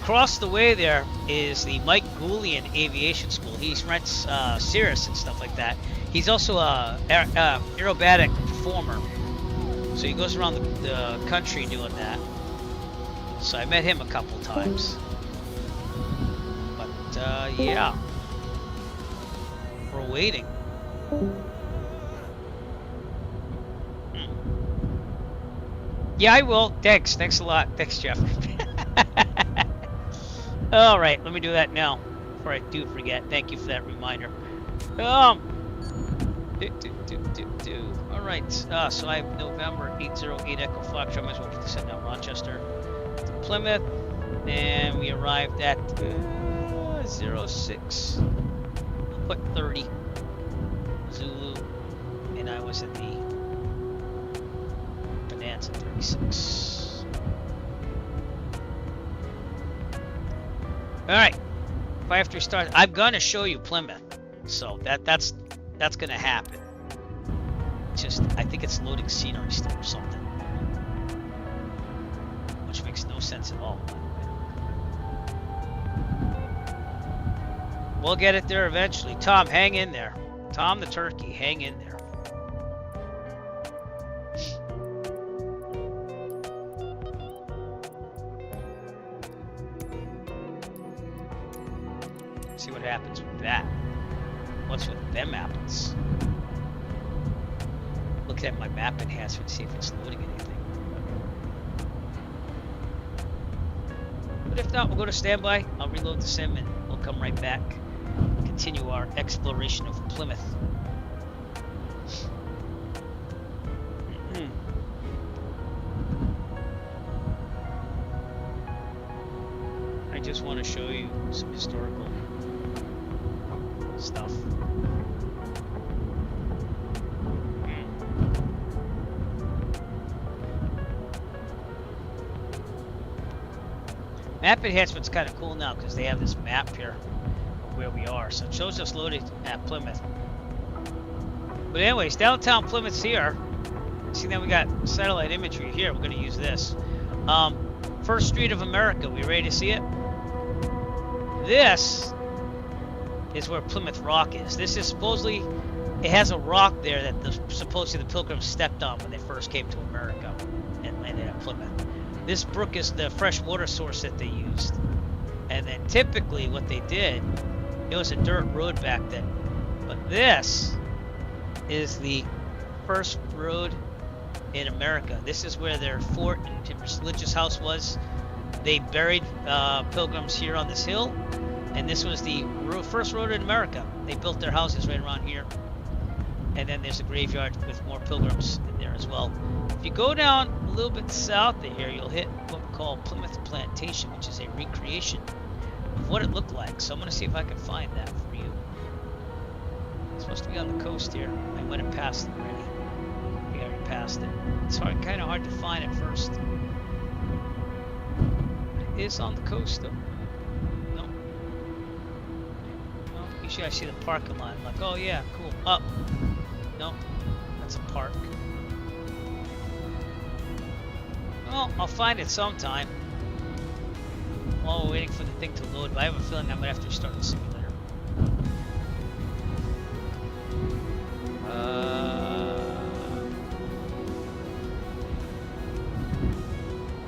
Across the way there is the Mike Goulian Aviation School. He rents Cirrus and stuff like that. He's also a aerobatic performer. So he goes around the country doing that. So I met him a couple times. But yeah. We're waiting. Yeah, I will. Thanks a lot. Thanks, Jeff. All right, let me do that now before I do forget. Thank you for that reminder. All right, so I have November 808 Echo Foxtrot. I might as well get this at now. Rochester to Plymouth, and we arrived at 06. I'll put 30 Zulu, and I was at the Bonanza 36. All right, if I have to restart, I'm gonna show you Plymouth, so that's gonna happen. It's just I think it's loading scenery still or something, which makes no sense at all. We'll get it there eventually. Tom, hang in there. Tom the turkey, hang in there. See what happens with that. what's with them apples? Look at my map enhancement, see if it's loading anything. But if not, we'll go to standby. I'll reload the sim and we'll come right back. Continue our exploration of Plymouth. I just want to show you some historical stuff. Map enhancement's kind of cool now because they have this map here of where we are. So it shows us loaded at Plymouth. But anyways, downtown Plymouth's here. See, now we got satellite imagery here. We're going to use this. First Street of America. We ready to see it? This is where Plymouth Rock is. This is supposedly, it has a rock there that supposedly the Pilgrims stepped on when they first came to America and landed at Plymouth. This brook is the fresh water source that they used. And then typically what they did, it was a dirt road back then. But this is the first road in America. This is where their fort and religious house was. They buried pilgrims here on this hill. And this was the first road in America. They built their houses right around here. And then there's a graveyard with more pilgrims in there as well. If you go down a little bit south of here, you'll hit what we call Plymouth Plantation, which is a recreation of what it looked like. So I'm going to see if I can find that for you. It's supposed to be on the coast here. I went and passed it already. I think I already passed it. It's kind of hard to find at first. It is on the coast though. No. No. Usually I see the parking lot. I'm like, oh yeah, cool. Up. No. That's a park. Well, I'll find it sometime while we're waiting for the thing to load, but I have a feeling I'm going to have to restart the simulator.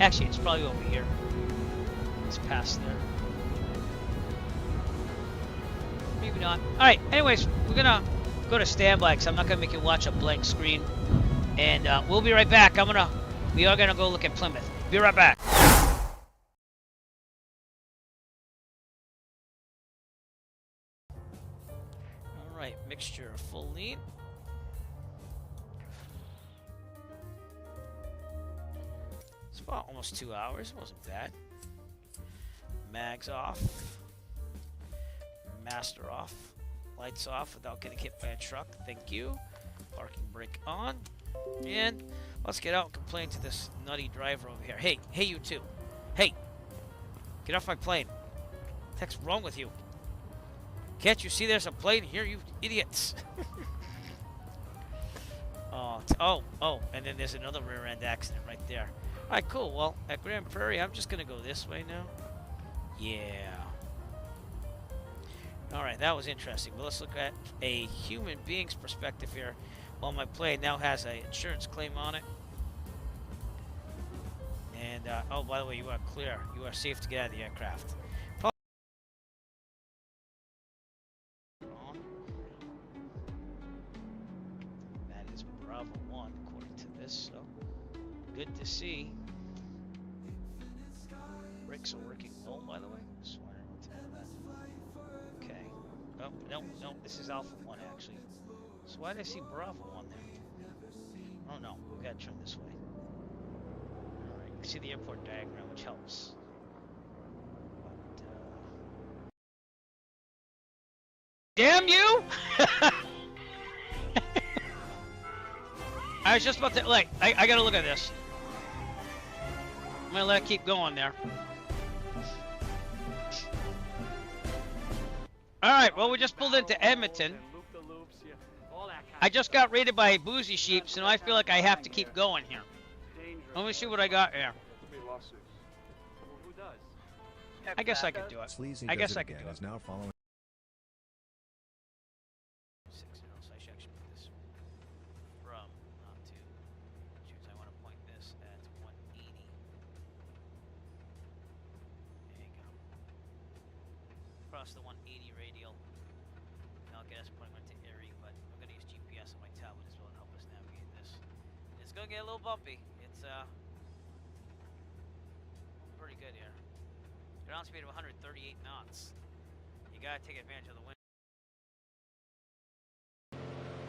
Actually, it's probably over here. It's past there. Maybe not. Alright, anyways, we're going to go to standby because I'm not going to make you watch a blank screen. And we'll be right back. We are gonna go look at Plymouth. Be right back. Alright, mixture of full lead. It's about almost 2 hours. It wasn't bad. Mags off. Master off. Lights off without getting hit by a truck. Thank you. Parking brake on. And let's get out and complain to this nutty driver over here. Hey, you two. Hey, get off my plane. What the heck's wrong with you? Can't you see there's a plane here, you idiots? Oh, and then there's another rear end accident right there. All right, cool. Well, at Grand Prairie, I'm just going to go this way now. Yeah. All right, that was interesting. But let's look at a human being's perspective here. Well, my plane now has an insurance claim on it. And, oh, by the way, you are clear. You are safe to get out of the aircraft. That is Bravo 1, according to this, so good to see. Brakes are working well, by the way. Just wondering what to do. Okay. Oh, no, this is Alpha 1, actually. So why did I see Bravo on there? Oh no, we gotta turn this way. Alright, you can see the airport diagram, which helps. But, damn you! I was just about to, like, I gotta look at this. I'm gonna let it keep going there. Alright, well, we just pulled into Edmonton. I just got raided by boozy sheep, so now I feel like I have to keep going here. Let me see what I got here. I guess I could do it. I guess I could do it. Now following. So I should actually put this from, not to choose. I want to point this at 180. There you go. Across the 180 radial. Now guess, pointing to Erie, but I'm gonna use GPS on my tablet as well to help us navigate this. It's gonna get a little bumpy. It's pretty good here. Ground speed of 138 knots. You gotta take advantage of the wind.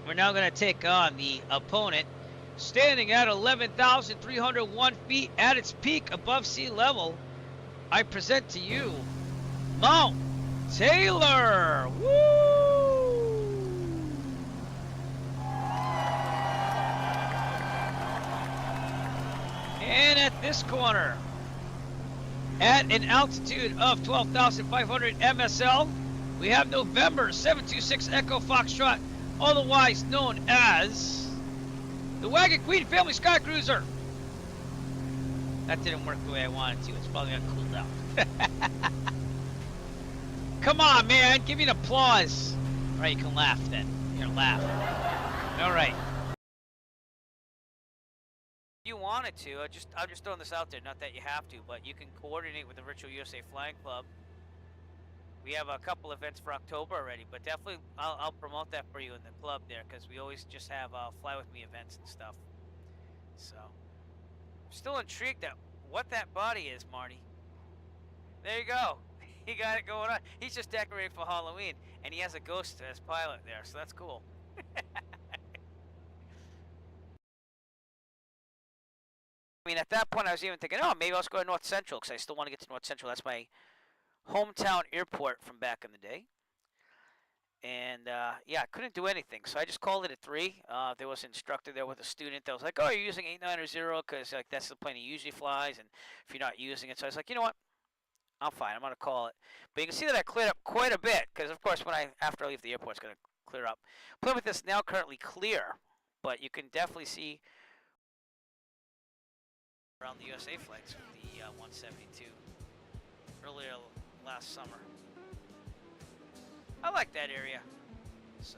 We're now gonna take on the opponent, standing at 11,301 feet at its peak above sea level. I present to you Mount Taylor. Woo! And at this corner, at an altitude of 12,500 MSL, we have November 726 Echo Foxtrot, otherwise known as the Wagon Queen Family Sky Cruiser. That didn't work the way I wanted to. It's probably gonna cool down. Come on, man. Give me an applause. All right, you can laugh then. Here, laugh. All right. If you wanted to, I'm just throwing this out there. Not that you have to, but you can coordinate with the Virtual USA Flying Club. We have a couple events for October already, but definitely I'll promote that for you in the club there, because we always just have Fly With Me events and stuff. So, I'm still intrigued at what that body is, Marty. There you go. He got it going on. He's just decorated for Halloween, and he has a ghost as pilot there, so that's cool. I mean, at that point, I was even thinking, oh, maybe I'll just go to North Central, because I still want to get to North Central. That's my hometown airport from back in the day. And, yeah, I couldn't do anything, so I just called it a 3. There was an instructor there with a student that was like, oh, you're using 8900, because like, that's the plane he usually flies, and if you're not using it. So I was like, you know what? I'm fine. I'm going to call it. But you can see that I cleared up quite a bit, because, of course, after I leave the airport, it's going to clear up. Plymouth is now currently clear, but you can definitely see around the USA flights with the 172 earlier last summer. I like that area. So,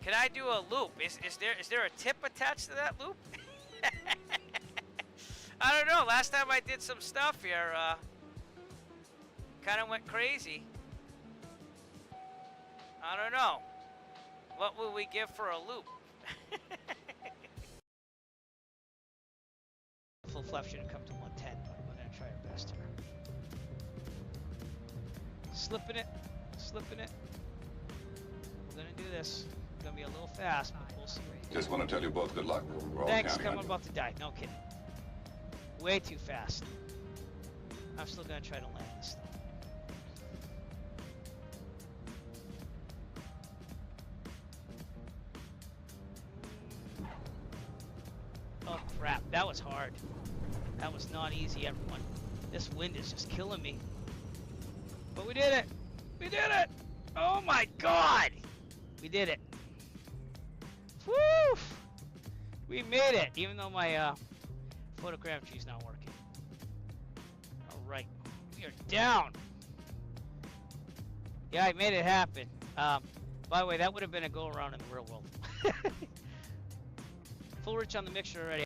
can I do a loop? Is there a tip attached to that loop? I don't know. Last time I did some stuff here, kind of went crazy. I don't know. What will we give for a loop? Full flap shouldn't come to 110, but we're gonna try our best here. Slipping it. We're gonna do this. It's gonna be a little fast, but we'll see. Just want to tell you both good luck. We're all Thanks, counting on I'm about to die. No kidding. Way too fast. I'm still gonna try to land this thing. Oh crap, that was hard. That was not easy, everyone. This wind is just killing me. But we did it! We did it! Oh my god! We did it. Woo! We made it, even though my photogrammetry is not working. Alright, we are down. Yeah, I made it happen. By the way, that would have been a go around in the real world. Full rich on the mixture already.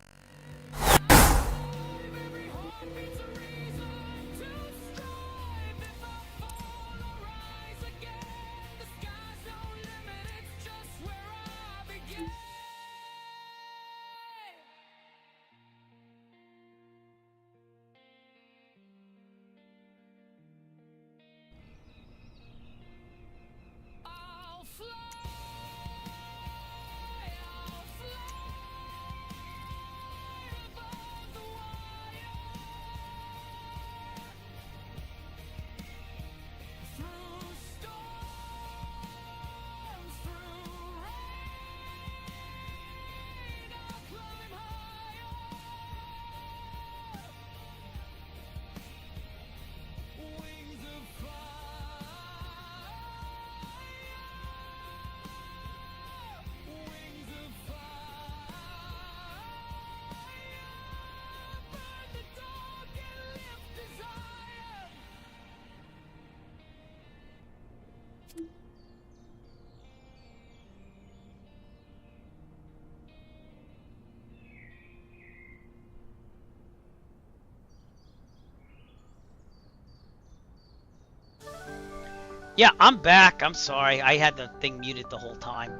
Yeah, I'm back. I'm sorry. I had the thing muted the whole time.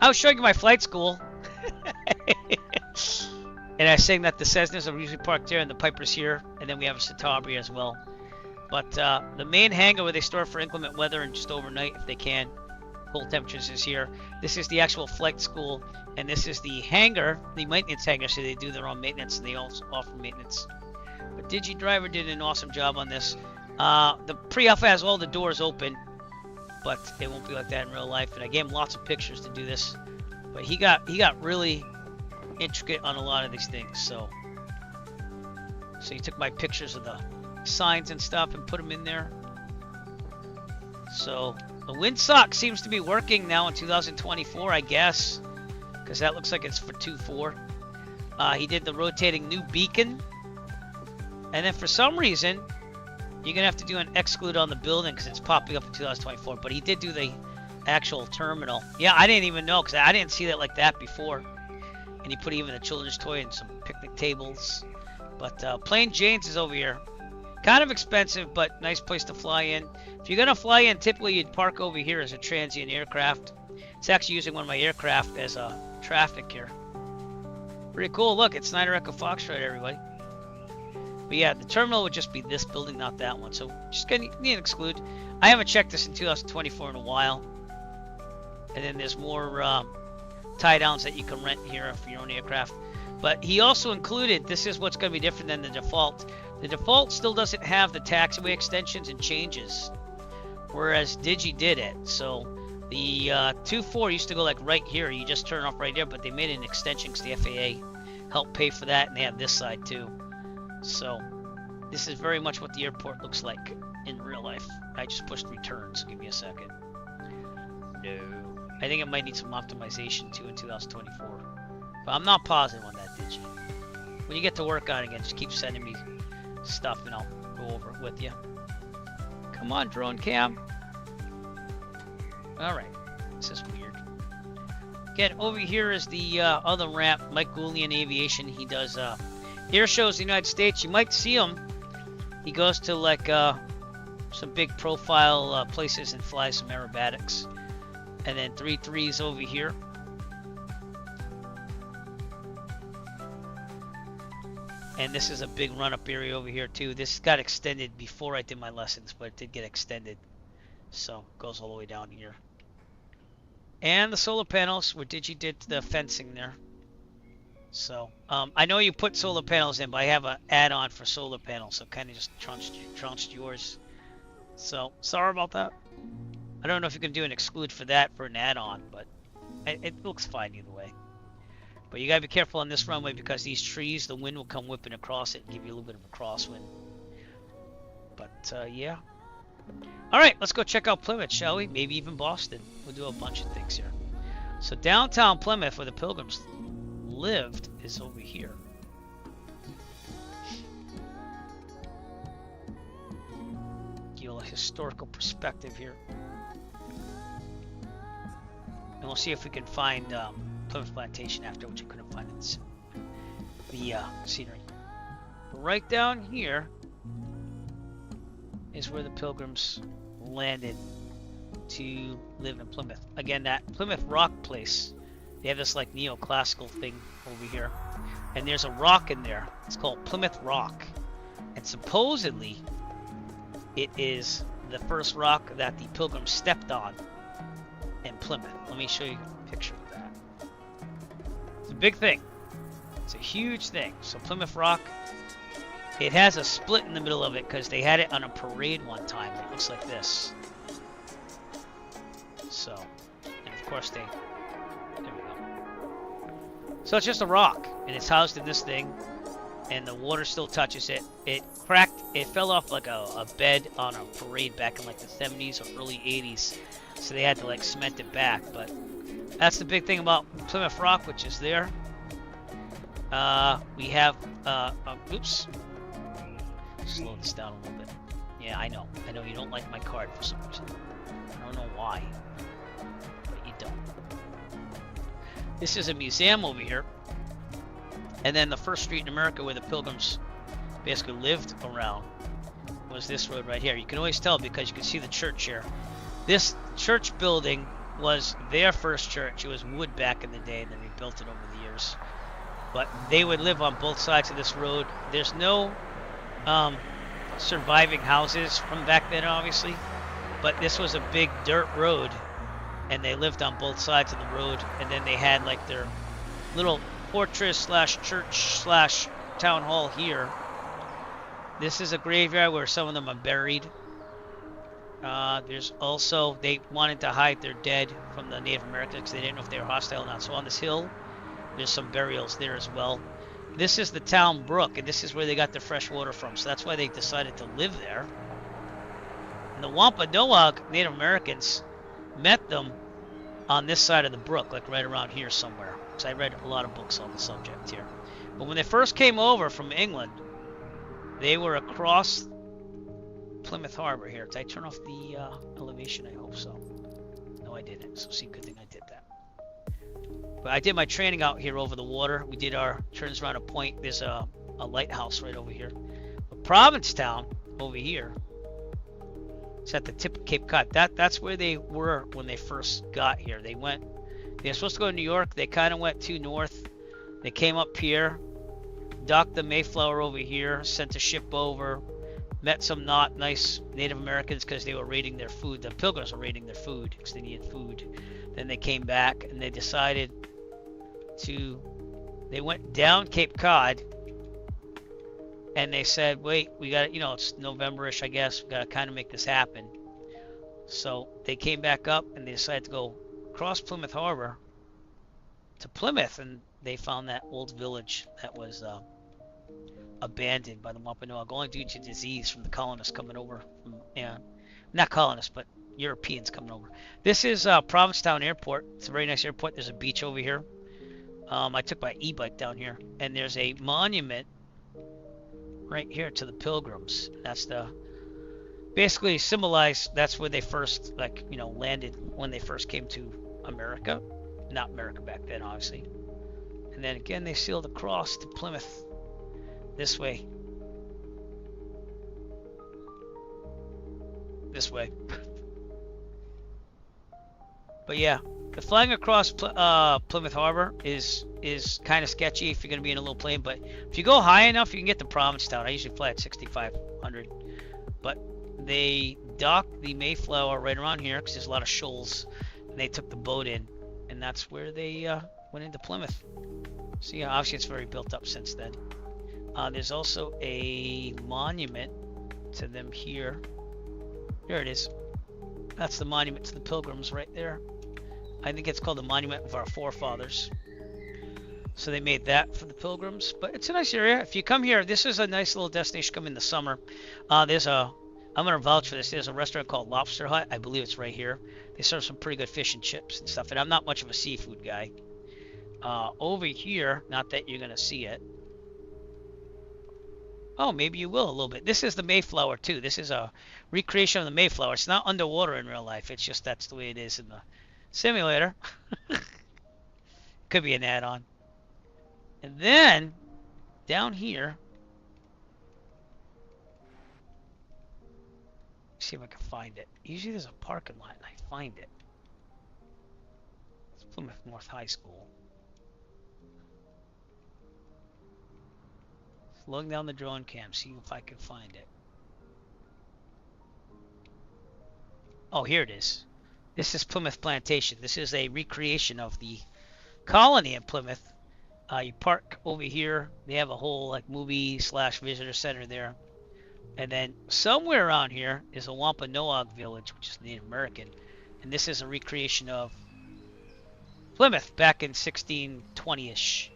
I was showing you my flight school. And I was saying that the Cessnas are usually parked there and the Piper's here. And then we have a Citabria as well. But the main hangar where they store for inclement weather and just overnight if they can. Cold temperatures is here. This is the actual flight school. And this is the hangar, the maintenance hangar. So they do their own maintenance and they also offer maintenance. But DigiDriver did an awesome job on this. The pre-alpha has all the doors open, but it won't be like that in real life. And I gave him lots of pictures to do this, but he got really intricate on a lot of these things. So he took my pictures of the signs and stuff and put them in there. So the windsock seems to be working now in 2024, I guess, because that looks like it's for 2.4. He did the rotating new beacon, and then for some reason. You're going to have to do an exclude on the building because it's popping up in 2024. But he did do the actual terminal. Yeah, I didn't even know because I didn't see that like that before. And he put even a children's toy and some picnic tables. But Plain Jane's is over here. Kind of expensive, but nice place to fly in. If you're going to fly in, typically you'd park over here as a transient aircraft. It's actually using one of my aircraft as a traffic here. Pretty cool. Look, it's Snyder Echo Foxtrot, everybody. But yeah, the terminal would just be this building, not that one. So just gonna need to exclude. I haven't checked this in 2024 in a while. And then there's more tie downs that you can rent here for your own aircraft. But he also included, this is what's going to be different than the default. The default still doesn't have the taxiway extensions and changes, whereas Digi did it. So the 2.4 used to go like right here. You just turn off right there, but they made an extension because the FAA helped pay for that, and they have this side too. So this is very much what the airport looks like in real life. I just pushed return, so give me a second. No. I think it might need some optimization too in 2024. But I'm not positive on that, Digi. When you get to work on it again, just keep sending me stuff and I'll go over it with you. Come on, drone cam. Alright. This is weird. Again, over here is the other ramp, Mike Goulian Aviation. He does air shows in the United States. You might see him. He goes to like some big profile places and flies some aerobatics. And then 3.3's over here. And this is a big run-up area over here too. This got extended before I did my lessons, but it did get extended. So it goes all the way down here. And the solar panels where Digi did the fencing there. So I know you put solar panels in, but I have an add-on for solar panels, so kind of just trounced yours. So sorry about that. I don't know if you can do an exclude for that for an add-on, but it looks fine either way. But you gotta be careful on this runway because these trees, the wind will come whipping across it and give you a little bit of a crosswind. But yeah. Alright, let's go check out Plymouth, shall we? Maybe even Boston. We'll do a bunch of things here. So downtown Plymouth, where the Pilgrims lived, is over here. Give you a historical perspective here. And we'll see if we can find Plymouth Plantation after, which I couldn't find in the scenery. But right down here is where the Pilgrims landed to live in Plymouth. Again, that Plymouth Rock place, they have this like neoclassical thing over here. And there's a rock in there. It's called Plymouth Rock. And supposedly, it is the first rock that the Pilgrims stepped on in Plymouth. Let me show you a picture of that. It's a big thing. It's a huge thing. So Plymouth Rock, it has a split in the middle of it because they had it on a parade one time. It looks like this. So, and of course there we go. So it's just a rock, and it's housed in this thing, and the water still touches it. It cracked, it fell off like a bed on a parade back in like the 70s or early 80s. So they had to like cement it back, but that's the big thing about Plymouth Rock, which is there. We have, oops. Slow this down a little bit. Yeah, I know you don't like my card for some reason. I don't know why, but you don't. This is a museum over here. And then the first street in America where the Pilgrims basically lived around was this road right here. You can always tell because you can see the church here. This church building was their first church. It was wood back in the day, and they rebuilt it over the years. But they would live on both sides of this road. There's no surviving houses from back then, obviously, but this was a big dirt road, and they lived on both sides of the road. And then they had like their little fortress slash church slash town hall here. This is a graveyard where some of them are buried. There's also, they wanted to hide their dead from the Native Americans because they didn't know if they were hostile or not. So on this hill, there's some burials there as well. This is the town brook, and this is where they got their fresh water from. So that's why they decided to live there. And the Wampanoag Native Americans met them on this side of the brook, like right around here somewhere. Because I read a lot of books on the subject here. But when they first came over from England, they were across Plymouth Harbor here. Did I turn off the elevation? I hope so. No, I didn't. So see, good thing I did that. But I did my training out here over the water. We did our turns around a point. There's a lighthouse right over here. But Provincetown over here, it's at the tip of Cape Cod. That's where they were when they first got here. They were supposed to go to New York. They kind of went too north. They came up here, docked the Mayflower over here, sent a ship over, met some not nice Native Americans because they were raiding their food. The Pilgrims were raiding their food because they needed food. Then they came back and they decided they went down Cape Cod, and they said, wait, we got to, it's November-ish, I guess, we got to kind of make this happen. So they came back up and they decided to go across Plymouth Harbor to Plymouth, and they found that old village that was abandoned by the Wampanoag, only due to disease from the colonists coming over from, not colonists, but Europeans coming over. This is Provincetown Airport. It's a very nice airport. There's a beach over here. I took my e-bike down here, and there's a monument right here to the Pilgrims. That's basically symbolize that's where they first landed when they first came to America. Not America back then, obviously. And then again, they sailed across to Plymouth this way. This way. But yeah, the flying across Plymouth Harbor is kind of sketchy if you're going to be in a little plane. But if you go high enough, you can get to Provincetown. I usually fly at 6,500. But they docked the Mayflower right around here because there's a lot of shoals. And they took the boat in. And that's where they went into Plymouth. So yeah, obviously it's very built up since then. There's also a monument to them here. There it is. That's the monument to the Pilgrims right there. I think it's called the Monument of Our Forefathers. So they made that for the Pilgrims. But it's a nice area. If you come here, this is a nice little destination. Come in the summer. I'm going to vouch for this. There's a restaurant called Lobster Hut. I believe it's right here. They serve some pretty good fish and chips and stuff. And I'm not much of a seafood guy. Over here, not that you're going to see it. Oh, maybe you will a little bit. This is the Mayflower too. This is a recreation of the Mayflower. It's not underwater in real life. It's just that's the way it is in the simulator. Could be an add-on. And then down here, see if I can find it. Usually there's a parking lot and I find it. It's Plymouth North High School. Looking down the drone cam, see if I can find it. Oh, here it is. This is Plymouth Plantation. This is a recreation of the colony in Plymouth. You park over here. They have a whole movie / visitor center there. And then somewhere around here is a Wampanoag village, which is Native American. And this is a recreation of Plymouth back in 1620-ish.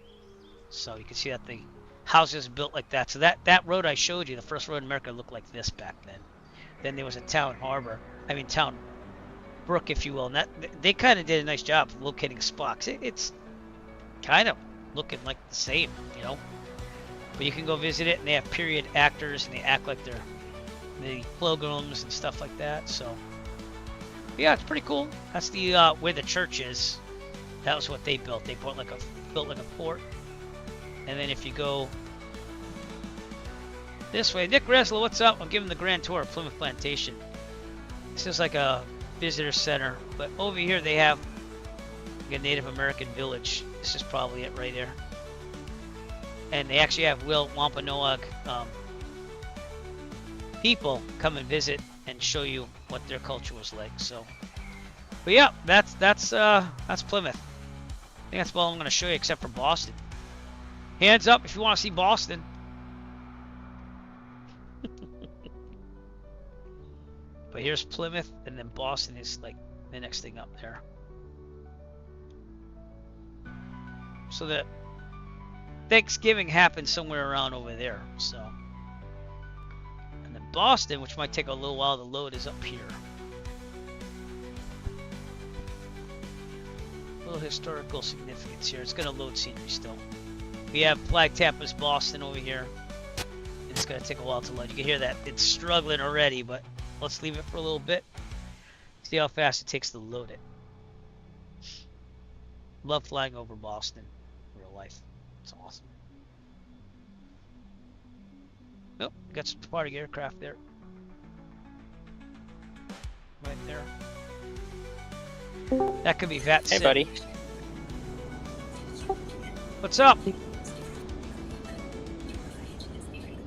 So you can see that the houses built like that. So that road I showed you, the first road in America, looked like this back then. Then there was a town brook, if you will. And they kind of did a nice job of locating spots. It's kind of looking like the same, But you can go visit it, and they have period actors, and they act like they're the Pilgrims and stuff like that. So yeah, it's pretty cool. That's the where the church is. That was what they built. They built like a fort. And then if you go this way, Nick Reslow, what's up? I'm giving the grand tour of Plymouth Plantation. This is like a visitor center. But over here they have a Native American village. This is probably it right there. And they actually have Wampanoag people come and visit and show you what their culture was like. So, but yeah, that's Plymouth. I think that's all I'm going to show you, except for Boston. Hands up if you want to see Boston. But here's Plymouth, and then Boston is like the next thing up there. So that Thanksgiving happened somewhere around over there. So, and then Boston, which might take a little while to load, is up here. A little historical significance here. It's going to load scenery still. We have Flag Tappers Boston over here. It's going to take a while to load. You can hear that it's struggling already, but let's leave it for a little bit. See how fast it takes to load it. Love flying over Boston in real life. It's awesome. Nope, got some departing aircraft there. Right there. That could be VATS. Hey, buddy. What's up?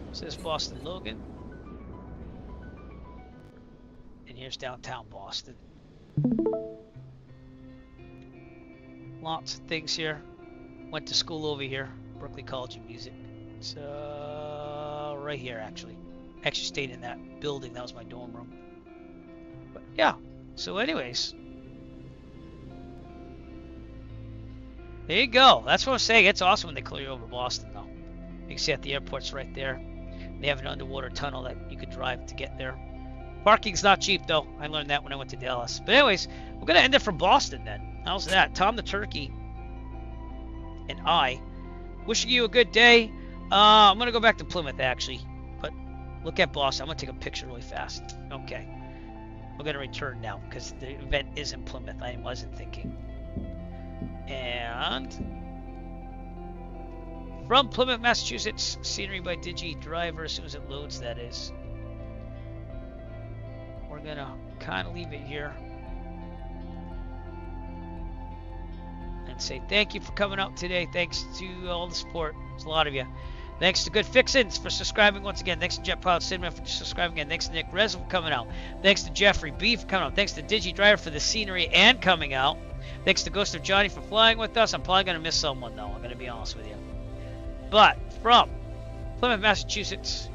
This is Boston Logan. And here's downtown Boston. Lots of things here. Went to school over here. Berklee College of Music. It's right here actually. Actually stayed in that building. That was my dorm room. But yeah. So anyways. There you go. That's what I'm saying. It's awesome when they clear over Boston though. You can see at the airport's right there. They have an underwater tunnel that you could drive to get there. Parking's not cheap though. I learned that when I went to Dallas. But anyways, we're going to end it from Boston then. How's that? Tom the Turkey and I wishing you a good day. I'm going to go back to Plymouth actually. But look at Boston. I'm going to take a picture really fast. Okay. We're going to return now because the event is in Plymouth. I wasn't thinking. And from Plymouth, Massachusetts, scenery by Digi Driver, as soon as it loads, that is. We're going to kind of leave it here. And say thank you for coming out today. Thanks to all the support. There's a lot of you. Thanks to Good Fixins for subscribing once again. Thanks to Jet Pilot Cinnamon for subscribing again. Thanks to Nick Rez for coming out. Thanks to Jeffrey B for coming out. Thanks to Digi Driver for the scenery and coming out. Thanks to Ghost of Johnny for flying with us. I'm probably going to miss someone though. I'm going to be honest with you. But from Plymouth, Massachusetts,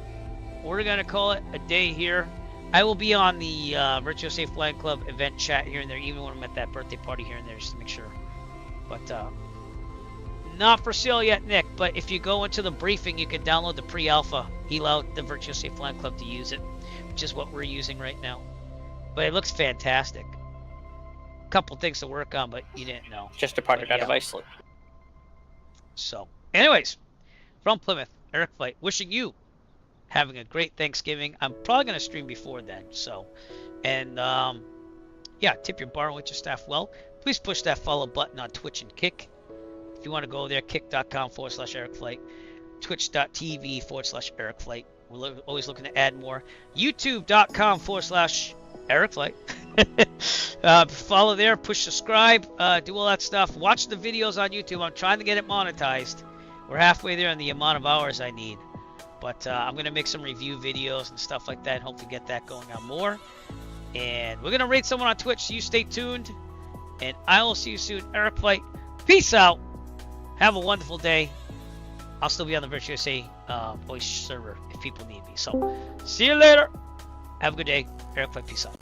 we're going to call it a day here. I will be on the Virtual Safe Flying Club event chat here and there, even when I'm at that birthday party here and there, just to make sure. But not for sale yet, Nick. But if you go into the briefing, you can download the pre-alpha. He allowed the Virtual Safe Flying Club to use it, which is what we're using right now. But it looks fantastic. A couple things to work on, but you didn't know. Just departed out of Iceland. So, anyways. From Plymouth, Eric Flight, wishing you having a great Thanksgiving. I'm probably going to stream before then. So, and yeah, tip your bar and wait your staff well. Please push that follow button on Twitch and Kick. If you want to go there, kick.com/Eric Flight, twitch.tv/Eric Flight. We're always looking to add more. youtube.com/Eric Flight. Follow there, push subscribe, do all that stuff. Watch the videos on YouTube. I'm trying to get it monetized. We're halfway there on the amount of hours I need. But I'm going to make some review videos and stuff like that and hopefully get that going on more. And we're going to rate someone on Twitch, so you stay tuned. And I will see you soon. Eric Flight, peace out. Have a wonderful day. I'll still be on the Virtual USA voice server if people need me. So, see you later. Have a good day. Eric Flight, peace out.